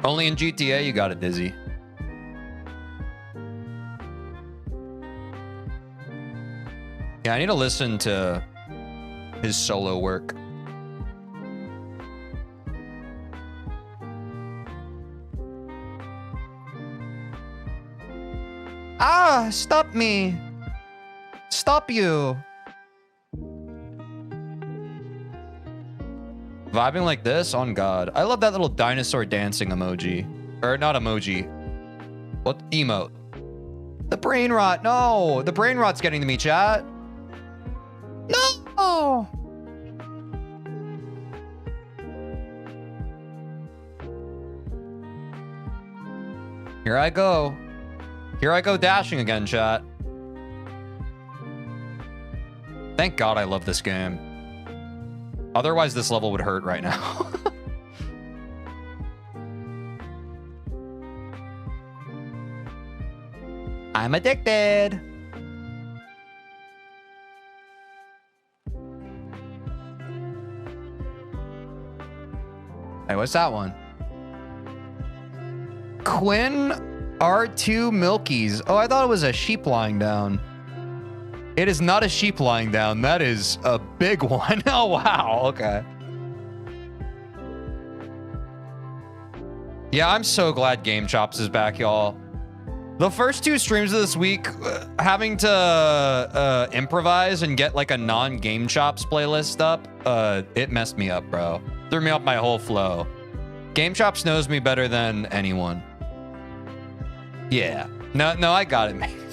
S1: Only in GTA you got it, Dizzy. Yeah, I need to listen to his solo work. Ah, stop me. Stop you. Vibing like this? On God. I love that little dinosaur dancing emoji. Or not emoji. What? Emote. The brain rot. No. The brain rot's getting to me, chat. No. Here I go. Here I go dashing again, chat. Thank God I love this game. Otherwise, this level would hurt right now. I'm addicted. Hey, what's that one? Quinn R2 Milkies. Oh, I thought it was a sheep lying down. It is not a sheep lying down. That is a big one. Oh, wow. Okay. Yeah, I'm so glad Game Chops is back, y'all. The first 2 streams of this week, having to improvise and get like a non-Game Chops playlist up, it messed me up, bro. Threw me off my whole flow. Game Chops knows me better than anyone. Yeah. No, I got it, man.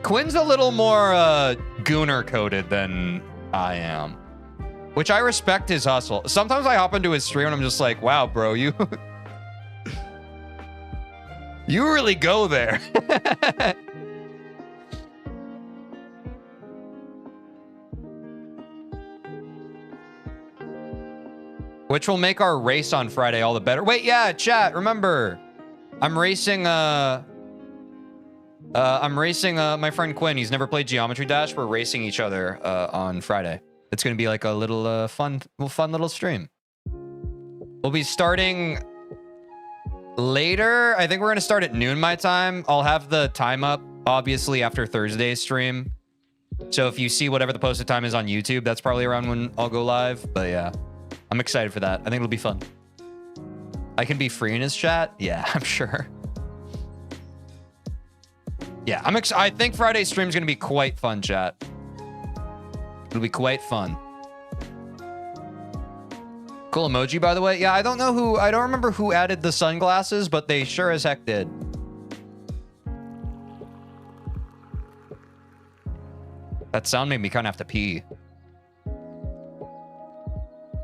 S1: Quinn's a little more gooner-coded than I am, which I respect his hustle. Sometimes I hop into his stream and I'm just like, wow, bro, you... you really go there. Which will make our race on Friday all the better. Wait, yeah, chat, remember. I'm racing my friend Quinn. He's never played Geometry Dash. We're racing each other on Friday. It's gonna be like a little fun little stream. We'll be starting later. I think we're gonna start at noon my time. I'll have the time up obviously after Thursday's stream. So if you see whatever the posted time is on YouTube, that's probably around when I'll go live. But yeah, I'm excited for that. I think it'll be fun. I can be free in his chat. Yeah, I'm sure. Yeah, I think Friday's stream is gonna be quite fun, chat. It'll be quite fun. Cool emoji, by the way. Yeah, I don't remember who added the sunglasses, but they sure as heck did. That sound made me kind of have to pee.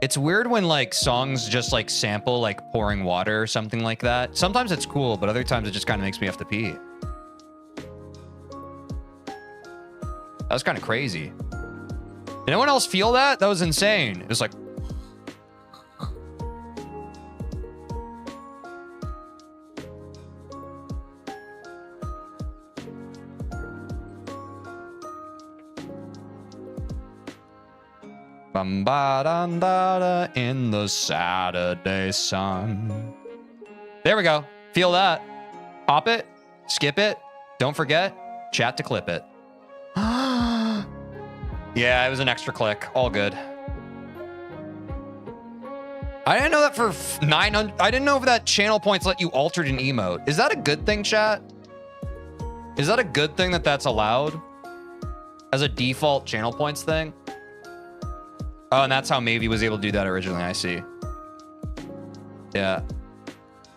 S1: It's weird when like songs just like sample like pouring water or something like that. Sometimes it's cool, but other times it just kind of makes me have to pee. That was kind of crazy. Did anyone else feel that? That was insane. It was like... Bambadandada in the Saturday sun. There we go. Feel that. Pop it. Skip it. Don't forget. Chat to clip it. Yeah, it was an extra click. All good. I didn't know that for 900. I didn't know if that channel points let you alter an emote. Is that a good thing, chat? Is that a good thing that that's allowed? As a default channel points thing? Oh, and that's how Mavie was able to do that originally. I see. Yeah.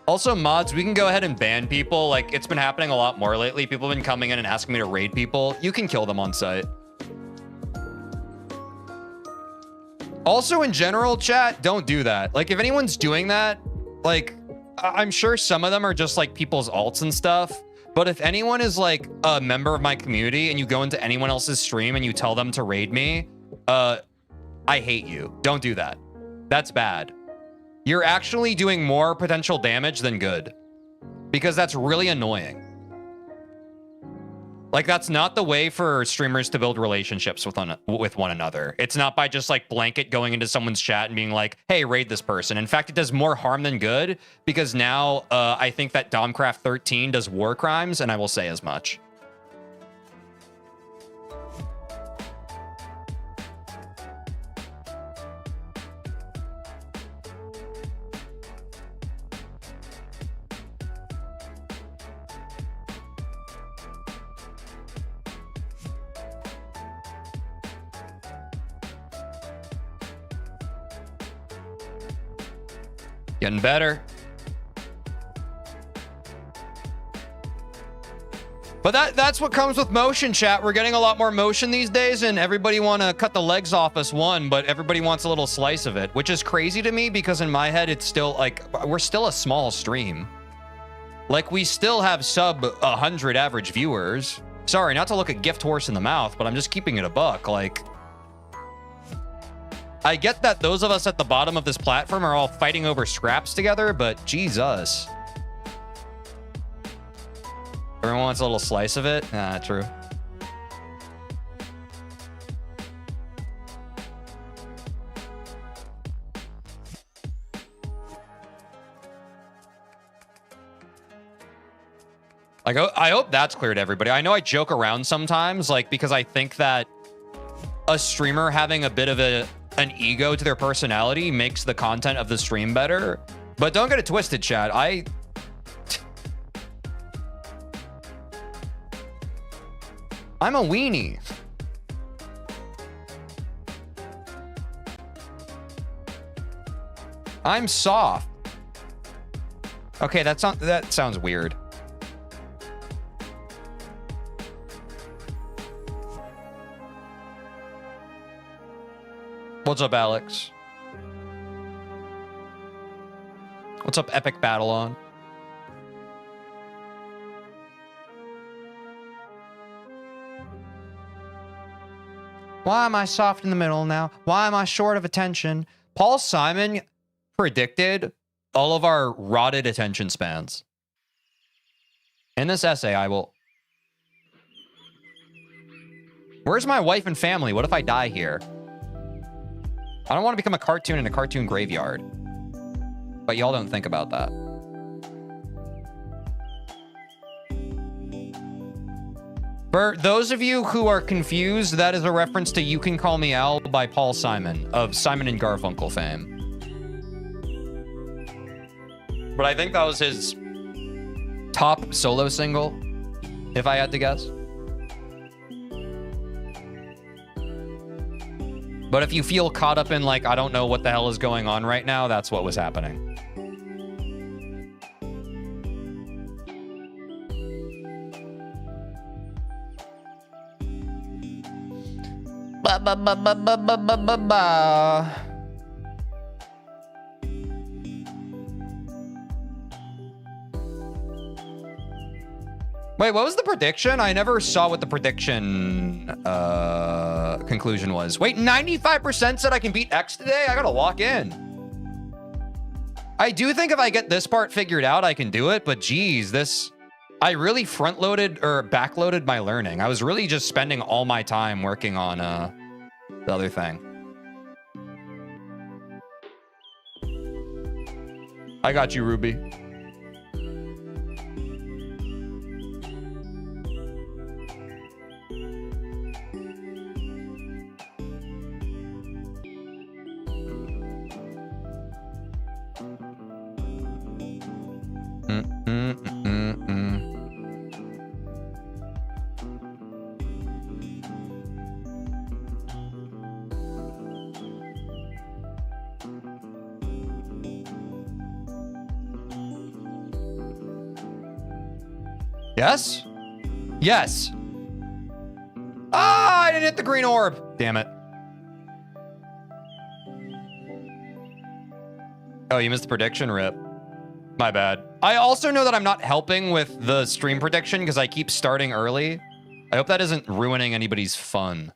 S1: Also, mods, we can go ahead and ban people. Like, it's been happening a lot more lately. People have been coming in and asking me to raid people. You can kill them on site. Also, in general, chat, don't do that. Like, if anyone's doing that, like, I'm sure some of them are just, like, people's alts and stuff. But if anyone is, like, a member of my community and you go into anyone else's stream and you tell them to raid me, I hate you. Don't do that. That's bad. You're actually doing more potential damage than good. Because that's really annoying. Like, that's not the way for streamers to build relationships with one another. It's not by just, like, blanket going into someone's chat and being like, hey, raid this person. In fact, it does more harm than good, because now I think that Domcraft 13 does war crimes, and I will say as much. Getting better. But that's what comes with motion, chat. We're getting a lot more motion these days, and everybody want to cut the legs off us one, but everybody wants a little slice of it, which is crazy to me because in my head, it's still like, we're still a small stream. Like, we still have sub 100 average viewers. Sorry, not to look a gift horse in the mouth, but I'm just keeping it a buck. Like, I get that those of us at the bottom of this platform are all fighting over scraps together, but Jesus. Everyone wants a little slice of it? Nah, true. Like, I hope that's clear to everybody. I know I joke around sometimes, like, because I think that a streamer having a bit of an ego to their personality makes the content of the stream better. But don't get it twisted, chat. I'm a weenie. I'm soft. Okay, that sounds weird. What's up, Alex? What's up, Epic Battle On? Why am I soft in the middle now? Why am I short of attention? Paul Simon predicted all of our rotted attention spans. In this essay, I will... Where's my wife and family? What if I die here? I don't want to become a cartoon in a cartoon graveyard. But y'all don't think about that. For those of you who are confused, that is a reference to You Can Call Me Al by Paul Simon of Simon and Garfunkel fame. But I think that was his top solo single, if I had to guess. But if you feel caught up in, like, I don't know what the hell is going on right now, that's what was happening. Ba ba ba ba ba ba ba ba ba. Wait, what was the prediction? I never saw what the prediction conclusion was. Wait, 95% said I can beat X today? I gotta lock in. I do think if I get this part figured out, I can do it, but geez, I really front-loaded or back-loaded my learning. I was really just spending all my time working on the other thing. I got you, Ruby. Yes? Yes. Ah, I didn't hit the green orb. Damn it. Oh, you missed the prediction? Rip. My bad. I also know that I'm not helping with the stream prediction because I keep starting early. I hope that isn't ruining anybody's fun.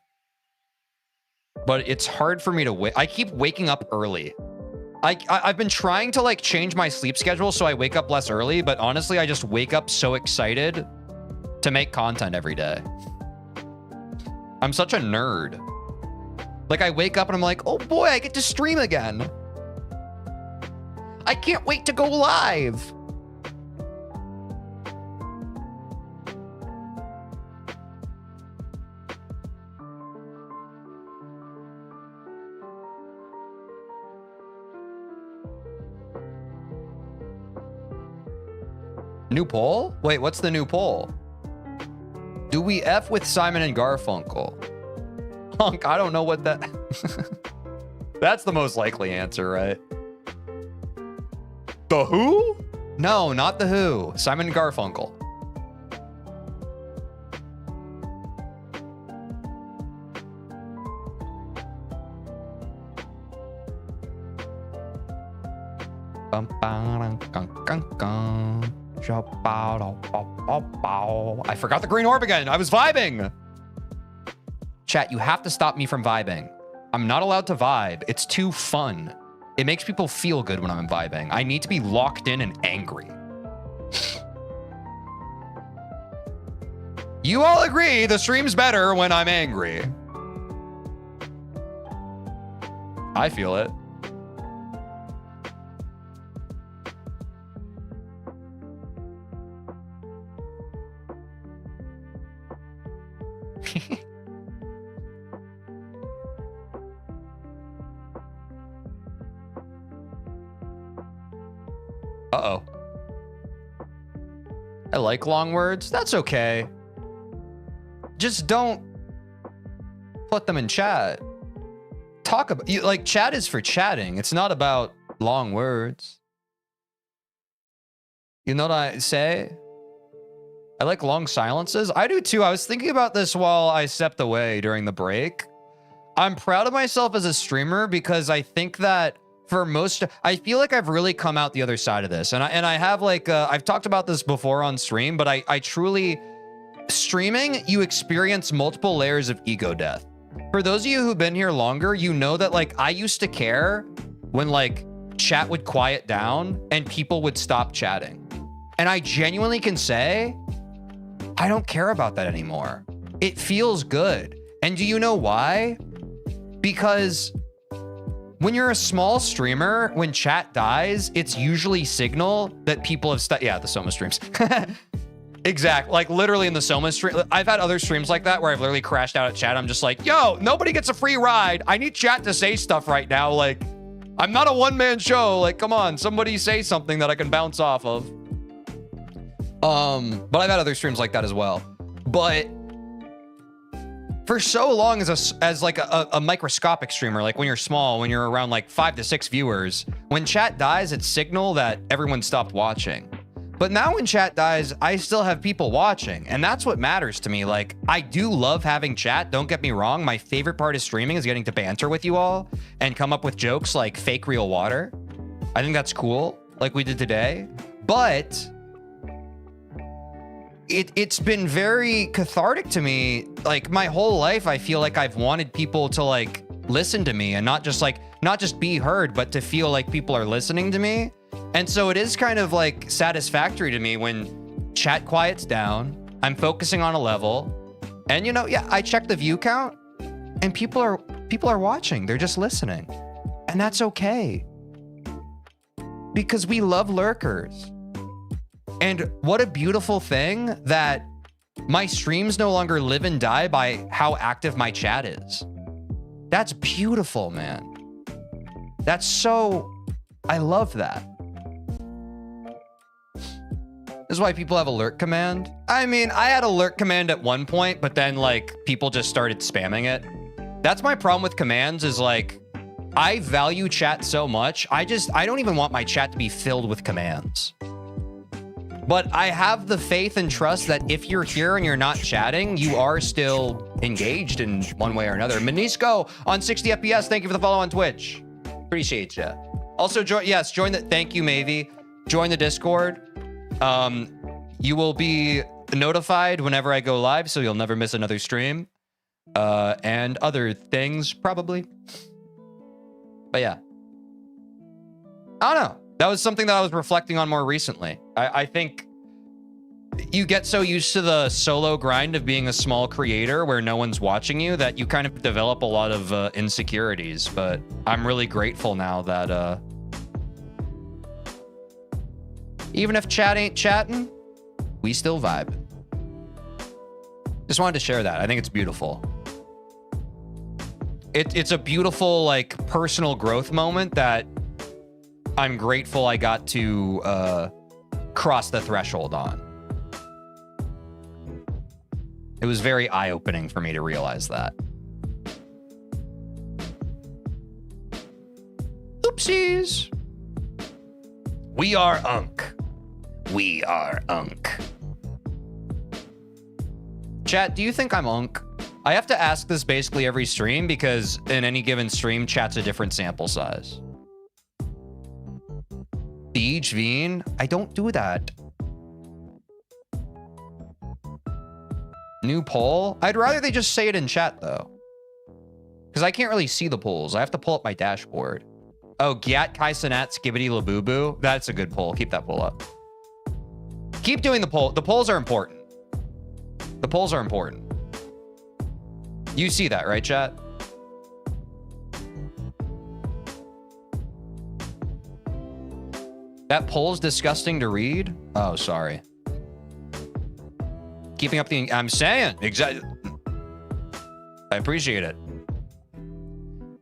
S1: But it's hard for me to wait. I keep waking up early. I've been trying to like change my sleep schedule so I wake up less early, but honestly, I just wake up so excited to make content every day. I'm such a nerd. Like I wake up and I'm like, oh boy, I get to stream again. I can't wait to go live. New poll? Wait, what's the new poll? Do we F with Simon and Garfunkel? Hunk, I don't know what that... That's the most likely answer, right? The Who? No, not The Who. Simon and Garfunkel. Bum, ba, dum, gung, gung, gung. I forgot the green orb again. I was vibing. Chat, you have to stop me from vibing. I'm not allowed to vibe. It's too fun. It makes people feel good when I'm vibing. I need to be locked in and angry. You all agree the stream's better when I'm angry. I feel it. Uh-oh. I like long words. That's okay. Just don't put them in chat. Talk about like chat is for chatting. It's not about long words. You know what I say? I like long silences. I do too. I was thinking about this while I stepped away during the break. I'm proud of myself as a streamer because I think that for most, I feel like I've really come out the other side of this. And I have like, I've talked about this before on stream, but I truly, streaming, you experience multiple layers of ego death. For those of you who've been here longer, you know that like I used to care when like chat would quiet down and people would stop chatting. And I genuinely can say, I don't care about that anymore. It feels good. And do you know why? Because when you're a small streamer, when chat dies, it's usually signal that people have yeah, the Soma streams. Exactly. Like literally in the Soma stream. I've had other streams like that where I've literally crashed out at chat. I'm just like, yo, nobody gets a free ride. I need chat to say stuff right now. Like, I'm not a one-man show. Like, come on, somebody say something that I can bounce off of. But I've had other streams like that as well. But for so long as like a microscopic streamer, like when you're small, when you're around like 5 to 6 viewers, when chat dies, it's signal that everyone stopped watching. But now when chat dies, I still have people watching. And that's what matters to me. Like, I do love having chat. Don't get me wrong. My favorite part of streaming is getting to banter with you all and come up with jokes like fake real water. I think that's cool, like we did today. But it's been very cathartic to me. Like my whole life, I feel like I've wanted people to like listen to me and not just be heard, but to feel like people are listening to me. And so it is kind of like satisfactory to me when chat quiets down, I'm focusing on a level, and you know, yeah, I check the view count and people are watching. They're just listening. And that's okay. Because we love lurkers. And what a beautiful thing that my streams no longer live and die by how active my chat is. That's beautiful, man. That's so, I love that. This is why people have alert command. I mean, I had alert command at one point, but then like people just started spamming it. That's my problem with commands is like, I value chat so much. I don't even want my chat to be filled with commands. But I have the faith and trust that if you're here and you're not chatting, you are still engaged in one way or another. Menisco on 60 FPS. Thank you for the follow on Twitch. Appreciate you. Also, join the, thank you, Mavie. Join the Discord. You will be notified whenever I go live, so you'll never miss another stream. And other things, probably. But yeah. I don't know. That was something that I was reflecting on more recently. I think you get so used to the solo grind of being a small creator where no one's watching you that you kind of develop a lot of insecurities. But I'm really grateful now that even if chat ain't chatting, we still vibe. Just wanted to share that. I think it's beautiful. It's a beautiful, like, personal growth moment that I'm grateful I got to cross the threshold on. It was very eye-opening for me to realize that. Oopsies. We are Unk. We are Unk. Chat, do you think I'm Unk? I have to ask this basically every stream because in any given stream, chat's a different sample size. TeejVeen, I don't do that. New poll? I'd rather they just say it in chat, though. Because I can't really see the polls. I have to pull up my dashboard. Oh, Gyat Kai Sinat Skibbity Labubu. That's a good poll. Keep that poll up. Keep doing the poll. The polls are important. The polls are important. You see that, right, chat? That poll's disgusting to read? Oh, sorry. Keeping up the... I'm saying. Exactly. I appreciate it.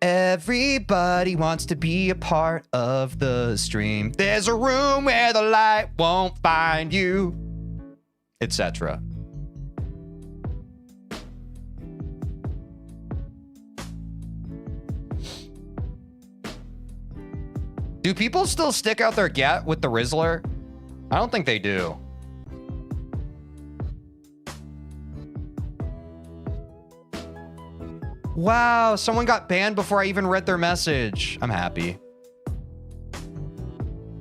S1: Everybody wants to be a part of the stream. There's a room where the light won't find you. Etc. Do people still stick out their gat with the Rizzler? I don't think they do. Wow, someone got banned before I even read their message. I'm happy.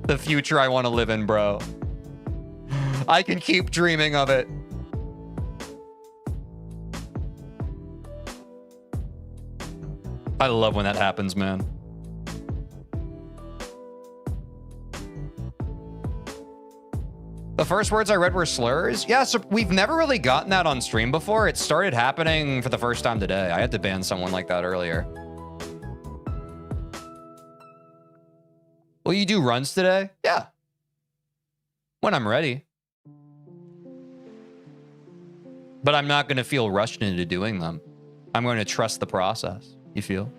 S1: The future I want to live in, bro. I can keep dreaming of it. I love when that happens, man. The first words I read were slurs? Yeah, so we've never really gotten that on stream before. It started happening for the first time today. I had to ban someone like that earlier. Will you do runs today? Yeah. When I'm ready. But I'm not going to feel rushed into doing them. I'm going to trust the process. You feel?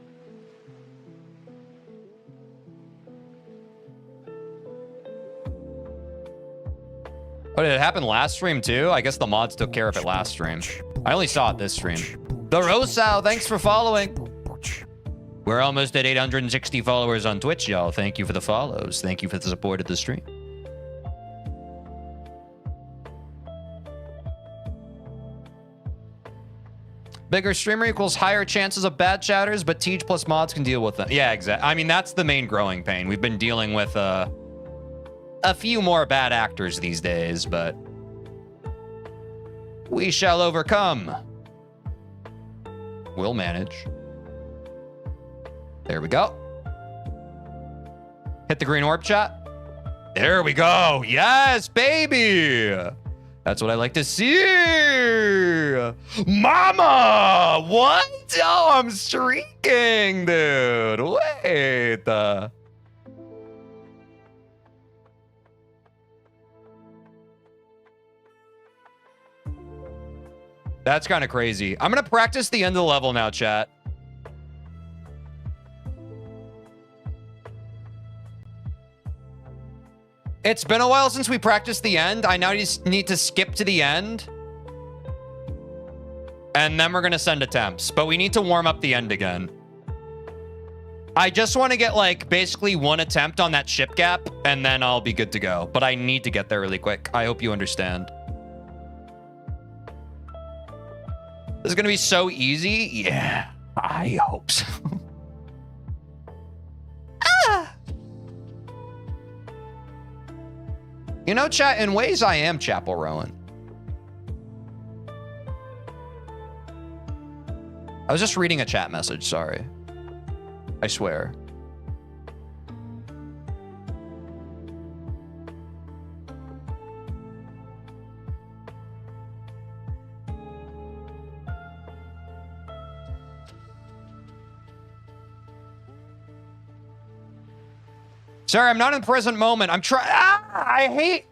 S1: Oh, did it happen last stream too? I guess the mods took care of it last stream. I only saw it this stream. The Rosal, thanks for following. We're almost at 860 followers on Twitch, y'all. Thank you for the follows. Thank you for the support of the stream. Bigger streamer equals higher chances of bad chatters, but Teej plus mods can deal with them. Yeah, exactly. I mean, that's the main growing pain. We've been dealing with a few more bad actors these days, but we shall overcome. We'll manage. There we go. Hit the green orb, chat. There we go. Yes, baby. That's what I like to see. Mama, what? Oh, I'm streaking, dude. Wait. That's kind of crazy. I'm going to practice the end of the level now, chat. It's been a while since we practiced the end. I now just need to skip to the end. And then we're going to send attempts. But we need to warm up the end again. I just want to get, like, basically one attempt on that ship gap. And then I'll be good to go. But I need to get there really quick. I hope you understand. This is going to be so easy. Yeah, I hope so. Ah! You know, chat, in ways I am Chapel Rowan. I was just reading a chat message, sorry. I swear. Sorry, I'm not in the present moment. I'm trying. I hate.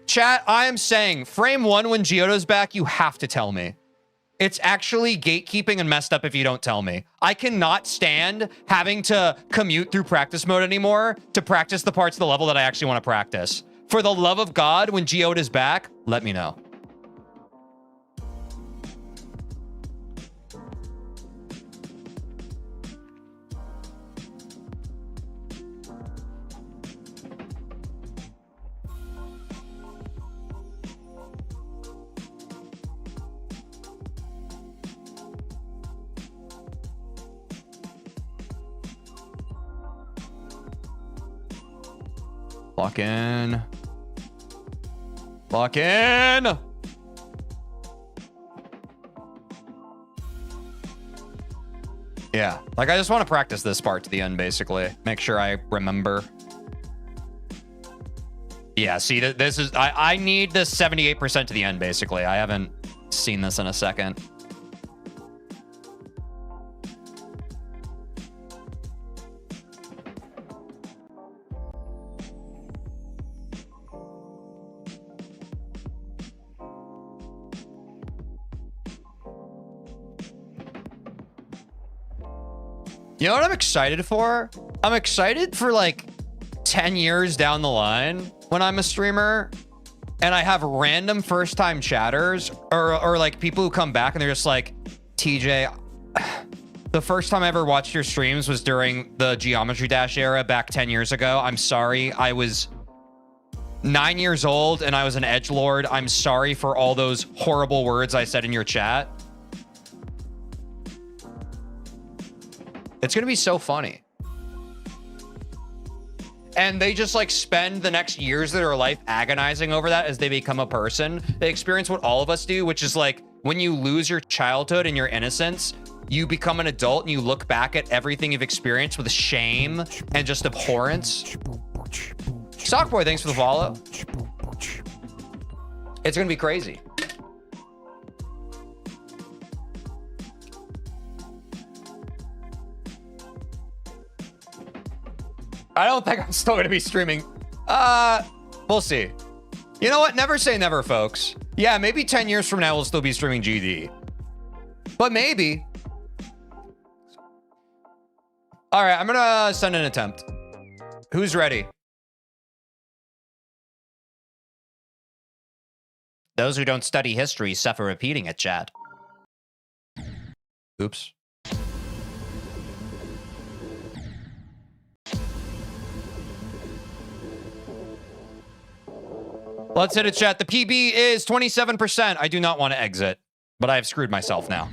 S1: Chat, I am saying, frame 1 when Giotto's back, you have to tell me. It's actually gatekeeping and messed up if you don't tell me. I cannot stand having to commute through practice mode anymore to practice the parts of the level that I actually want to practice. For the love of God, when Giotto's back, let me know. Lock in. Lock in. Yeah, like I just want to practice this part to the end, basically. Make sure I remember. Yeah, see, this is... I need this 78% to the end, basically. I haven't seen this in a second. You know what I'm excited for? I'm excited for like 10 years down the line when I'm a streamer and I have random first time chatters or like people who come back and they're just like, TJ, the first time I ever watched your streams was during the Geometry Dash era back 10 years ago. I'm sorry. I was 9 years old and I was an edgelord. I'm sorry for all those horrible words I said in your chat. It's going to be so funny. And they just like spend the next years of their life agonizing over that as they become a person. They experience what all of us do, which is like when you lose your childhood and your innocence, you become an adult and you look back at everything you've experienced with shame and just abhorrence. Sockboy, thanks for the follow. It's going to be crazy. I don't think I'm still going to be streaming. We'll see. You know what? Never say never, folks. Yeah, maybe 10 years from now, we'll still be streaming GD. But maybe. All right, I'm going to send an attempt. Who's ready? Those who don't study history suffer repeating it, chat. Oops. Let's hit it, chat. The PB is 27%. I do not want to exit, but I have screwed myself now.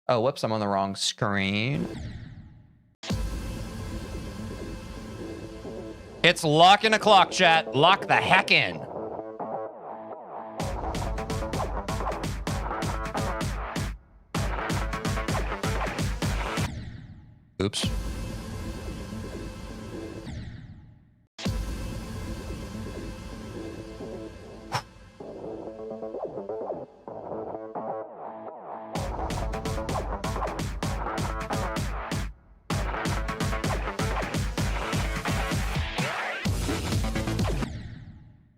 S1: Oh, whoops, I'm on the wrong screen. It's lock in a clock, chat. Lock the heck in. Oops.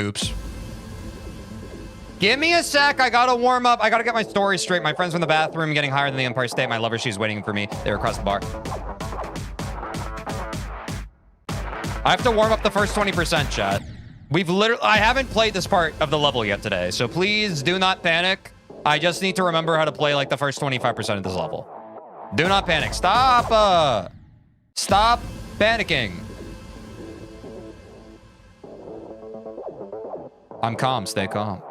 S1: Oops. Give me a sec. I gotta warm up. I gotta get my story straight. My friend's in the bathroom getting higher than the Empire State. My lover, she's waiting for me. They're across the bar. I have to warm up the first 20%, chat. I haven't played this part of the level yet today, so please do not panic. I just need to remember how to play like the first 25% of this level. Do not panic. Stop. Stop panicking. I'm calm. Stay calm.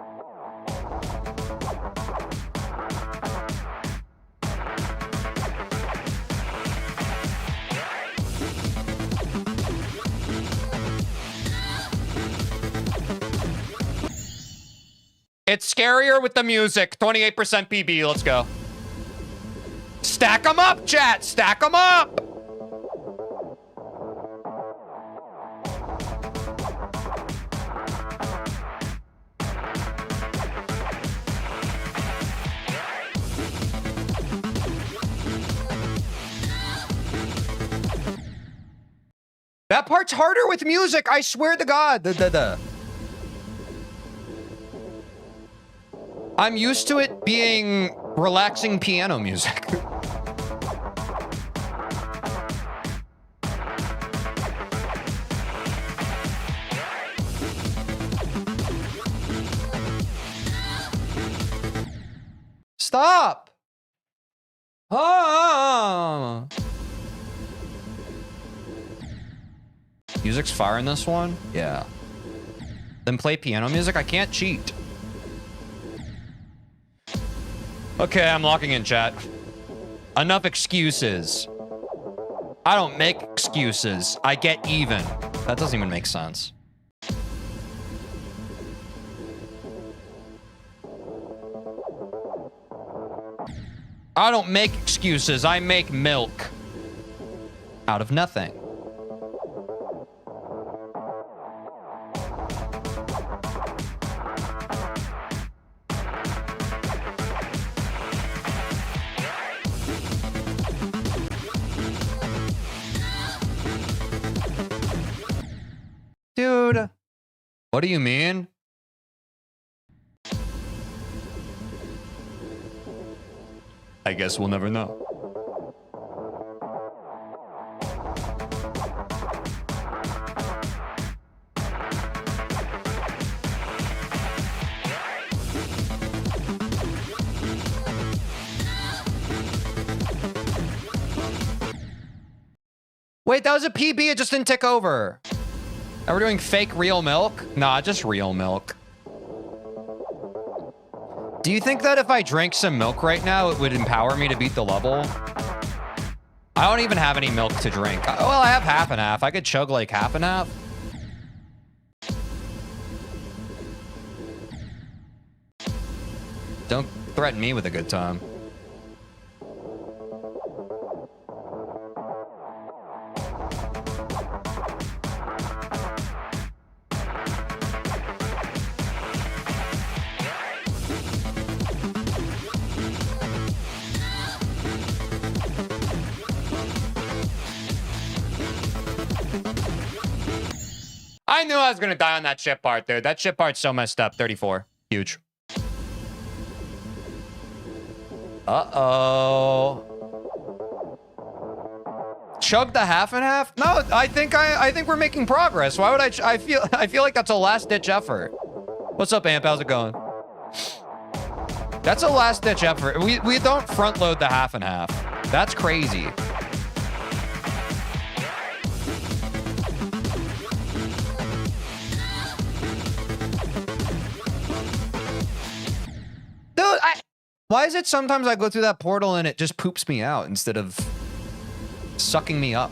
S1: It's scarier with the music. 28% PB. Let's go. Stack them up, chat. Stack them up. That part's harder with music. I swear to God. I'm used to it being relaxing piano music. Stop. Ah. Music's fire in this one? Yeah. Then play piano music? I can't cheat. Okay, I'm locking in, chat. Enough excuses. I don't make excuses. I get even. That doesn't even make sense. I don't make excuses. I make milk. Out of nothing. Dude, what do you mean? I guess we'll never know. Wait, that was a PB. It just didn't tick over. Are we doing fake real milk? Nah, just real milk. Do you think that if I drank some milk right now, it would empower me to beat the level? I don't even have any milk to drink. Well, I have half and half. I could chug like half and half. Don't threaten me with a good time. I knew I was going to die on that chip part, dude. That chip part's so messed up. 34. Huge. Uh-oh. Chug the half and half? No, I think we're making progress. Why would I feel like that's a last ditch effort. What's up, Amp? How's it going? That's a last ditch effort. We don't front load the half and half. That's crazy. Dude, why is it sometimes I go through that portal and it just poops me out instead of sucking me up?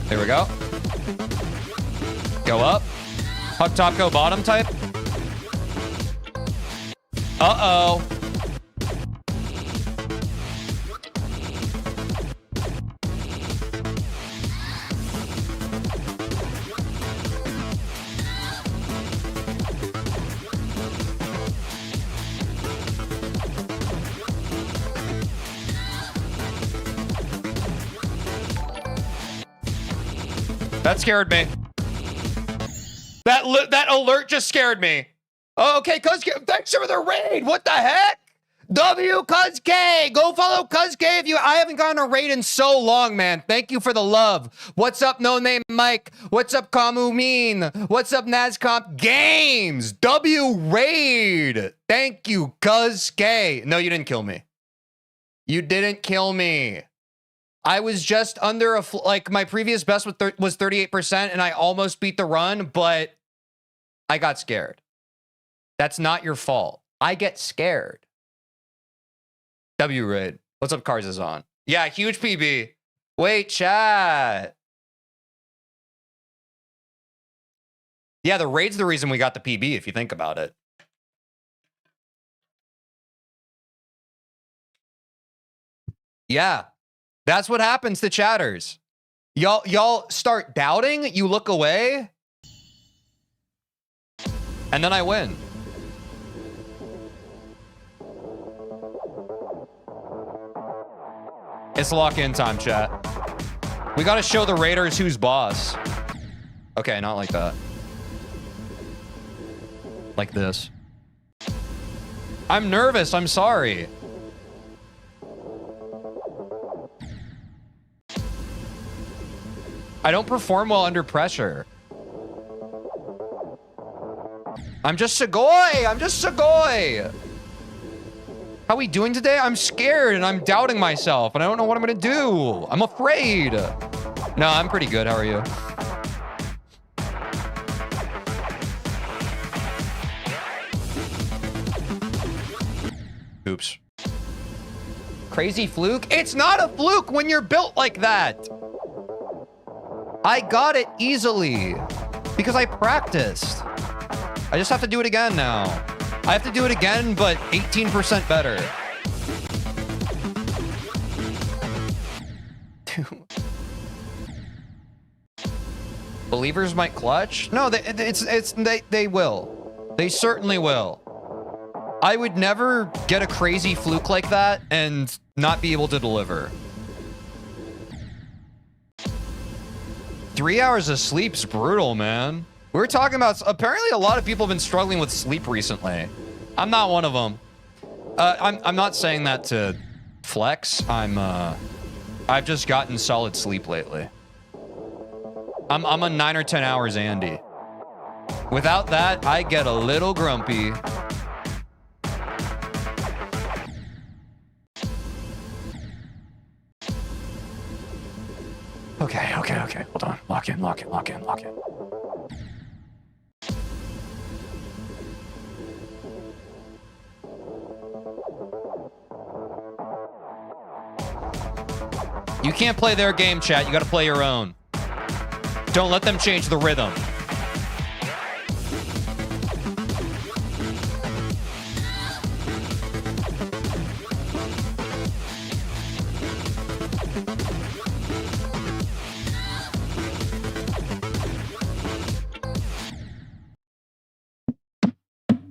S1: There we go. Go up. Hug top, go bottom type. Uh-oh. That scared me. That alert just scared me. Oh, okay, Cuzk, thanks for the raid. What the heck? W Cuzk, go follow Cuzk if you. I haven't gotten a raid in so long, man. Thank you for the love. What's up, No Name Mike? What's up, Kamu Mean? What's up, Nazcomp Games? W raid. Thank you, Cuzk. No, you didn't kill me. You didn't kill me. I was just under like my previous best was 38% and I almost beat the run, but I got scared. That's not your fault. I get scared. W raid. What's up, Cars is on? Yeah, huge PB. Wait, chat. Yeah, the raid's the reason we got the PB if you think about it. Yeah. That's what happens to chatters. Y'all start doubting, you look away, and then I win. It's lock-in time, chat. We gotta show the Raiders who's boss. Okay, not like that. Like this. I'm nervous, I'm sorry. I don't perform well under pressure. I'm just Sugoi. I'm just Sugoi. How are we doing today? I'm scared and I'm doubting myself and I don't know what I'm gonna do. I'm afraid. No, I'm pretty good. How are you? Oops. Crazy fluke? It's not a fluke when you're built like that. I got it easily because I practiced. I just have to do it again now. I have to do it again, but 18% better. Believers might clutch? No, they will. They certainly will. I would never get a crazy fluke like that and not be able to deliver. 3 hours of sleep's brutal, man. We're talking about, apparently a lot of people have been struggling with sleep recently. I'm not one of them. I'm not saying that to flex. I've just gotten solid sleep lately. I'm a 9 or 10 hours Andy. Without that, I get a little grumpy. Okay. Hold on. Lock in. You can't play their game, chat. You gotta play your own. Don't let them change the rhythm.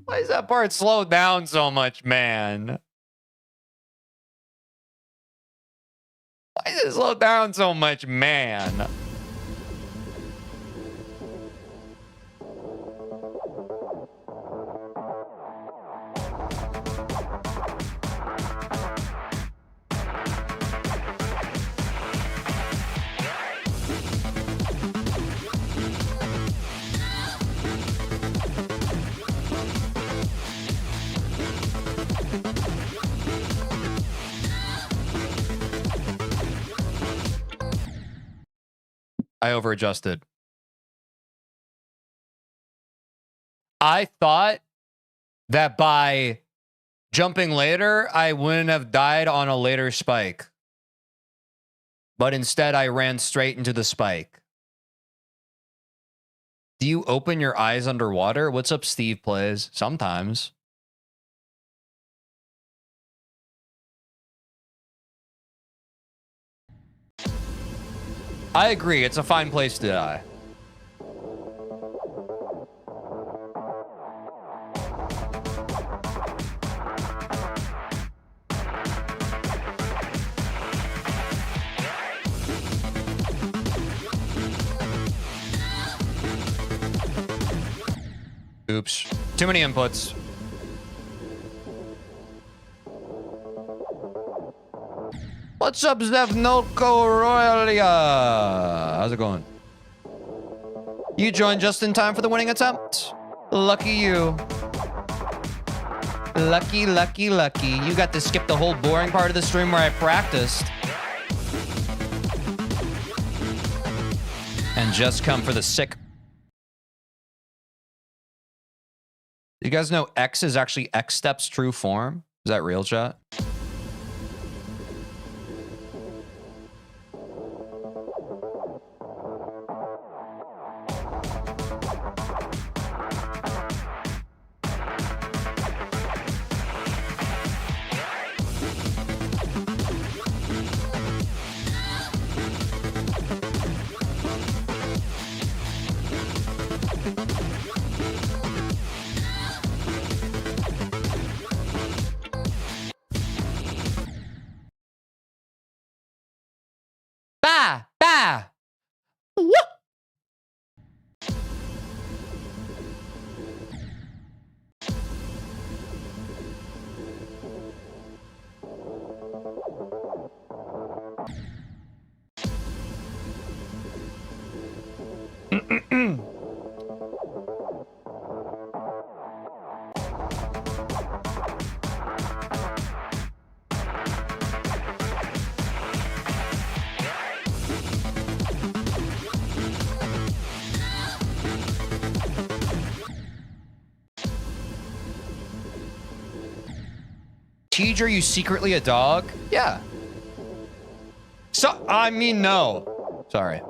S1: Why is that part slowed down so much, man? Why is it slowed down so much, man? I overadjusted. I thought that by jumping later, I wouldn't have died on a later spike. But instead, I ran straight into the spike. Do you open your eyes underwater? What's up, Steve Plays? Sometimes. I agree. It's a fine place to die. Oops. Too many inputs. What's up, Zevnoko Royalia? How's it going? You joined just in time for the winning attempt. Lucky you. Lucky. You got to skip the whole boring part of the stream where I practiced. And just come for the sick. You guys know X is actually X steps true form? Is that real, chat? Teej, are you secretly a dog? Yeah. So, I mean, no. Sorry.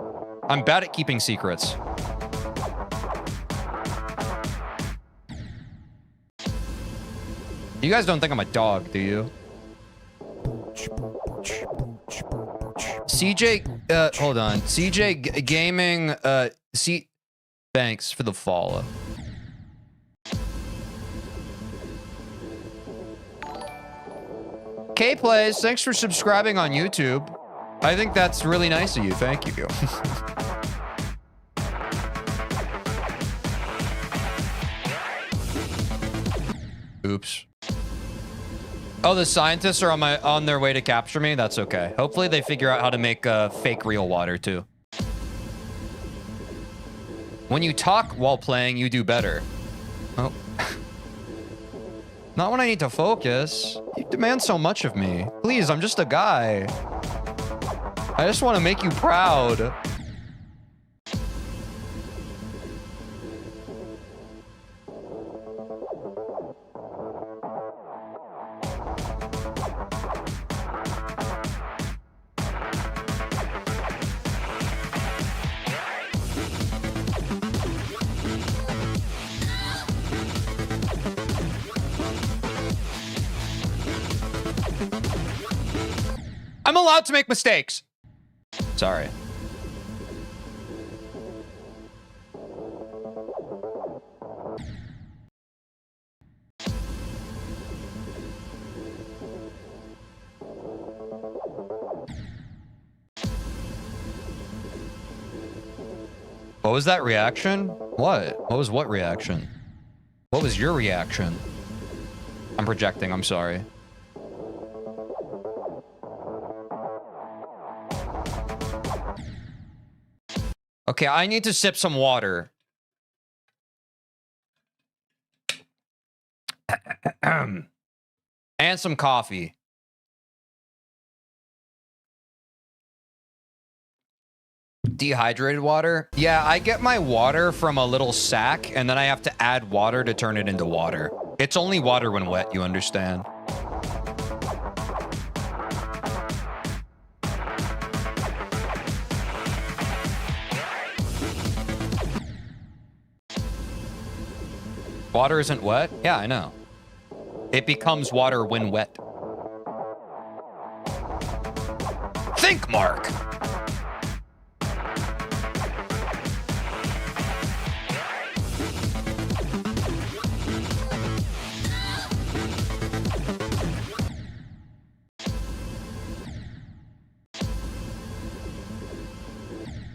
S1: I'm bad at keeping secrets. You guys don't think I'm a dog, do you? CJ, hold on. CJ Gaming, thanks for the follow. K-Plays, thanks for subscribing on YouTube. I think that's really nice of you. Thank you. Oops. Oh, the scientists are on their way to capture me? That's okay. Hopefully they figure out how to make fake real water too. When you talk while playing, you do better. Oh. Not when I need to focus. You demand so much of me. Please, I'm just a guy. I just want to make you proud. I'm allowed to make mistakes. Sorry. What was that reaction? What? What was what reaction? What was your reaction? I'm projecting, I'm sorry. Okay, I need to sip some water. And some coffee. Dehydrated water? Yeah, I get my water from a little sack, and then I have to add water to turn it into water. It's only water when wet, you understand? Water isn't wet? Yeah, I know. It becomes water when wet. Think, Mark!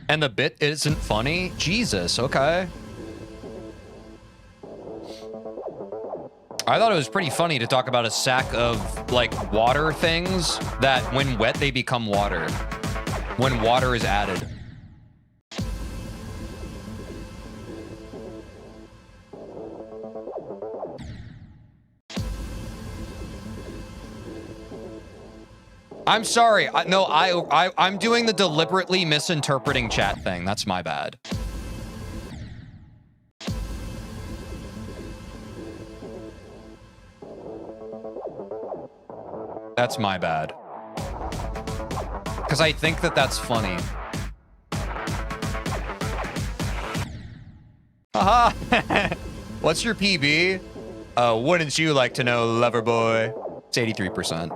S1: And the bit isn't funny? Jesus, okay. I thought it was pretty funny to talk about a sack of, like, water things that when wet, they become water. When water is added. I'm sorry. No, I'm doing the deliberately misinterpreting chat thing. That's my bad. That's my bad. Because I think that that's funny. Haha. What's your PB? Wouldn't you like to know, lover boy? It's 83%.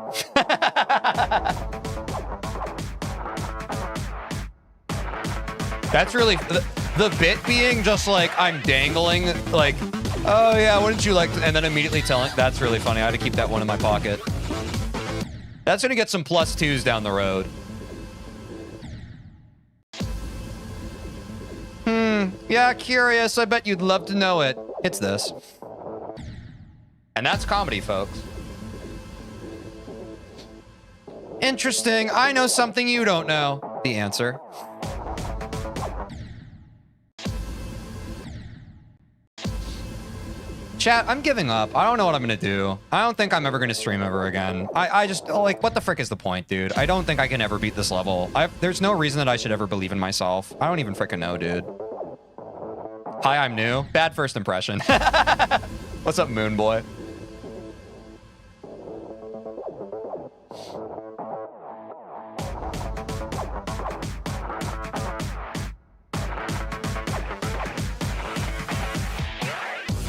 S1: That's really the bit being just like I'm dangling like, oh yeah, wouldn't you like to, and then immediately telling. That's really funny. I had to keep that one in my pocket. That's gonna get some +2s down the road. Yeah, curious. I bet you'd love to know it. It's this. And that's comedy, folks. Interesting. I know something you don't know. The answer. Chat, I'm giving up. I don't know what I'm gonna do. I don't think I'm ever gonna stream ever again. I just, like, what the frick is the point, dude? I don't think I can ever beat this level. There's no reason that I should ever believe in myself. I don't even frickin' know, dude. Hi, I'm new. Bad first impression. What's up, Moon Boy?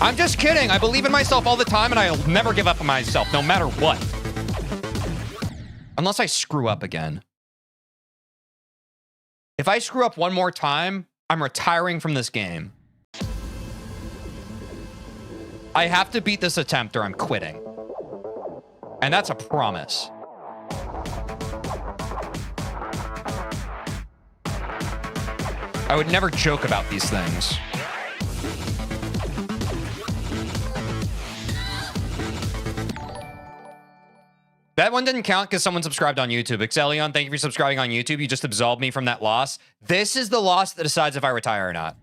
S1: I'm just kidding. I believe in myself all the time, and I'll never give up on myself, no matter what. Unless I screw up again. If I screw up one more time, I'm retiring from this game. I have to beat this attempt or I'm quitting. And that's a promise. I would never joke about these things. That one didn't count because someone subscribed on YouTube. Exelion, thank you for subscribing on YouTube. You just absolved me from that loss. This is the loss that decides if I retire or not.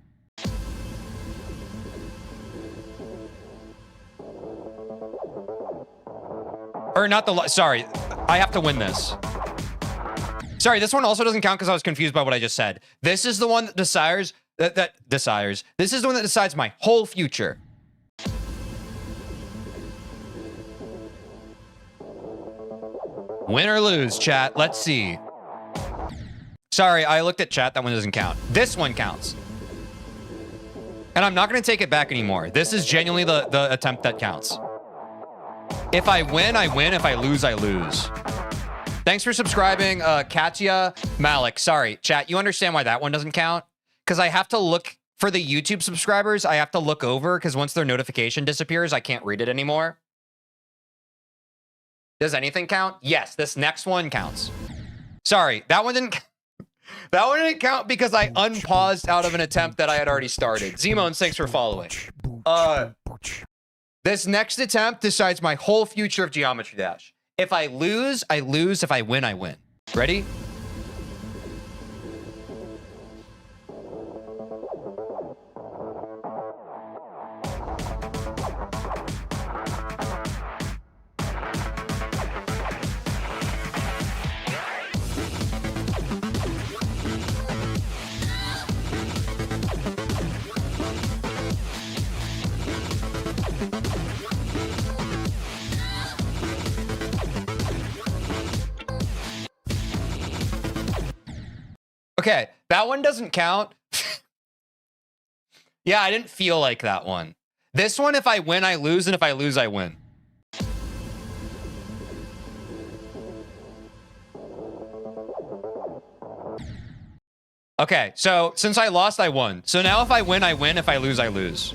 S1: Or not the loss. Sorry. I have to win this. Sorry, this one also doesn't count because I was confused by what I just said. This is the one that desires... This is the one that decides my whole future. Win or lose, chat. Let's see. Sorry, I looked at chat. That one doesn't count. This one counts. And I'm not going to take it back anymore. This is genuinely the attempt that counts. If I win, I win. If I lose, I lose. Thanks for subscribing, Katya Malik. Sorry, chat. You understand why that one doesn't count? Because I have to look... For the YouTube subscribers, I have to look over because once their notification disappears, I can't read it anymore. Does anything count? Yes, this next one counts. Sorry, that one didn't... That one didn't count because I unpaused out of an attempt that I had already started. Zmones, thanks for following. This next attempt decides my whole future of Geometry Dash. If I lose, I lose. If I win, I win. Ready? Okay, that one doesn't count. Yeah, I didn't feel like that one. This one, if I win, I lose, and if I lose, I win. Okay, so since I lost, I won. So now if I win, I win. If I lose, I lose.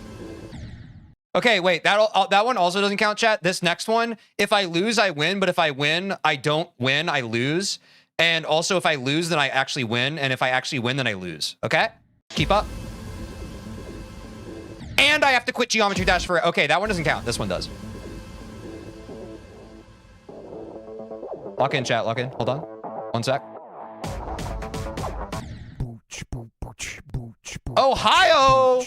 S1: Okay, wait, that one also doesn't count, chat. This next one, if I lose, I win, but if I win, I don't win, I lose. And also, if I lose, then I actually win. And if I actually win, then I lose. Okay? Keep up. And I have to quit Geometry Dash for... Okay, that one doesn't count. This one does. Lock in, chat. Lock in. Hold on. 1 sec. Ohio!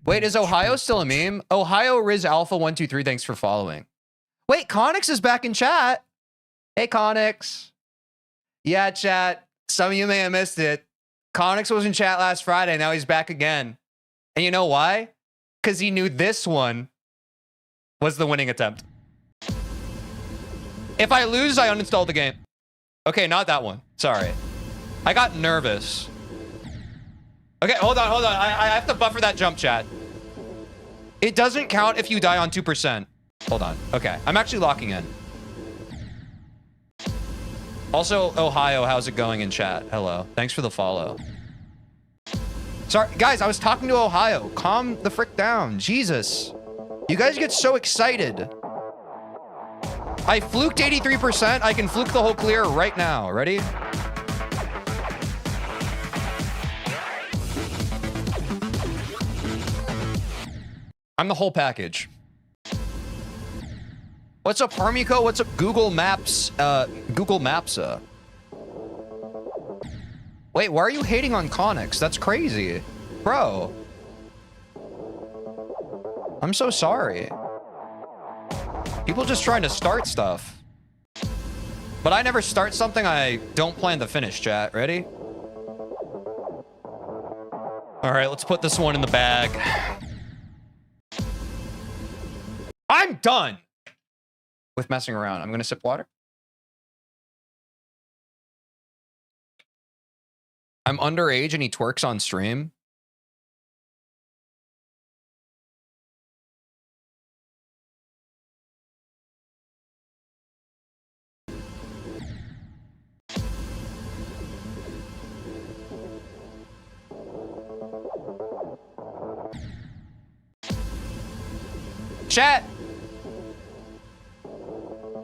S1: Wait, is Ohio still a meme? Ohio Riz Alpha 123, thanks for following. Wait, Connix is back in chat. Hey, Connix. Yeah, chat. Some of you may have missed it. Connix was in chat last Friday. Now he's back again. And you know why? Because he knew this one was the winning attempt. If I lose, I uninstall the game. Okay, not that one. Sorry. I got nervous. Okay, hold on, hold on. I have to buffer that jump, chat. It doesn't count if you die on 2%. Hold on. Okay, I'm actually locking in. Also, Ohio, how's it going in chat? Hello. Thanks for the follow. Sorry, guys, I was talking to Ohio. Calm the frick down. Jesus. You guys get so excited. I fluked 83%. I can fluke the whole clear right now. Ready? I'm the whole package. What's up, Harmiko? What's up, Google Maps? Google Maps. Wait, why are you hating on Connix? That's crazy. Bro. I'm so sorry. People just trying to start stuff. But I never start something I don't plan to finish, chat. Ready? All right, let's put this one in the bag. I'm done with messing around. I'm going to sip water. I'm underage and he twerks on stream. Chat.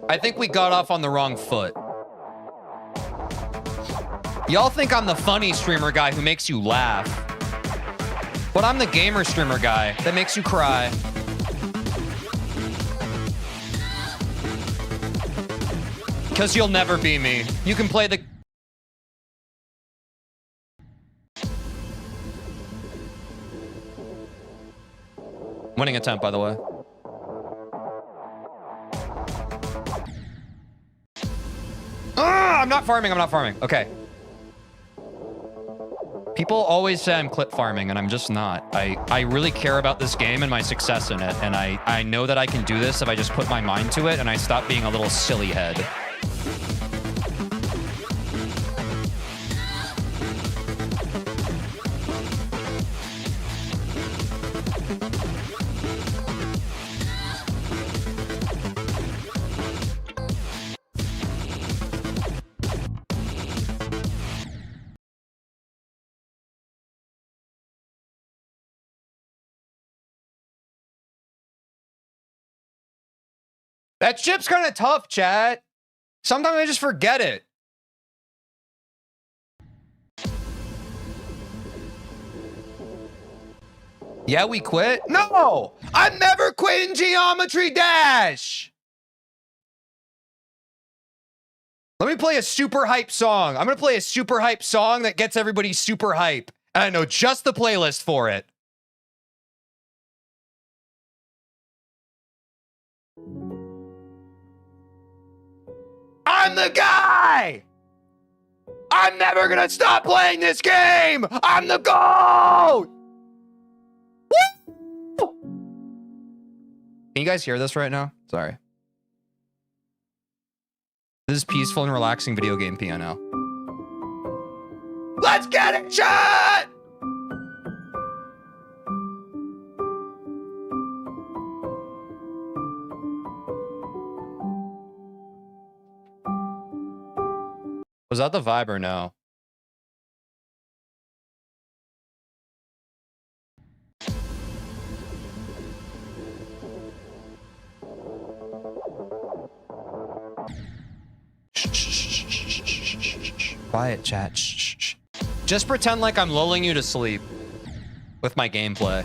S1: I think we got off on the wrong foot. Y'all think I'm the funny streamer guy who makes you laugh. But I'm the gamer streamer guy that makes you cry. Because you'll never be me. You can play the... Winning attempt, by the way. I'm not farming. I'm not farming. Okay. People always say I'm clip farming, and I'm just not. I really care about this game and my success in it, and I know that I can do this if I just put my mind to it and I stop being a little silly head. That ship's kind of tough, chat. Sometimes I just forget it. Yeah, we quit? No! I'm never quitting Geometry Dash! Let me play a super hype song. I'm gonna play a super hype song that gets everybody super hype. And I know just the playlist for it. I'm the guy! I'm never gonna stop playing this game! I'm the GOAT! Woo! Can you guys hear this right now? Sorry. This is peaceful and relaxing video game piano. Let's get it, chat! Was that the vibe or no? Quiet, chat. Shh. Just pretend like I'm lulling you to sleep with my gameplay.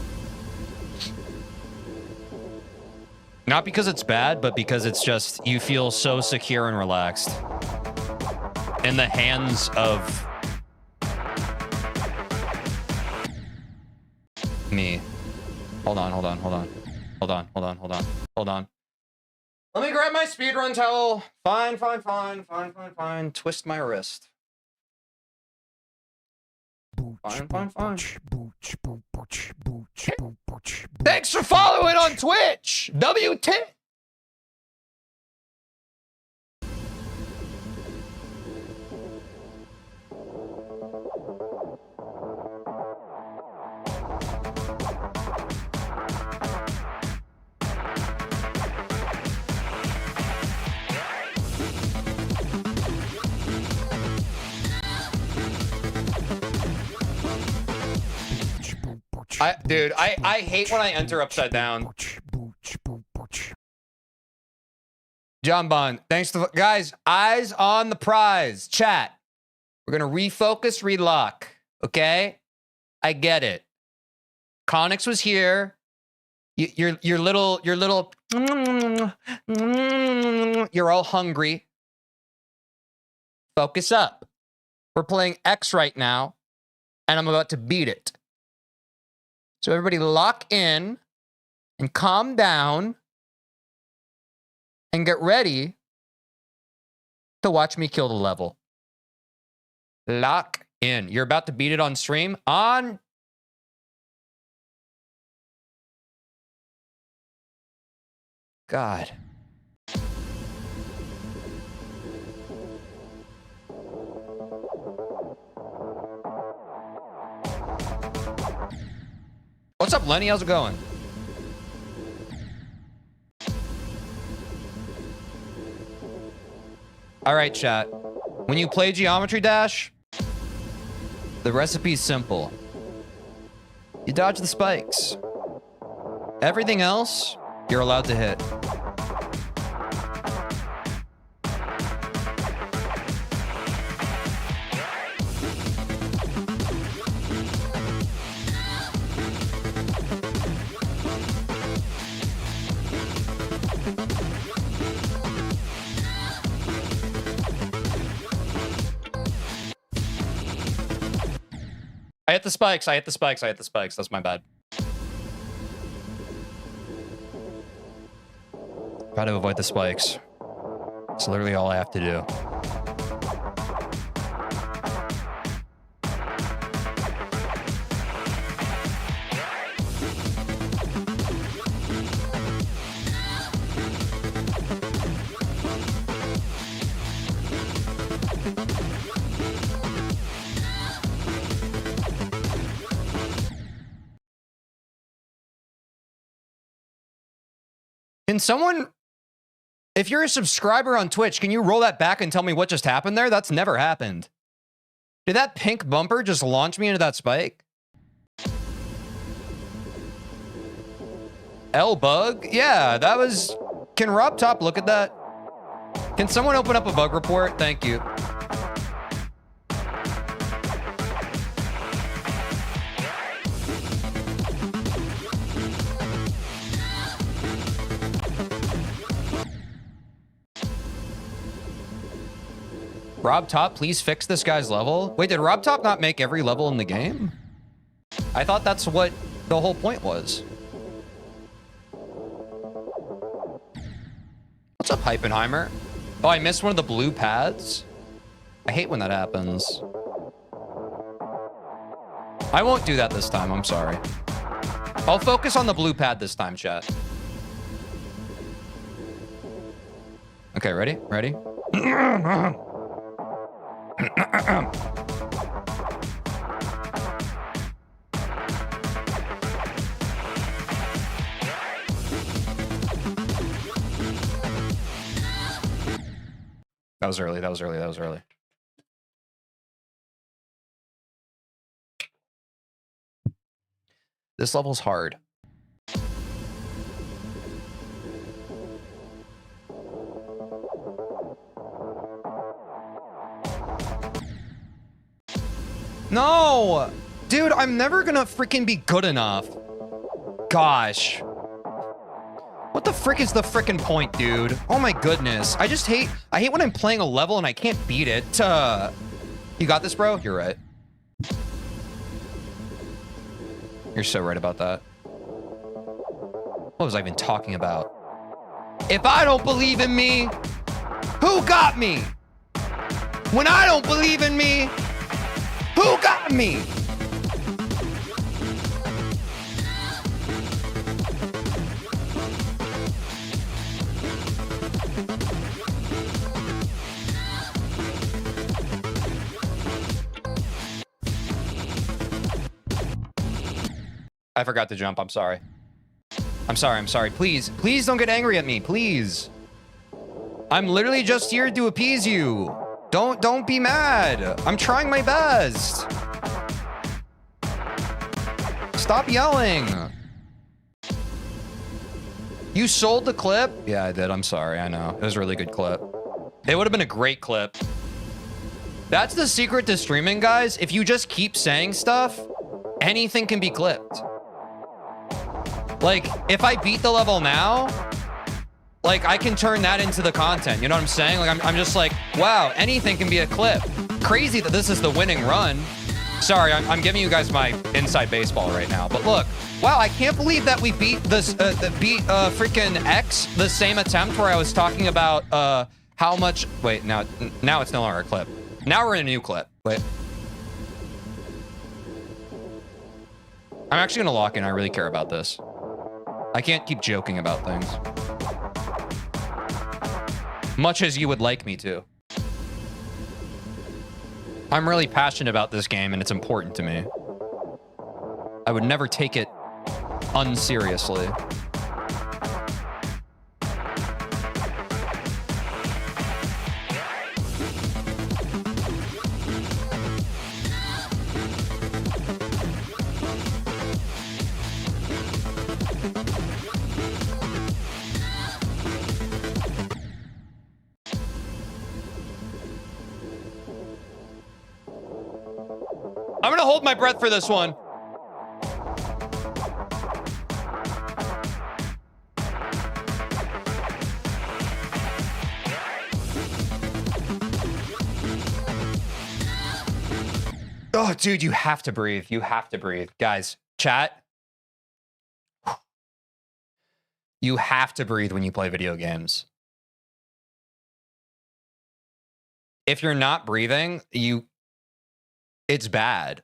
S1: Not because it's bad, but because it's just, you feel so secure and relaxed. In the hands of me. Hold on. Let me grab my speedrun towel. Fine. Twist my wrist. Fine. Thanks for following on Twitch. WT. Dude, I hate when I enter upside down. John Bond, thanks to guys. Eyes on the prize. Chat. We're gonna refocus, relock. Okay, I get it. Connix was here. Your little. You're all hungry. Focus up. We're playing X right now, and I'm about to beat it. So everybody lock in and calm down and get ready to watch me kill the level. Lock in. You're about to beat it on stream. On. God. What's up, Lenny? How's it going? All right, chat. When you play Geometry Dash, the recipe's simple. You dodge the spikes. Everything else You're allowed to hit. I hit the spikes. I hit the spikes. I hit the spikes. That's my bad. Try to avoid the spikes. It's literally all I have to do. Can someone, if you're a subscriber on Twitch, can you roll that back and tell me what just happened there? That's never happened. Did that pink bumper just launch me into that spike? L-bug? Yeah, that was... Can Rob Top look at that? Can someone open up a bug report? Thank you. Rob Top, please fix this guy's level. Wait, did Rob Top not make every level in the game? I thought that's what the whole point was. What's up, Heipenheimer? Oh, I missed one of the blue pads. I hate when that happens. I won't do that this time, I'm sorry. I'll focus on the blue pad this time, chat. Okay, ready? Ready? That was early, that was early, that was early. This level's hard. No! Dude, I'm never gonna freaking be good enough. Gosh. What the frick is the frickin' point, dude? Oh my goodness. I hate when I'm playing a level and I can't beat it. You got this, bro? You're right. You're so right about that. What was I even talking about? If I don't believe in me, who got me? When I don't believe in me, who got me? I forgot to jump. I'm sorry. I'm sorry. I'm sorry. Please, please don't get angry at me. Please. I'm literally just here to appease you. Don't be mad. I'm trying my best. Stop yelling. You sold the clip? Yeah, I did. I'm sorry. I know. It was a really good clip. It would have been a great clip. That's the secret to streaming, guys. If you just keep saying stuff, anything can be clipped. Like, if I beat the level now, like, I can turn that into the content. You know what I'm saying? Like, I'm just like, wow, anything can be a clip. Crazy that this is the winning run. Sorry, I'm giving you guys my inside baseball right now. But look, wow, I can't believe that we beat this, freaking X, the same attempt where I was talking about how much. Wait, now it's no longer a clip. Now we're in a new clip. Wait. I'm actually gonna lock in. I really care about this. I can't keep joking about things. Much as you would like me to. I'm really passionate about this game and it's important to me. I would never take it unseriously. I'm gonna hold my breath for this one. Oh, dude, you have to breathe. You have to breathe. Guys, chat. You have to breathe when you play video games. If you're not breathing, it's bad.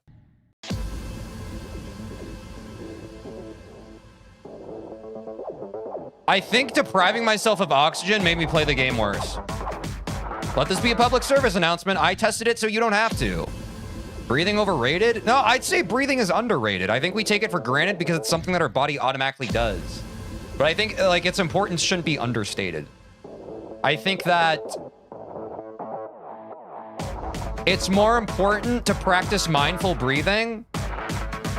S1: I think depriving myself of oxygen made me play the game worse. Let this be a public service announcement. I tested it so you don't have to. Breathing overrated? No, I'd say breathing is underrated. I think we take it for granted because it's something that our body automatically does. But I think like its importance shouldn't be understated. I think that it's more important to practice mindful breathing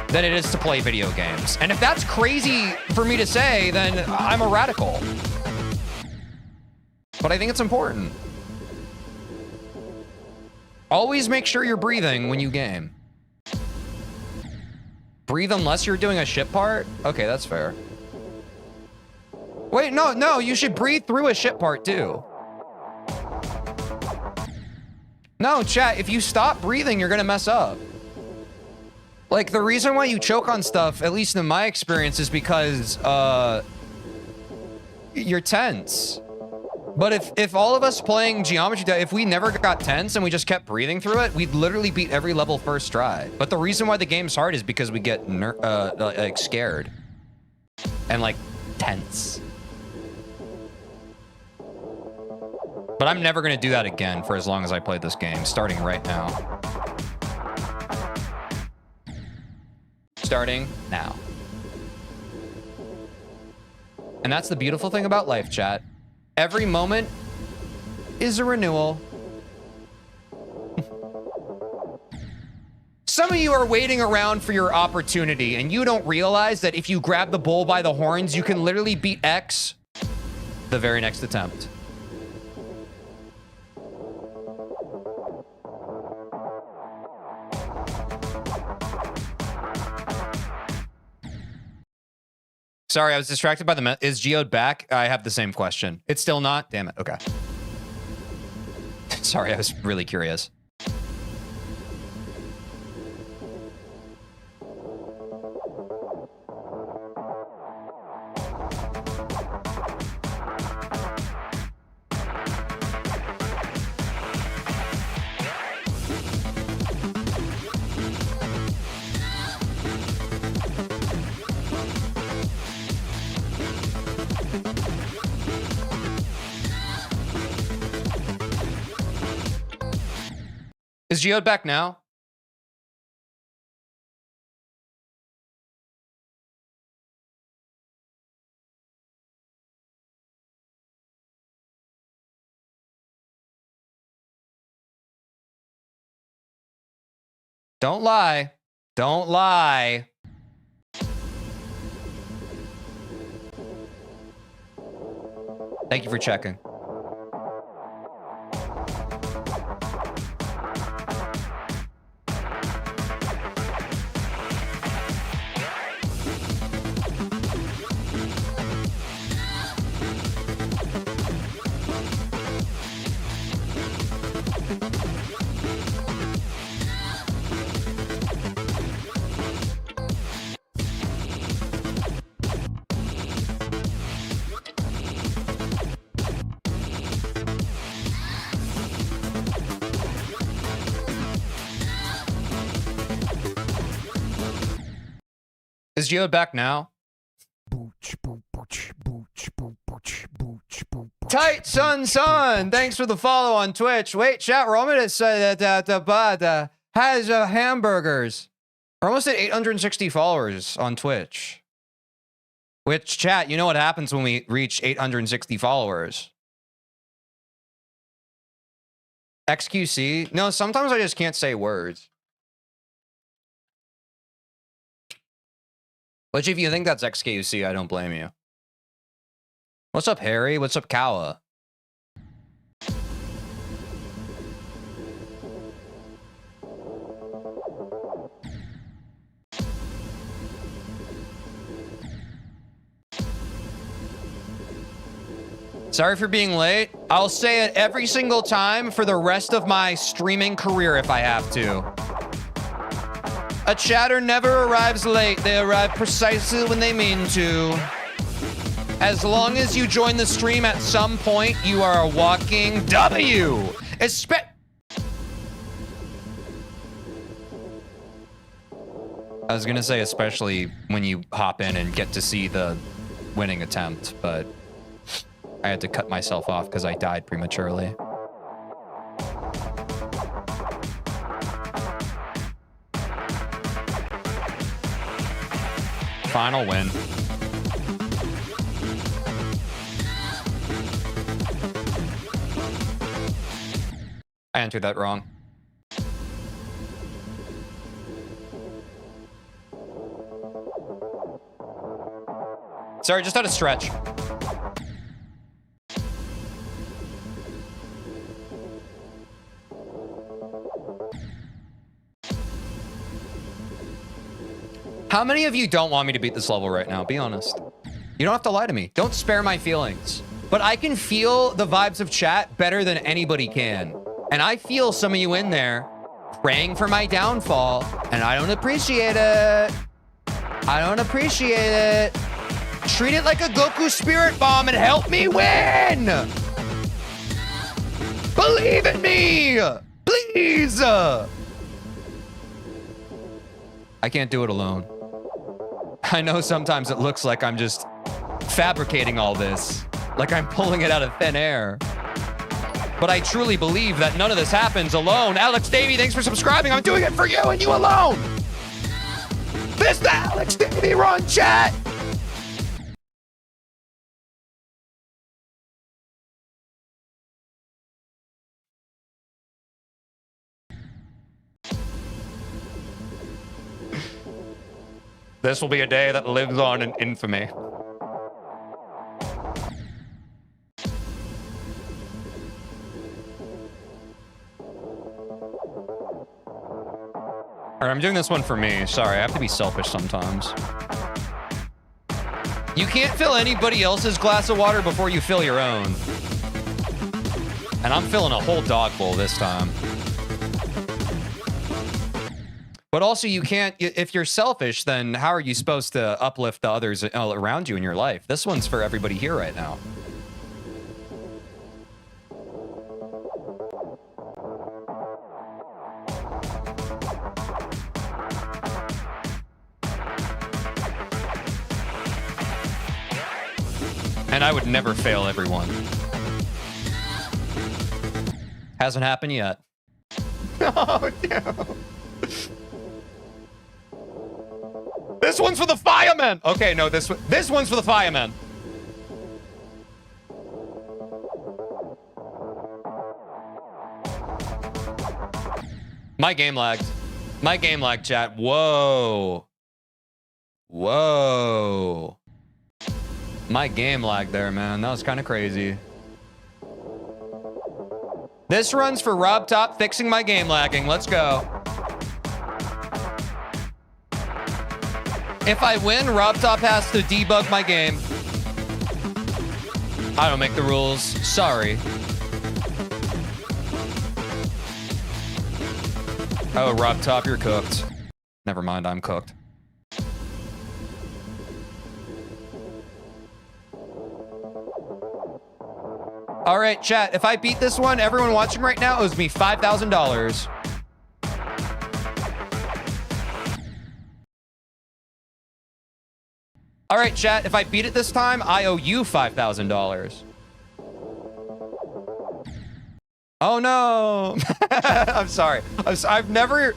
S1: than it is to play video games. And if that's crazy for me to say, then I'm a radical. But I think it's important. Always make sure you're breathing when you game. Breathe unless you're doing a ship part? Okay, that's fair. Wait, no, you should breathe through a ship part too. No, chat, if you stop breathing, you're gonna mess up. Like, the reason why you choke on stuff, at least in my experience, is because, you're tense. But if all of us playing Geometry, if we never got tense and we just kept breathing through it, we'd literally beat every level first try. But the reason why the game's hard is because we get like scared and like tense. But I'm never gonna do that again for as long as I play this game, starting right now. Starting now. And that's the beautiful thing about life, chat. Every moment is a renewal. Some of you are waiting around for your opportunity, and you don't realize that if you grab the bull by the horns, you can literally beat X the very next attempt. Sorry, I was distracted by the... Is Geode back? I have the same question. It's still not? Damn it. Okay. Sorry, I was really curious. Is Geode back now? Don't lie. Don't lie. Thank you for checking. Is Geode back now? Tight Sun, thanks for the follow on Twitch. Wait, chat, we're almost at say that has hamburgers. We're almost at 860 followers on Twitch. Which, chat, you know what happens when we reach 860 followers? XQC? No, sometimes I just can't say words. Which, if you think that's XQC, I don't blame you. What's up, Harry? What's up, Kawa? Sorry for being late. I'll say it every single time for the rest of my streaming career if I have to. A chatter never arrives late. They arrive precisely when they mean to. As long as you join the stream at some point, you are a walking W. I was gonna say especially when you hop in and get to see the winning attempt, but I had to cut myself off because I died prematurely. Final win. I entered that wrong. Sorry, just had a stretch. How many of you don't want me to beat this level right now? Be honest. You don't have to lie to me. Don't spare my feelings. But I can feel the vibes of chat better than anybody can. And I feel some of you in there praying for my downfall, and I don't appreciate it. I don't appreciate it. Treat it like a Goku spirit bomb and help me win. Believe in me, please. I can't do it alone. I know sometimes it looks like I'm just fabricating all this, like I'm pulling it out of thin air. But I truly believe that none of this happens alone. Alex Davey, thanks for subscribing. I'm doing it for you and you alone. This the Alex Davey run, chat. This will be a day that lives on in infamy. All right, I'm doing this one for me. Sorry, I have to be selfish sometimes. You can't fill anybody else's glass of water before you fill your own. And I'm filling a whole dog bowl this time. But also, you can't, if you're selfish, then how are you supposed to uplift the others around you in your life? This one's for everybody here right now. And I would never fail everyone. Hasn't happened yet. Oh, no. This one's for the firemen. Okay, no, this one's for the firemen. My game lagged. My game lagged, chat. Whoa. Whoa. My game lagged there, man. That was kind of crazy. This run's for Rob Top fixing my game lagging. Let's go. If I win, Rob Top has to debug my game. I don't make the rules. Sorry. Oh, Rob Top, you're cooked. Never mind, I'm cooked. All right, chat. If I beat this one, everyone watching right now owes me $5,000. All right, chat. If I beat it this time, I owe you $5,000. Oh, no. I'm sorry. I've never...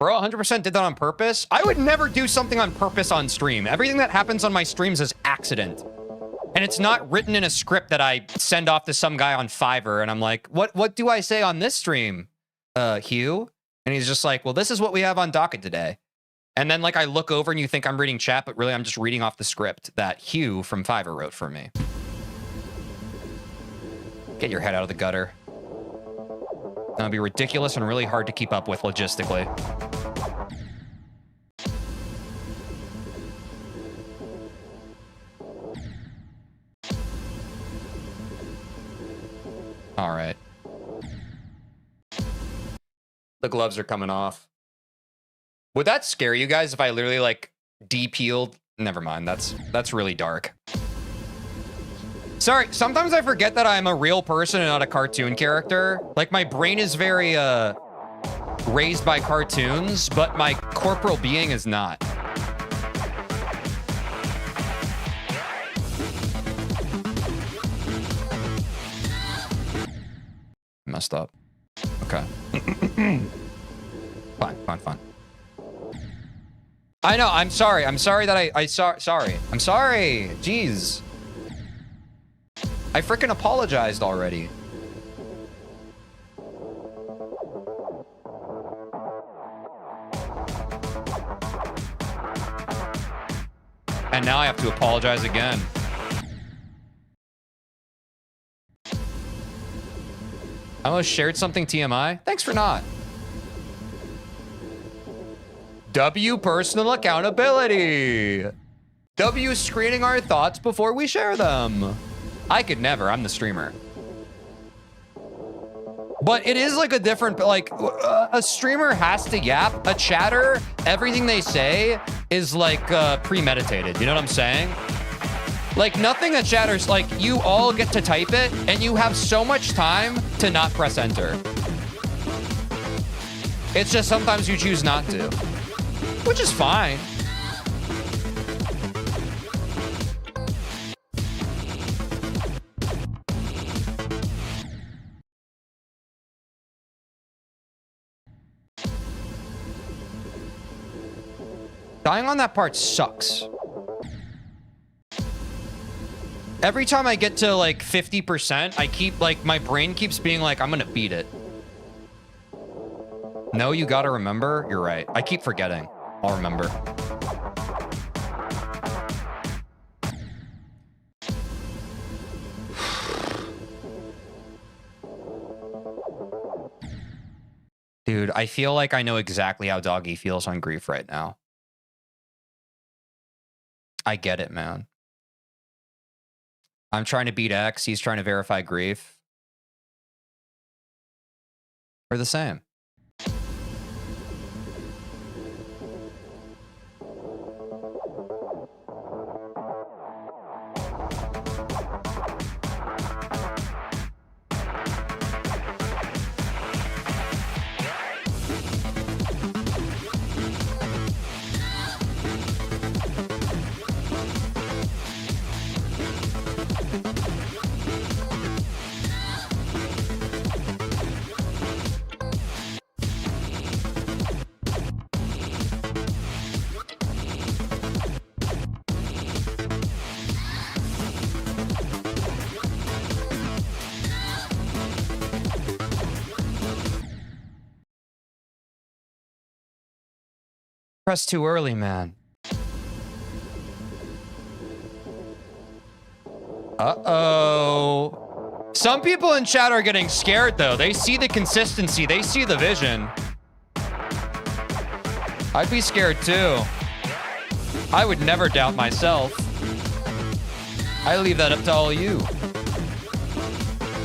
S1: Bro, 100% did that on purpose. I would never do something on purpose on stream. Everything that happens on my streams is accident. And it's not written in a script that I send off to some guy on Fiverr and I'm like, what do I say on this stream, Hugh? And he's just like, well, this is what we have on docket today. And then like I look over and you think I'm reading chat, but really I'm just reading off the script that Hugh from Fiverr wrote for me. Get your head out of the gutter. That'll be ridiculous and really hard to keep up with logistically. All right. The gloves are coming off. Would that scare you guys if I literally like de-peeled? Never mind. That's really dark. Sorry, sometimes I forget that I'm a real person and not a cartoon character. Like my brain is very raised by cartoons, but my corporal being is not. Messed up. Okay. Fine. I know, I'm sorry. I'm sorry that sorry. I'm sorry. Jeez. I freaking apologized already. And now I have to apologize again. I almost shared something TMI. Thanks for not. W personal accountability. W screening our thoughts before we share them. I could never. I'm the streamer. But it is like a different, like a streamer has to yap. A chatter, everything they say is like premeditated. You know what I'm saying? Like nothing a chatter's like you all get to type it and you have so much time to not press enter. It's just sometimes you choose not to, which is fine. Dying on that part sucks. Every time I get to like 50%, I keep like, my brain keeps being like, I'm gonna beat it. No, you gotta remember. You're right. I keep forgetting. I'll remember. Dude, I feel like I know exactly how Doggy feels on grief right now. I get it, man. I'm trying to beat X. He's trying to verify grief. We're the same. Press too early, man. Uh-oh. Some people in chat are getting scared, though. They see the consistency. They see the vision. I'd be scared, too. I would never doubt myself. I leave that up to all you.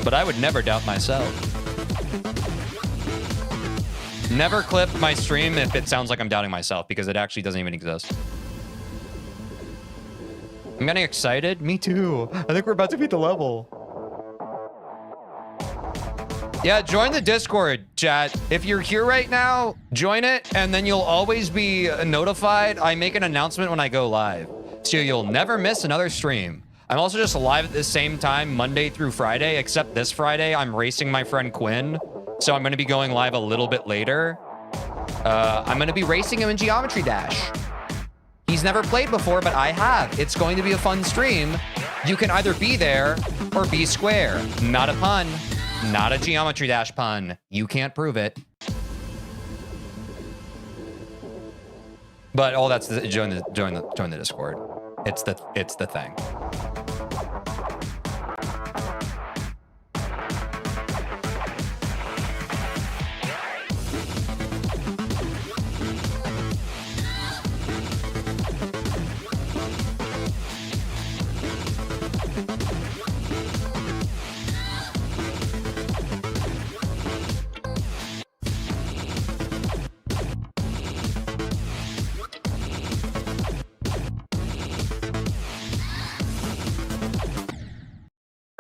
S1: But I would never doubt myself. Never clip my stream if it sounds like I'm doubting myself, because it actually doesn't even exist. I'm getting excited. Me too. I think we're about to beat the level. Yeah, join the Discord, chat. If you're here right now, join it, and then you'll always be notified. I make an announcement when I go live, so you'll never miss another stream. I'm also just live at the same time, Monday through Friday, except this Friday, I'm racing my friend Quinn. So I'm going to be going live a little bit later. I'm going to be racing him in Geometry Dash. He's never played before, but I have. It's going to be a fun stream. You can either be there or be square. Not a pun. Not a Geometry Dash pun. You can't prove it. But oh, that's the join the Discord. It's the thing.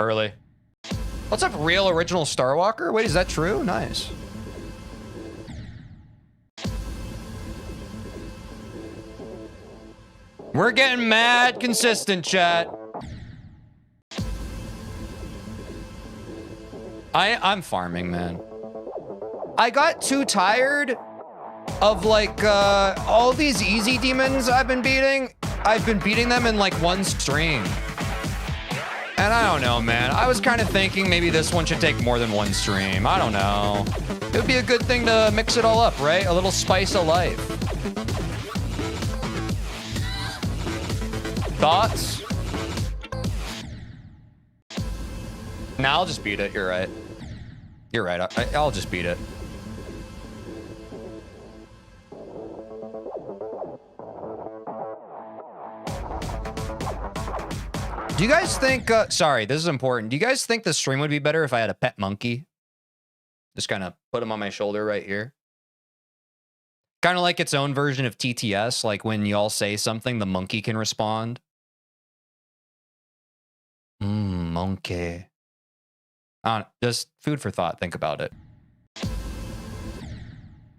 S1: Early. What's up, real original Starwalker? Wait, is that true? Nice. We're getting mad consistent, chat. I'm farming, man. I got too tired of like all these easy demons I've been beating. I've been beating them in like one stream. And I don't know, man. I was kind of thinking maybe this one should take more than one stream. I don't know. It would be a good thing to mix it all up, right? A little spice of life. Thoughts? Nah, I'll just beat it. You're right. You're right. I'll just beat it. Do you guys think, sorry, this is important. Do you guys think the stream would be better if I had a pet monkey? Just kind of put him on my shoulder right here. Kind of like its own version of TTS, like when y'all say something, the monkey can respond. Monkey. Just food for thought. Think about it.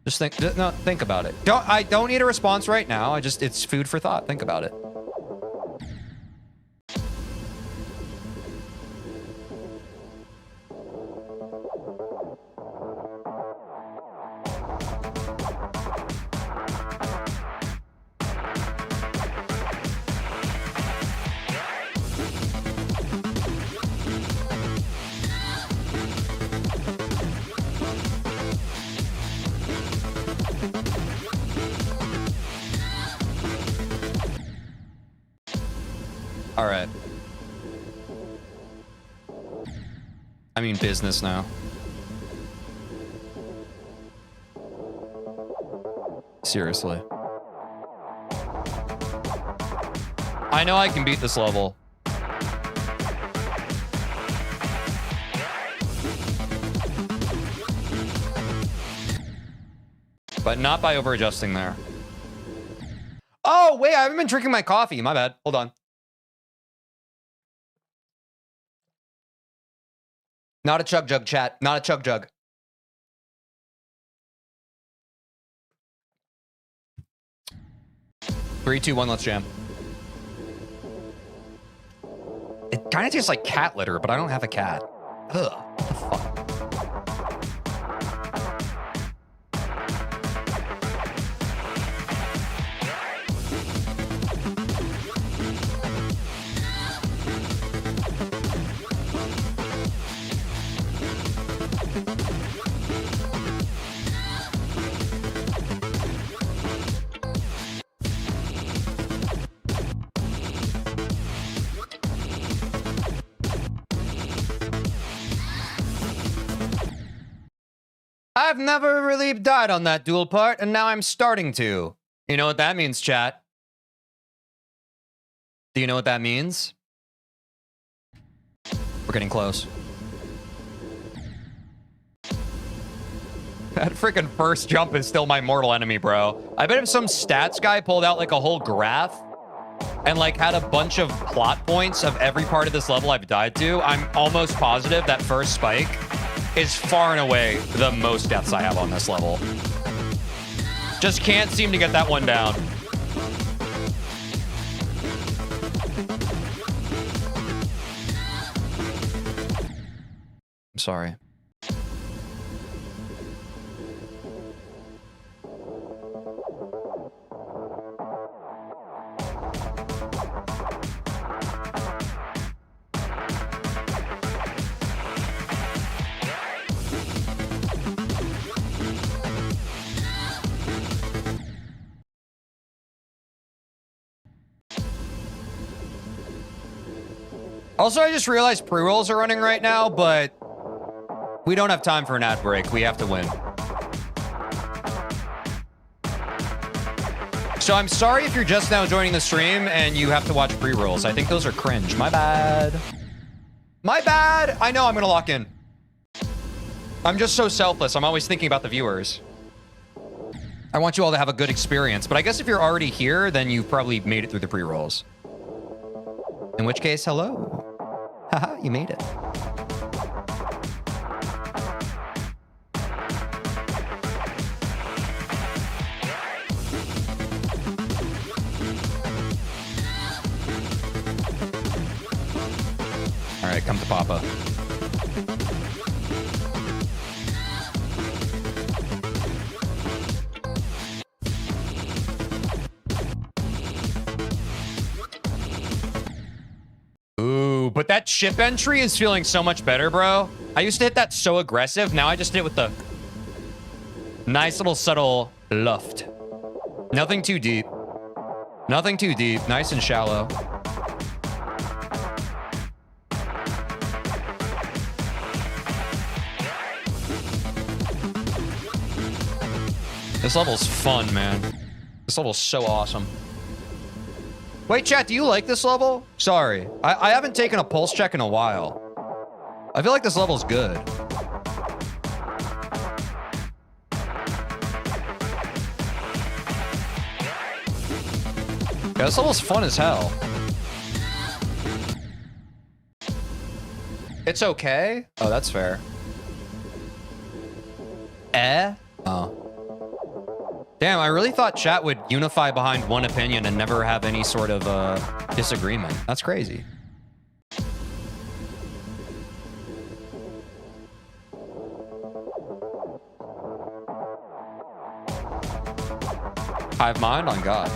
S1: Just think about it. I don't need a response right now. It's food for thought. Think about it. All right. I mean business now. Seriously. I know I can beat this level. But not by over-adjusting there. Oh, wait, I haven't been drinking my coffee. My bad. Hold on. Not a chug jug, chat. Not a chug jug. Three, two, one, let's jam. It kind of tastes like cat litter, but I don't have a cat. Ugh, what the fuck? I've never really died on that dual part, and now I'm starting to. You know what that means, chat? Do you know what that means? We're getting close. That freaking first jump is still my mortal enemy, bro. I bet if some stats guy pulled out like a whole graph and like had a bunch of plot points of every part of this level I've died to, I'm almost positive that first spike is far and away the most deaths I have on this level. Just can't seem to get that one down. I'm sorry. Also, I just realized pre-rolls are running right now, but we don't have time for an ad break. We have to win. So I'm sorry if you're just now joining the stream and you have to watch pre-rolls. I think those are cringe. My bad. My bad. I know I'm going to lock in. I'm just so selfless. I'm always thinking about the viewers. I want you all to have a good experience. But I guess if you're already here, then you've probably made it through the pre-rolls. In which case, hello. Haha, you made it. All right, come to Papa. Ooh, but that chip entry is feeling so much better, bro. I used to hit that so aggressive. Now I just hit it with the nice little subtle luft. Nothing too deep. Nothing too deep. Nice and shallow. This level's fun, man. This level's so awesome. Wait, chat, do you like this level? Sorry. I haven't taken a pulse check in a while. I feel like this level's good. Yeah, this level's fun as hell. It's okay? Oh, that's fair. Oh. Damn, I really thought chat would unify behind one opinion and never have any sort of disagreement. That's crazy. Hive mind on God.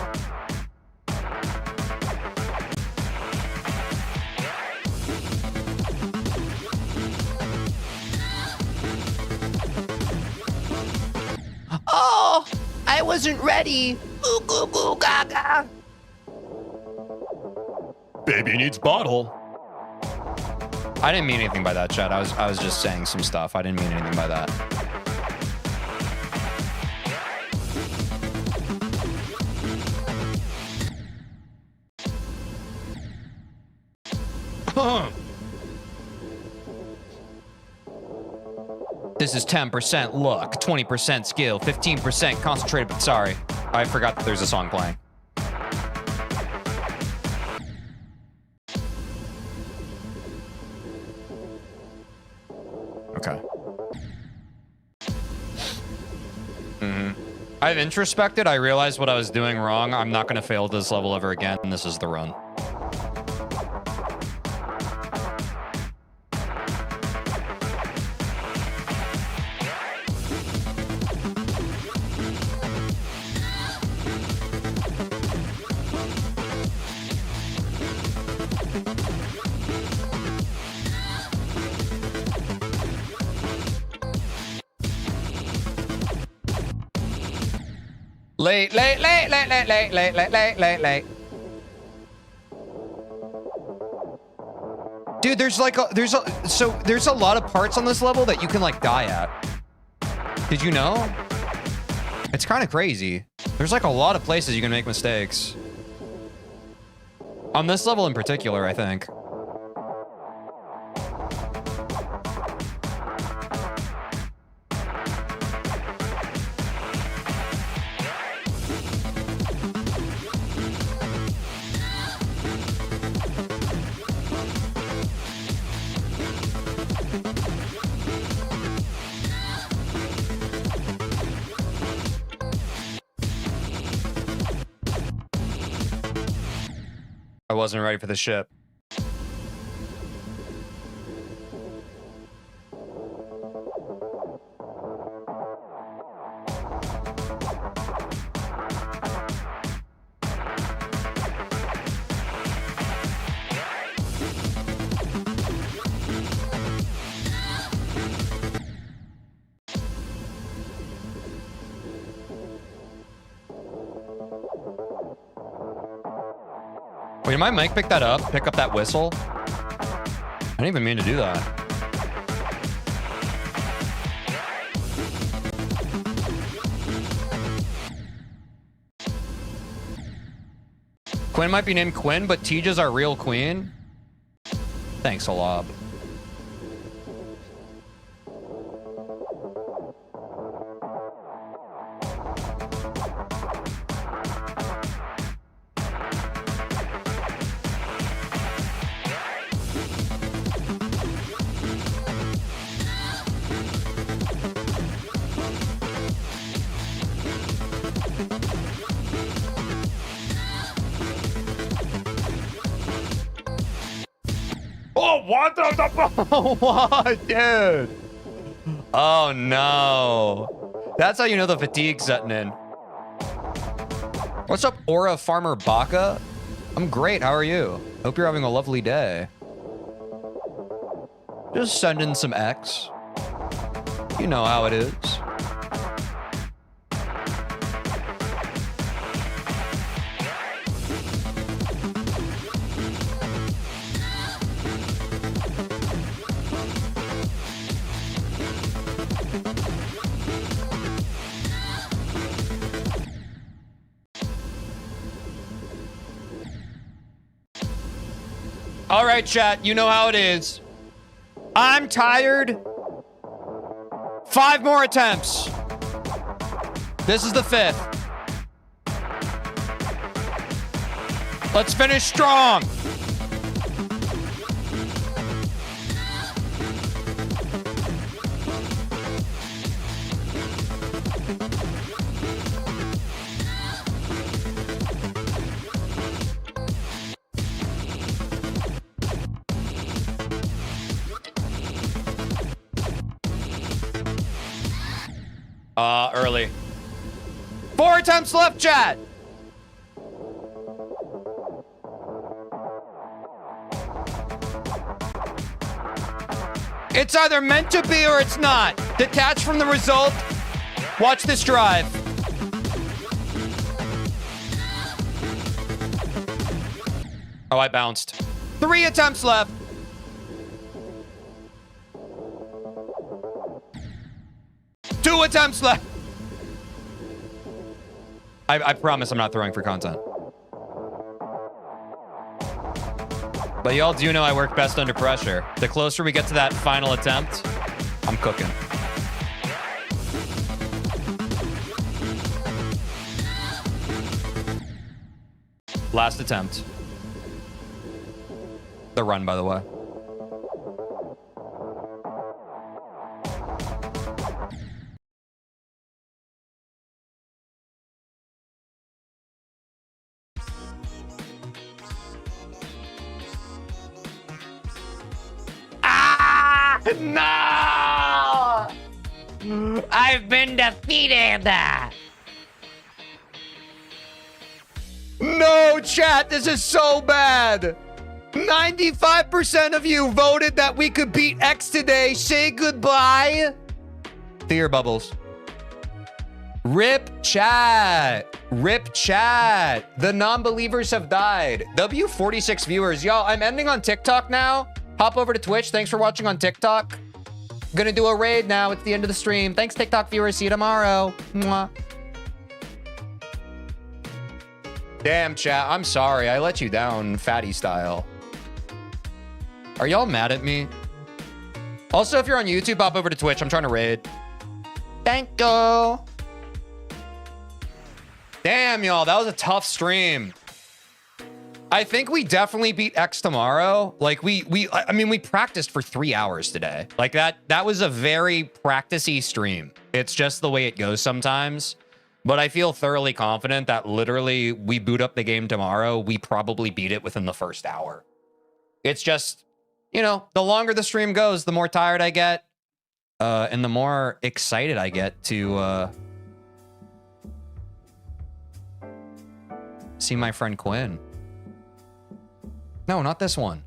S1: Oh, I wasn't ready. Ooh, goo, goo, gaga. Baby needs bottle. I didn't mean anything by that, chat. I was just saying some stuff. I didn't mean anything by that. This is 10% luck, 20% skill, 15% concentrated, but sorry. I forgot that there's a song playing. Okay. I've introspected. I realized what I was doing wrong. I'm not going to fail this level ever again, and this is the run. Late. Dude, there's a lot of parts on this level that you can like die at. Did you know? It's kind of crazy. There's like a lot of places you can make mistakes. On this level in particular, I think. I wasn't ready for the ship. Wait, did my mic pick that up? Pick up that whistle? I didn't even mean to do that. Quinn might be named Quinn, but Tej is our real queen. Thanks a lot. Oh, what the what, dude? Oh no. That's how you know the fatigue's setting in. What's up, Aura Farmer Baka? I'm great. How are you? Hope you're having a lovely day. Just send in some X. You know how it is. All right, chat, you know how it is. I'm tired. 5 more attempts. This is the 5th. Let's finish strong. Early. 4 attempts left, chat. It's either meant to be or it's not. Detach from the result. Watch this drive. Oh, I bounced. 3 attempts left. Two attempts left. I promise I'm not throwing for content. But y'all do know I work best under pressure. The closer we get to that final attempt, I'm cooking. Last attempt. The run, by the way. No! I've been defeated! No, chat, this is so bad! 95% of you voted that we could beat X today. Say goodbye. Fear bubbles. Rip chat. Rip chat. The non-believers have died. W46 viewers. Y'all, I'm ending on TikTok now. Hop over to Twitch. Thanks for watching on TikTok. Gonna do a raid now. It's the end of the stream. Thanks, TikTok viewers. See you tomorrow. Mwah. Damn, chat. I'm sorry. I let you down fatty style. Are y'all mad at me? Also, if you're on YouTube, hop over to Twitch. I'm trying to raid. Thank you. Damn, y'all. That was a tough stream. I think we definitely beat X tomorrow. Like I mean, we practiced for 3 hours today. Like that was a very practicey stream. It's just the way it goes sometimes. But I feel thoroughly confident that literally we boot up the game tomorrow. We probably beat it within the first hour. It's just, you know, the longer the stream goes, the more tired I get. And the more excited I get to see my friend Quinn. No, not this one.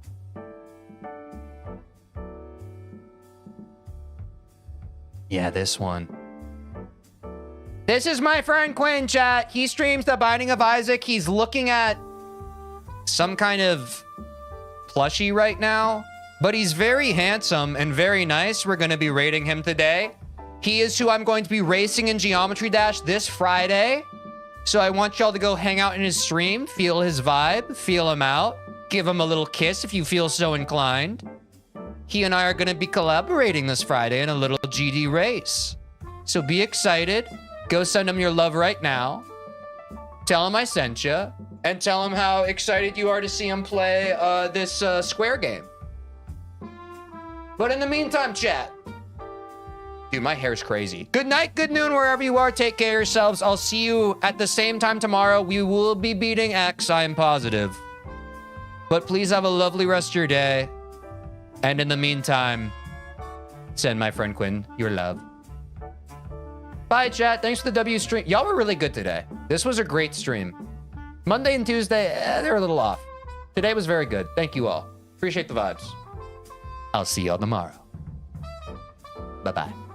S1: Yeah, this one. This is my friend Quinn, chat. He streams The Binding of Isaac. He's looking at some kind of plushie right now. but he's very handsome and very nice. We're going to be rating him today. He is who I'm going to be racing in Geometry Dash this Friday. So I want y'all to go hang out in his stream, feel his vibe, feel him out, give him a little kiss if you feel so inclined. He and I are going to be collaborating this Friday in a little GD race. So be excited. Go send him your love right now. Tell him I sent you. And tell him how excited you are to see him play this square game. But in the meantime, chat. Dude, my hair's crazy. Good night, good noon, wherever you are. Take care of yourselves. I'll see you at the same time tomorrow. We will be beating X, I am positive. But please have a lovely rest of your day. And in the meantime, send my friend Quinn your love. Bye, chat. Thanks for the W stream. Y'all were really good today. This was a great stream. Monday and Tuesday, they're a little off. Today was very good. Thank you all. Appreciate the vibes. I'll see y'all tomorrow. Bye-bye.